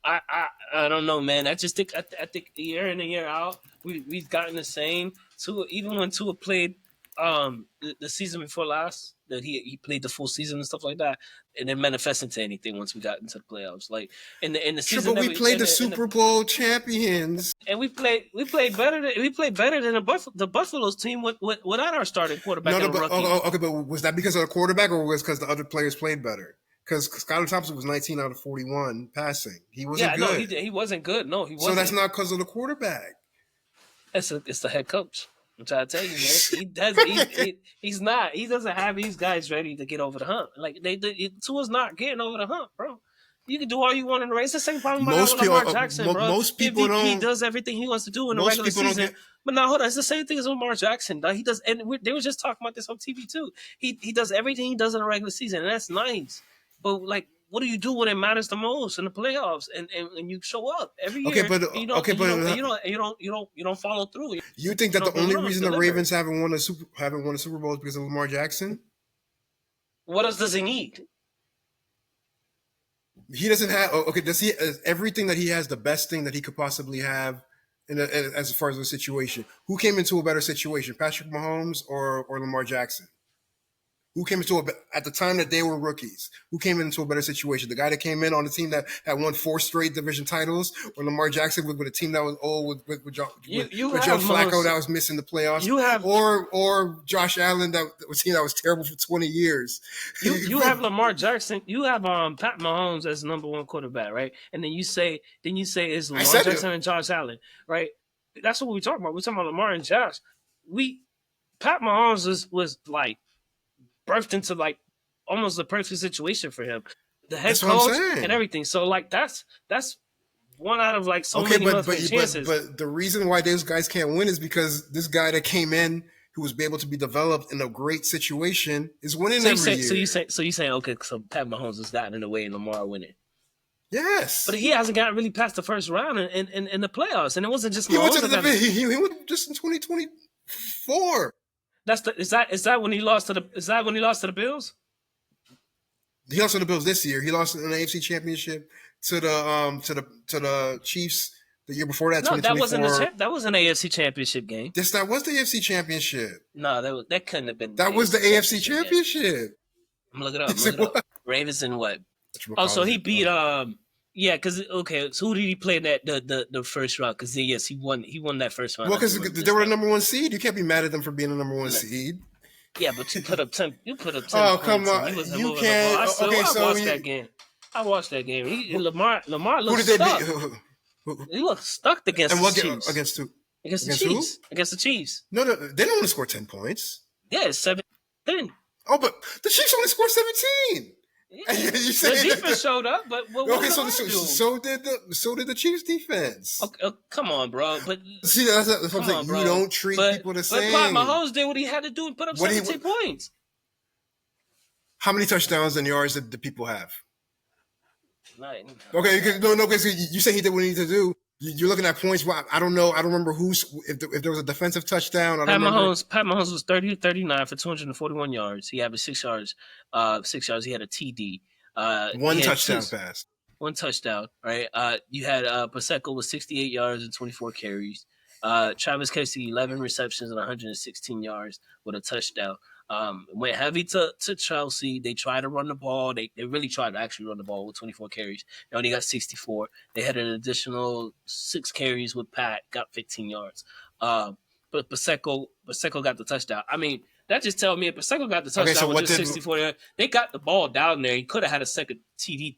I don't know, man. I just think I think year in and year out we've gotten the same. Tua, even when Tua played the season before last, that he played the full season and stuff like that, and it manifested into anything once we got into the playoffs. Like in the season, but we played the Super Bowl champions, and we played better than the Buffalo's team without our starting quarterback. Okay, but was that because of the quarterback, or was because the other players played better? Because Skylar Thompson was 19 out of 41 passing. He wasn't good. No, he wasn't good. No, he wasn't. So that's not because of the quarterback. It's the head coach. I'm trying to tell you, man. He's not. He doesn't have these guys ready to get over the hump. Like Tua's not getting over the hump, bro. You can do all you want in the race. It's the same problem with Lamar Jackson, bro. Most people don't. He does everything he wants to do in the regular season. But now, hold on. It's the same thing as Lamar Jackson. He does, and they were just talking about this on TV too. He does everything he does in the regular season, and that's nice. But like what do you do when it matters the most in the playoffs? And you show up every year. Okay, but you don't follow through. You think that the only reason the Ravens haven't won a Super Bowl is because of Lamar Jackson? What else does he need? He doesn't have. Okay, does he? Everything that he has, the best thing that he could possibly have, as far as the situation. Who came into a better situation, Patrick Mahomes or Lamar Jackson? Who came into at the time that they were rookies? Who came into a better situation? The guy that came in on the team that had won 4 straight division titles, or Lamar Jackson with a team that was old with Joe Flacco that was missing the playoffs, or Josh Allen that was a team that was terrible for 20 years. You have Lamar Jackson. You have Pat Mahomes as number 1 quarterback, right? And then you say it's Lamar Jackson and Josh Allen, right? That's what we're talking about. We're talking about Lamar and Josh. Pat Mahomes was like birthed into like almost the perfect situation for him. The head coach and everything. So like that's one out of like so many chances. But the reason why those guys can't win is because this guy that came in who was able to be developed in a great situation is winning every year. So you say okay, so Pat Mahomes has gotten in the way and Lamar winning. Yes. But he hasn't gotten really past the first round in the playoffs. And it wasn't just he went just in 2024. Is that when he lost to the Bills? He lost to the Bills this year. He lost in the AFC Championship to the Chiefs the year before that. No, that wasn't an AFC Championship game. Yes, that was the AFC Championship. No, that couldn't have been. That was the AFC Championship. I'm looking it up. Ravens and what? So he beat yeah, because okay, so who did he play in the first round? Because yes, he won that first round. Well, because they were the number 1 seed. You can't be mad at them for being the number 1 seed. Yeah, but you put up 10. Oh, come on! You can't. I watched that game. Lamar looked stuck. He looked stuck against the Chiefs. Against who? Against the Chiefs. Against the Chiefs. No, they didn't only score 10 points. Yeah, it's 7-10. Oh, but the Chiefs only scored 17. Yeah. The defense showed up, but so did the Chiefs defense. Okay, come on, bro. But see, that's what I'm saying. You don't treat people the same. But Mahomes did what he had to do and put up 17 points. How many touchdowns and yards did the people have? 9. Okay, because you say he did what he needed to do. You're looking at points. Well, I don't know. I don't remember if there was a defensive touchdown. Pat Mahomes was 30-39 for 241 yards. He averaged 6 yards. 6 yards. He had a TD. One touchdown pass. One touchdown. Right. You had Pacheco with 68 yards and 24 carries. Travis Kelce 11 receptions and 116 yards with a touchdown. Went heavy to Chelsea. They tried to run the ball. They really tried to actually run the ball with 24 carries. They only got 64. They had an additional 6 carries with Pat, got 15 yards. But Pacheco got the touchdown. I mean, that just tells me if Pacheco got the touchdown with just 64 yards, they got the ball down there. He could have had a second TD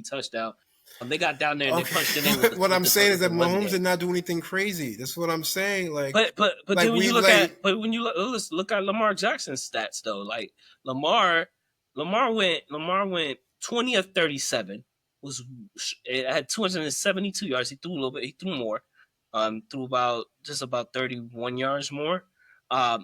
touchdown. They got down there and they punched it in. What I'm saying is that Mahomes did not do anything crazy. That's what I'm saying. Like, but then when you let's look at Lamar Jackson's stats though. Like Lamar went 20 of 37. It had 272 yards. He threw a little bit. He threw more. Threw about 31 yards more. But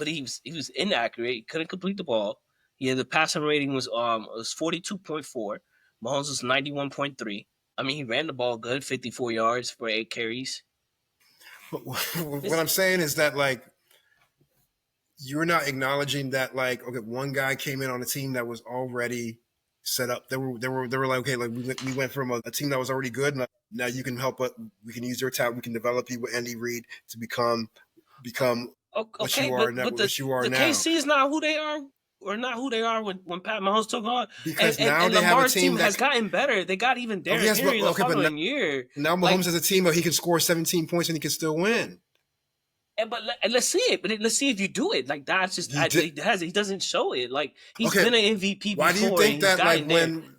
he was inaccurate. He couldn't complete the ball. Yeah, the passing rating was 42.4. Mahomes was 91.3. I mean, he ran the ball good, 54 yards for 8 carries. What I'm saying is that, like, you're not acknowledging that, like, okay, one guy came in on a team that was already set up. They were like, okay, like we went from a team that was already good. And now you can help us. We can use your talent. We can develop you with Andy Reid to become what you are now. The KC is not who they are. Or not who they are when Pat Mahomes took on. Because now they have a team has gotten better. They got even Derrick Henry the following year. Now Mahomes has a team where he can score 17 points and he can still win. But let's see it. But let's see if you do it. Like that's just he doesn't show it. Like he's been an MVP before. Why do you think that like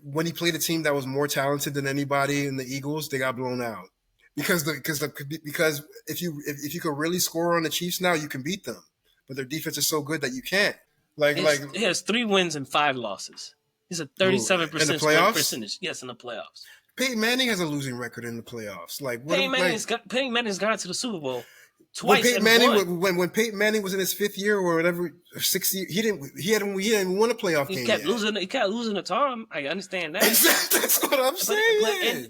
when he played a team that was more talented than anybody in the Eagles, they got blown out? Because if you could really score on the Chiefs now, you can beat them. But their defense is so good that you can't. He has 3 wins and 5 losses. He's a 37% percentage. Yes, in the playoffs. Peyton Manning has a losing record in the playoffs. Peyton Manning's gone to the Super Bowl. twice Peyton and Manning won. when Peyton Manning was in his 5th year or whatever, 6th year, he didn't even win a playoff game. He kept losing to Tom. I understand that. That's what I'm saying.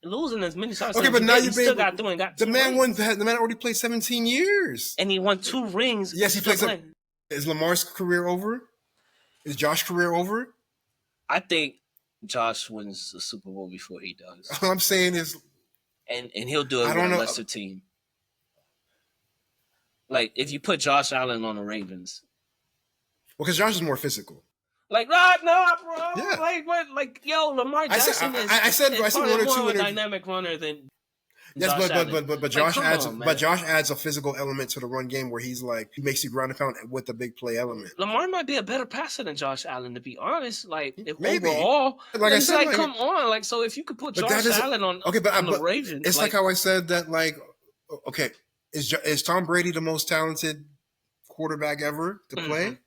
And losing as many shots. Okay, but now you still got through and got the man rings. won. The man already played 17 years, and he won 2 rings. Yes, he played. Is Lamar's career over? Is Josh's career over? I think Josh wins the Super Bowl before he does. All I'm saying is, and he'll do it with a lesser team. Like if you put Josh Allen on the Ravens, because Josh is more physical. Like no, bro. Yeah. Like what? Like yo, Lamar Jackson I said one or two a dynamic runner than. Yes, Josh but Josh Josh adds a physical element to the run game where he makes you ground and pound with the big play element. Lamar might be a better passer than Josh Allen, to be honest. Like if maybe. Overall, like I said, come on, like so if you could put Josh Allen on the Ravens, it's like how I said that. Like, okay, is Tom Brady the most talented quarterback ever to play?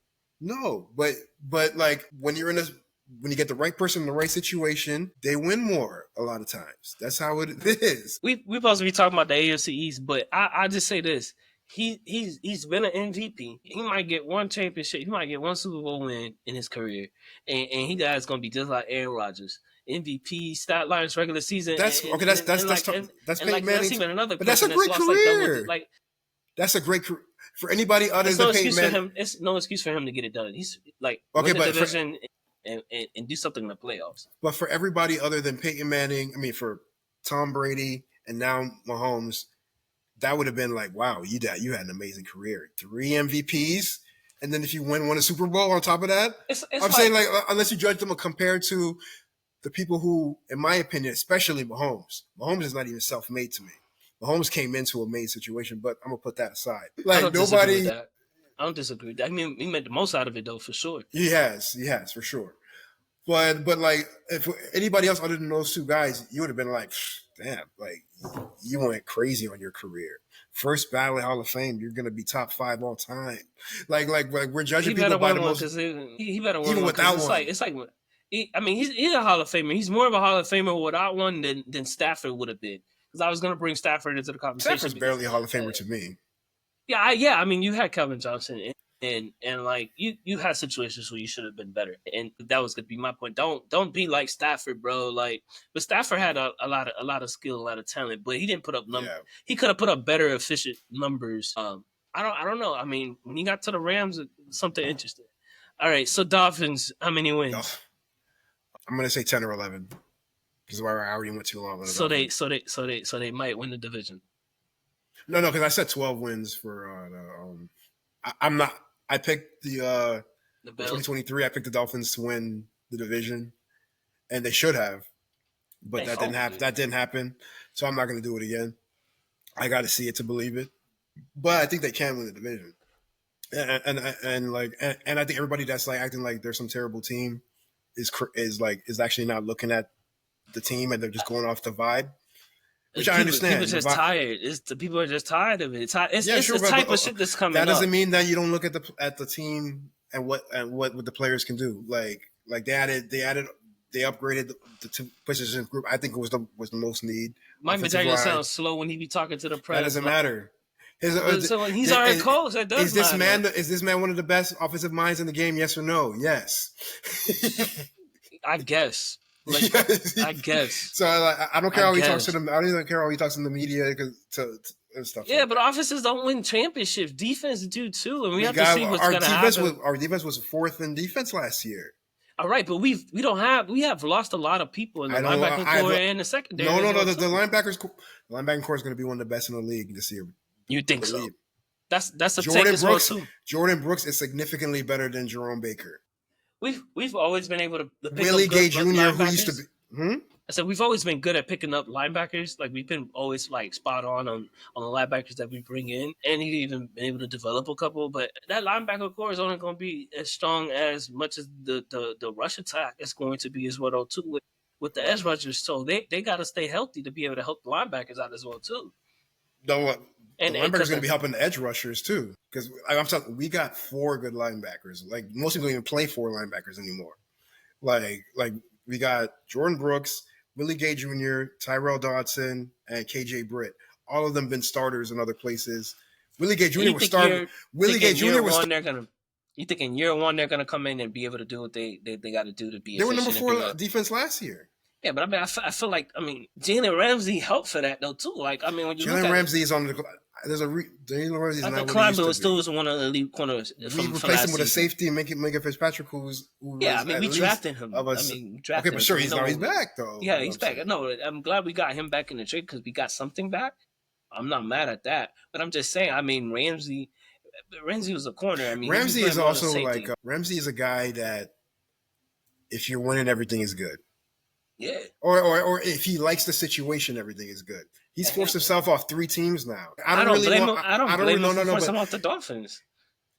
No, but like when you get the right person in the right situation, they win more a lot of times. That's how it is. We supposed to be talking about the AFC East, but I just say this. He's been an MVP. He might get 1 championship. He might get 1 Super Bowl win in his career. And he guys going to be just like Aaron Rodgers. MVP, stat lines, regular season. That's Peyton Manning. Even another but that's a great career. That's a great career. For anybody other than Peyton Manning. It's no excuse for him to get it done. He's like, okay, win the division and do something in the playoffs. But for everybody other than Peyton Manning, I mean, for Tom Brady and now Mahomes, that would have been like, wow, you had an amazing career. 3 MVPs. And then if you won a Super Bowl on top of that, I'm saying like, unless you judge them compared to the people who, in my opinion, especially Mahomes is not even self-made to me. Mahomes came into a made situation, but I'm going to put that aside. Like nobody. I don't disagree with that. I mean, he made the most out of it though, for sure. He has for sure. But like, if anybody else other than those 2 guys, you would have been like, damn, like you went crazy on your career. First ballot Hall of Fame, you're gonna be top 5 all time. Like we're judging people by the most. He better win even without one. It's like he's a Hall of Famer. He's more of a Hall of Famer without one than Stafford would have been. Because I was gonna bring Stafford into the conversation. Stafford's barely a Hall of Famer to me. Yeah. I mean, you had Calvin Johnson, and like you had situations where you should have been better, and that was gonna be my point. Don't be like Stafford, bro. Like, but Stafford had a lot of skill, a lot of talent, but he didn't put up numbers. Yeah. He could have put up better, efficient numbers. I don't know. I mean, when you got to the Rams, something interesting. All right, so Dolphins, how many wins? Oh, I'm gonna say 10 or 11. Because I already went too long. So they might win the division. No, because I said 12 wins for I'm not. I picked the 2023. I picked the Dolphins to win the division, and they should have, but that didn't happen. That didn't happen. So I'm not going to do it again. I got to see it to believe it. But I think they can win the division, and I think everybody that's like acting like they're some terrible team is actually not looking at the team, and they're just going off the vibe. Which I understand. People are just tired. People are just tired of it. It's the type of shit that's coming. That doesn't mean that you don't look at the team and what the players can do. Like they upgraded the 2 position group. I think it was the most need. Mike McDaniel sounds slow when he be talking to the press. That doesn't matter. So he's our head coach. That does matter. Is this man one of the best offensive minds in the game? Yes or no? Yes. I guess. I guess. So I don't care how he talks to them. I don't even care how he talks to the media and stuff. Yeah, but offenses don't win championships. Defense do too, and we have to see what's going to happen. Our defense was 4th in defense last year. All right, but we have lost a lot of people in the linebacking core and the secondary. No. The linebacking core is going to be one of the best in the league this year. You think so? That's a Jordan Brooks. Jordan Brooks is significantly better than Jerome Baker. We've always been able to pick Willie up Gay Jr., who used to be. I said we've always been good at picking up linebackers. Like we've been always like spot on the linebackers that we bring in, and he's even been able to develop a couple. But that linebacker core is only going to be as strong as much as the rush attack is going to be as well too with the edge rushers. So they got to stay healthy to be able to help the linebackers out as well too. And the linebackers going to be helping the edge rushers too, because I'm talking. We got 4 good linebackers. Like most people don't even play 4 linebackers anymore. Like we got Jordan Brooks, Willie Gay Jr., Tyrell Dodson, and KJ Britt. all of them been starters in other places. Willie Gay Jr. You was think starting. Willie Gay Jr. was. You think in year one they're gonna come in and be able to do what they got to do to be? They were number efficient 4 defense last year. Yeah, but I mean, I feel like Jalen Ramsey helped for that though too. Like I mean, when you look Jalen at Ramsey is on the. There's a Jalen Ramsey is I not think what he used Kleinbill to still be. was one of the elite corners. We replaced him with a safety and make it Fitzpatrick, who was yeah. I mean, we drafted him. Okay, but sure, he's back though. Yeah, he's back. No, I'm glad we got him back in the trade because we got something back. I'm not mad at that, but I'm just saying. I mean, Ramsey was a corner. I mean, Ramsey is also like Ramsey is a guy that if you're winning, everything is good. Yeah. Or if he likes the situation, everything is good. He's forced himself off 3 teams now. I don't blame him. I don't blame him for forcing him off the Dolphins.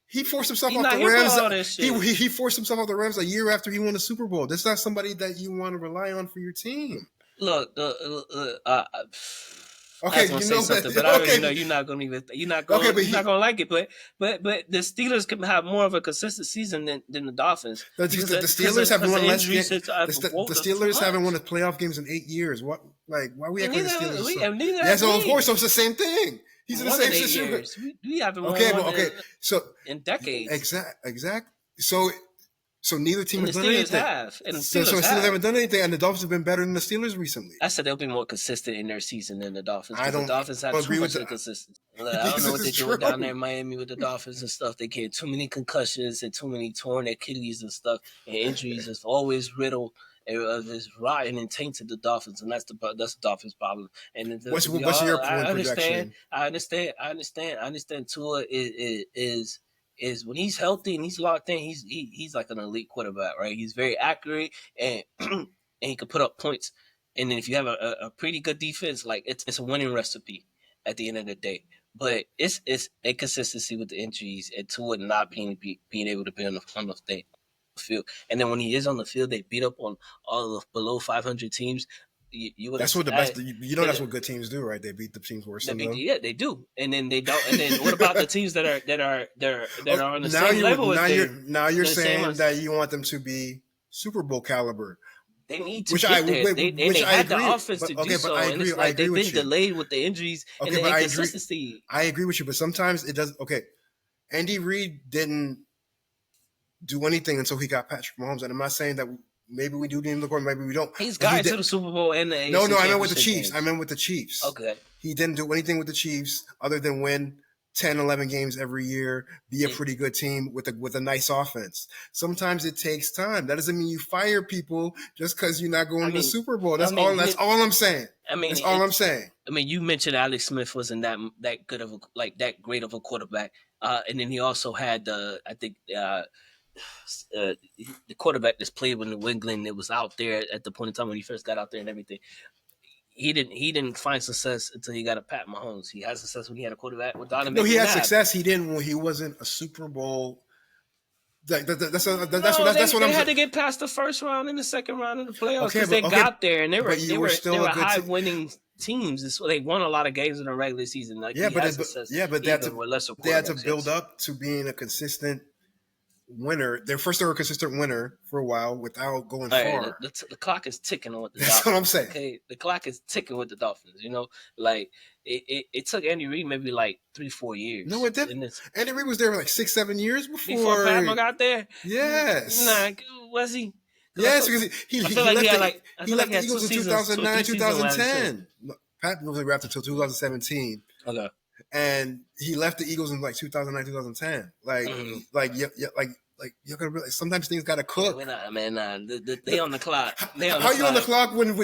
He forced himself off the Rams. He forced himself off the Rams a year after he won the Super Bowl. That's not somebody that you want to rely on for your team. Look, okay, you know something, but I already know you're not gonna like it. But the Steelers can have more of a consistent season than the Dolphins. The Steelers haven't won less games. The Steelers haven't won the playoff games in 8 years. What? Like, why we acting the Steelers? Yeah, so of course, so it's the same thing. He's in the same situation. We haven't won so in decades. Exact. So neither team has done anything. So the Steelers haven't done anything, and the Dolphins have been better than the Steelers recently. I said they'll be more consistent in their season than the Dolphins. The Dolphins have too much consistency. I don't know what they're doing down there in Miami with the Dolphins and stuff. They get too many concussions and too many torn Achilles and stuff, and injuries is always riddled. It's rotten and tainted the Dolphins, and that's the Dolphins' problem. And what's your point projection? I understand. Tua is when he's healthy and he's locked in, he's like an elite quarterback, right? He's very accurate and and he can put up points. And then if you have a pretty good defense, like it's a winning recipe at the end of the day. But it's inconsistency with the injuries and Tua not being able to be on the field. And then when he is on the field, they beat up on all of below 500 teams. That's what the best. That's what good teams do, right? They beat the teams worse than them. Yeah, they do. And then they don't. And then what about the teams that are on the same level? Now you're saying that you want them to be Super Bowl caliber. They need to get there. They had the offense to do so. And it's like they've been delayed with the injuries and the inconsistency. I agree with you, but sometimes it does. Okay, Andy Reid didn't do anything until he got Patrick Mahomes, and I'm not saying that. Maybe we do need him to go, maybe we don't. He's gotten to the Super Bowl and the AFC No, I meant with the Chiefs. I meant with the Chiefs. Okay. He didn't do anything with the Chiefs other than win 10, 11 games every year, be a pretty good team with a nice offense. Sometimes it takes time. That doesn't mean you fire people just because you're not going to the Super Bowl. That's all I'm saying. That's all I'm saying. I mean, you mentioned Alex Smith wasn't that good of that great of a quarterback. And then he also had the quarterback that's played with New England that was out there at the point in time when he first got out there and everything. He didn't find success until he got a Pat Mahomes. He had success when he had a quarterback without him. No, he had success. He didn't when he wasn't a Super Bowl. That's what I'm. They had to get past the first round and the second round of the playoffs because they got there and they were high winning teams. They won a lot of games in the regular season. Like, but they had to build up to being a consistent winner. They were a consistent winner for a while without going far. The clock is ticking with the Dolphins. That's what I'm saying. Okay, the clock is ticking with the Dolphins. Like it took Andy Reid maybe like 3-4 years. No, it didn't. Andy Reid was there for like 6-7 years before Pat got there. Yes. Was he? Yes, because he left the Eagles in 2009, 2010. Pat was there until 2017. Okay. And he left the Eagles in like 2009, 2010. You're gonna realize sometimes things gotta cook. They on the clock. How you on the clock when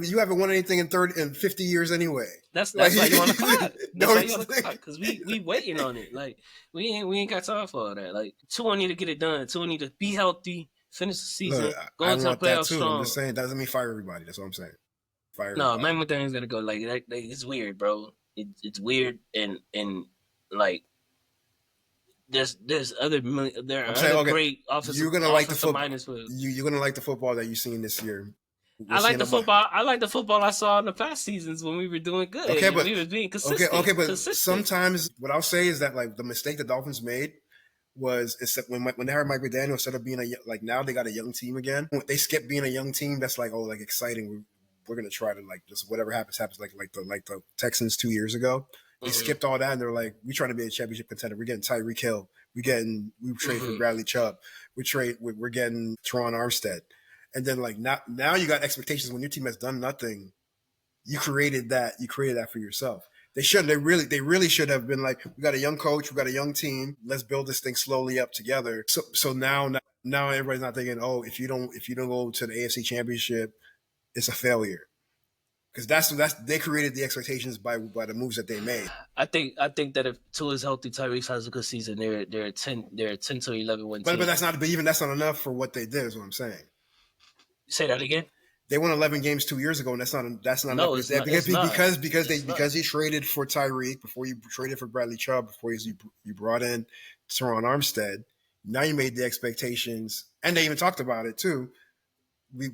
you haven't won anything in 50 years anyway? That's why you on the clock. That's why you on the clock because we waiting on it. Like we ain't got time for all that. Like Tua need to get it done. Tua need to be healthy, finish the season, go into the playoffs strong. I'm just saying that doesn't mean fire everybody. That's what I'm saying. Fire. No, man, one thing's gonna go like it's weird, bro. It's weird and like there are other great offensive. You're gonna like the football. You're gonna like the football that you've seen this year. I like the football I saw in the past seasons when we were doing good. Okay, but we were being consistent. Okay, but sometimes what I'll say is that like the mistake the Dolphins made was when they hired Mike McDaniel, instead of being now they got a young team again. They skipped being a young team that's like exciting. we're gonna try to like just whatever happens like the Texans 2 years ago. They skipped all that and they're like, we trying to be a championship contender. We're getting Tyreek Hill. We trade for Bradley Chubb. We're getting Teron Armstead. And then like now you got expectations when your team has done nothing. You created that for yourself. They really should have been like, we got a young coach, we got a young team. Let's build this thing slowly up together. So now everybody's not thinking, oh, if you don't go to the AFC Championship, it's a failure. Because they created the expectations by the moves that they made. I think that if Tua is healthy, Tyreek has a good season. They're a 10 to 11 win team. But that's not enough for what they did. Is what I'm saying. Say that again. They won 11 games 2 years ago, and that's not no, enough. It's not. Because he traded for Tyreek, before you traded for Bradley Chubb, before you brought in Teron Armstead. Now you made the expectations, and they even talked about it too. We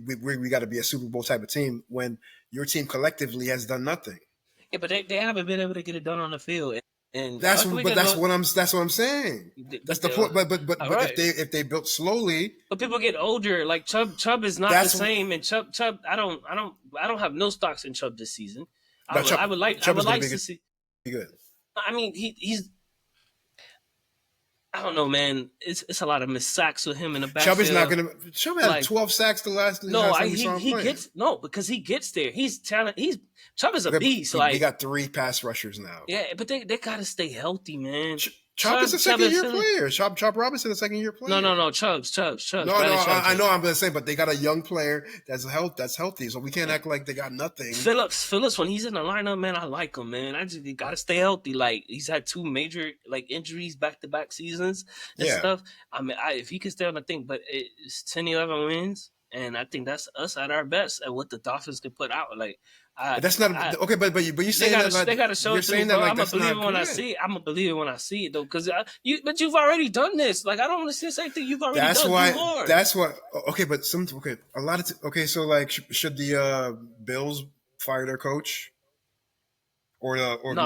got to be a Super Bowl type of team when your team collectively has done nothing. Yeah, but they haven't been able to get it done on the field, and that's what I'm saying. That's the point. But right. if they built slowly, but people get older. Like Chubb is not the same, and Chubb. I don't have no stocks in Chubb this season. I would like to see. Good. I mean, he's. I don't know, man. It's a lot of missed sacks with him in the backfield. Chubb is not going to. Chubb had 12 sacks the last time he gets because he gets there. He's talented. Chubb is a beast. He got 3 pass rushers now. Yeah, but they got to stay healthy, man. Chubb is a second-year player. Chubb Robinson is a second-year player. No. Chubb's. No, I know. I'm going to say, but they got a young player that's healthy, so we can't act like they got nothing. Phillips, when he's in the lineup, man, I like him, man. I just got to stay healthy. Like, he's had 2 major injuries back-to-back seasons and stuff. I mean, if he could stay on the thing, but it's 10-11 wins, and I think that's us at our best at what the Dolphins can put out. Like, that's not okay, but you saying they got to show it to me, bro. I'm gonna believe it when I see it. I'm gonna believe it when I see it, though, because but you've already done this. Like, I don't want to see the same thing you've already done. That's why. Okay, but a lot of so like, should the Bills fire their coach, or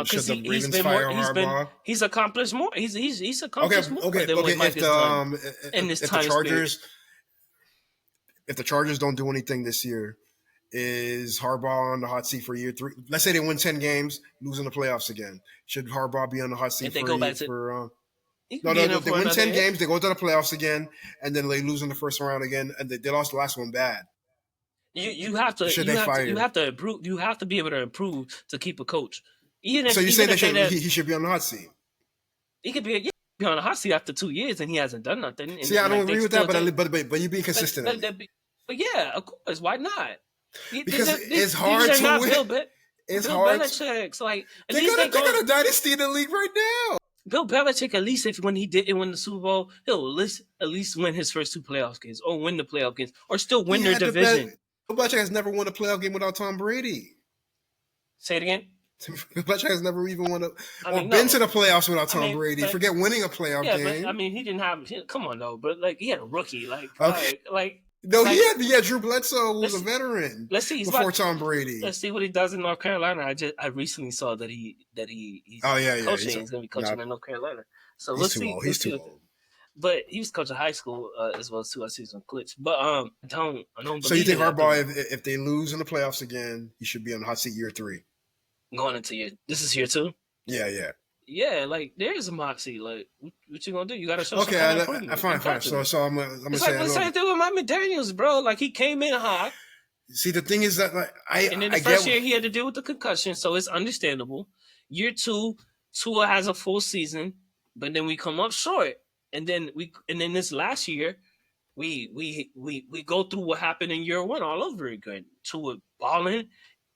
should the Ravens fire Harbaugh? He's accomplished more. He's accomplished more than what Mike has done in this time period. If the Chargers don't do anything this year, is Harbaugh on the hot seat for year 3? Let's say they win 10 games, lose in the playoffs again. Should Harbaugh be on the hot seat They win 10 games, they go to the playoffs again, and then they lose in the first round again, and they lost the last one bad. You have to improve. You have to be able to improve to keep a coach. So you say that he should be on the hot seat? He could be on the hot seat after 2 years, and he hasn't done nothing. See, I don't agree with that, but you being consistent. But yeah, of course, why not? Because it's hard to win. It's hard. Belichick's like they got a dynasty in the league right now. Bill Belichick, at least when he didn't win the Super Bowl, he'll at least win his first 2 playoff games, or win the playoff games, or still win their division. Bill Belichick has never won a playoff game without Tom Brady. Say it again. Bill Belichick has never even been to the playoffs without Tom Brady. Forget winning a playoff game. But, he didn't have. Come on, though. But he had a rookie. He had Drew Bledsoe, who was a veteran. Let's see before Tom Brady. Let's see what he does in North Carolina. I recently saw that he's coaching. He's going to be coaching in North Carolina. So let's see. He's too old. But he was coaching high school as well too. I see some clips. But I don't. So you think Harbaugh, if they lose in the playoffs again, he should be on the hot seat year 3? Going into this is year 2. Yeah. Yeah, there is a hot seat. Like, what you gonna do? You gotta show. Okay, fine. So I'm gonna say. It's like the same thing with Mike McDaniels, bro. Like, he came in hot. See, the thing is that and then the first year he had to deal with the concussion, so it's understandable. Year 2, Tua has a full season, but then we come up short, and then this last year, we go through what happened in year 1 all over again. Tua balling,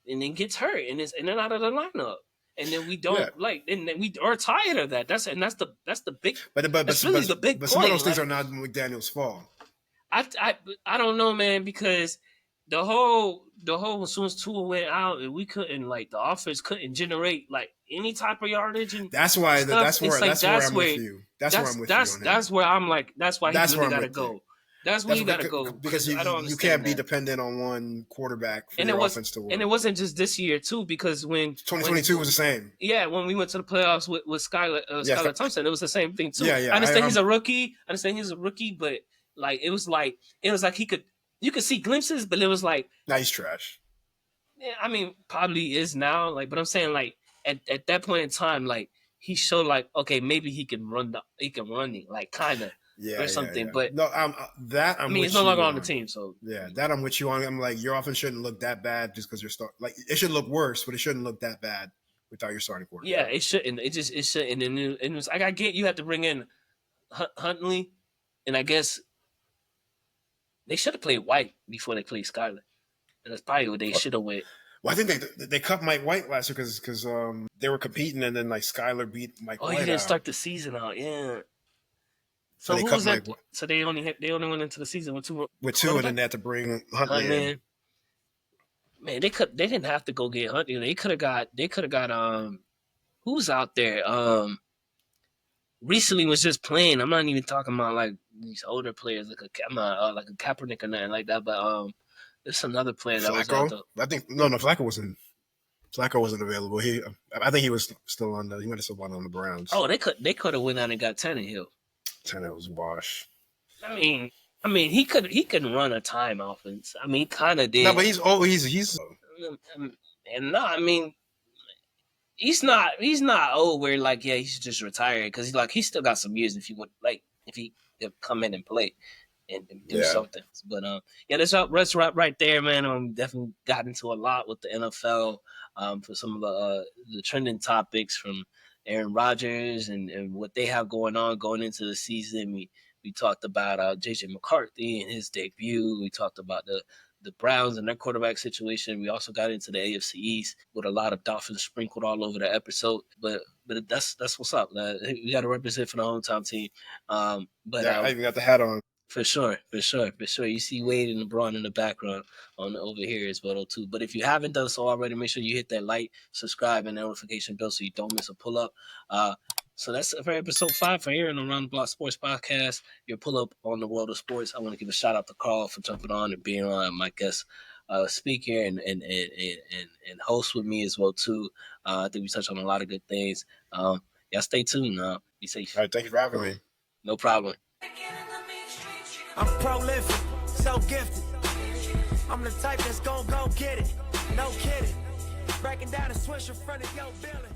and then gets hurt, and then out of the lineup. And then we don't and then we are tired of that. That's the big. That's really the big. But some of those things are not McDaniel's fault. I don't know, man, because the whole as soon as Tua went out, we couldn't the offense couldn't generate any type of yardage, and that's why that's where I'm with you. That's where I'm like, that's why he really got to go. That's where you got to go. Because you can't be dependent on one quarterback for your offense to work. And it wasn't just this year, too, because when 2022 was the same. Yeah, when we went to the playoffs with Skylar Thompson, it was the same thing, too. Yeah. I understand he's a rookie. But it was like you could see glimpses, but it was like. Nah, he's trash. Yeah, I mean, probably is now. Like, but I'm saying like at that point in time, like he showed like okay, maybe he can run it, like kind of Yeah, or yeah, something. yeah. But No, that I I'm mean, with he's no longer you on the on. team, so Yeah, that I'm with you on. I'm like, your offense shouldn't look that bad just because you're like it should look worse, but it shouldn't look that bad without your starting yeah, quarterback. it shouldn't. It shouldn't. And it was like I get you have to bring in Huntley, and I guess they should have played White before they played Skyler. And that's probably what they should have went. Well, I think they cut Mike White last year because they were competing, and then like Skyler beat Mike Oh, White he didn't out. start the season out. Yeah. So So they who cut was that? Mike So they only went into the season with two and then they had to bring Huntley in. Huntley. Man, they didn't have to go get Huntley. They could have got who's out there? Recently was just playing. I'm not even talking about like these older players like like a Kaepernick or nothing like that. But there's another player that was out there. I think Flacco wasn't available. I think he was still on he might have still won on the Browns. Oh, they could have went out and got Tannehill. Tannehill was wash. I mean, he could run a time offense. I mean, he kind of did. No, but he's and no, I mean, he's not old where like yeah he should just retire because he still got some years if he could come in and play and do something. But yeah, that's right there, man. Definitely got into a lot with the NFL for some of the trending topics from Aaron Rodgers and what they have going into the season. We talked about JJ McCarthy and his debut. We talked about the Browns and their quarterback situation. We also got into the AFC East with a lot of Dolphins sprinkled all over the episode. But that's what's up. We got to represent for the hometown team. But I even got the hat on. For sure. You see Wade and LeBron in the background over here as well too. But if you haven't done so already, make sure you hit that like, subscribe, and notification bell so you don't miss a pull up. So that's it for episode 5 for here on the Around the Block Sports Podcast. Your pull up on the world of sports. I want to give a shout out to Carl for jumping on and being on my guest speaker and host with me as well too. I think we touched on a lot of good things. Y'all stay tuned. Be safe. All right, thank you for having me. No problem. I'm prolific, so gifted. I'm the type that's gon' go get it. No kidding. Breaking down a switch in front of your building.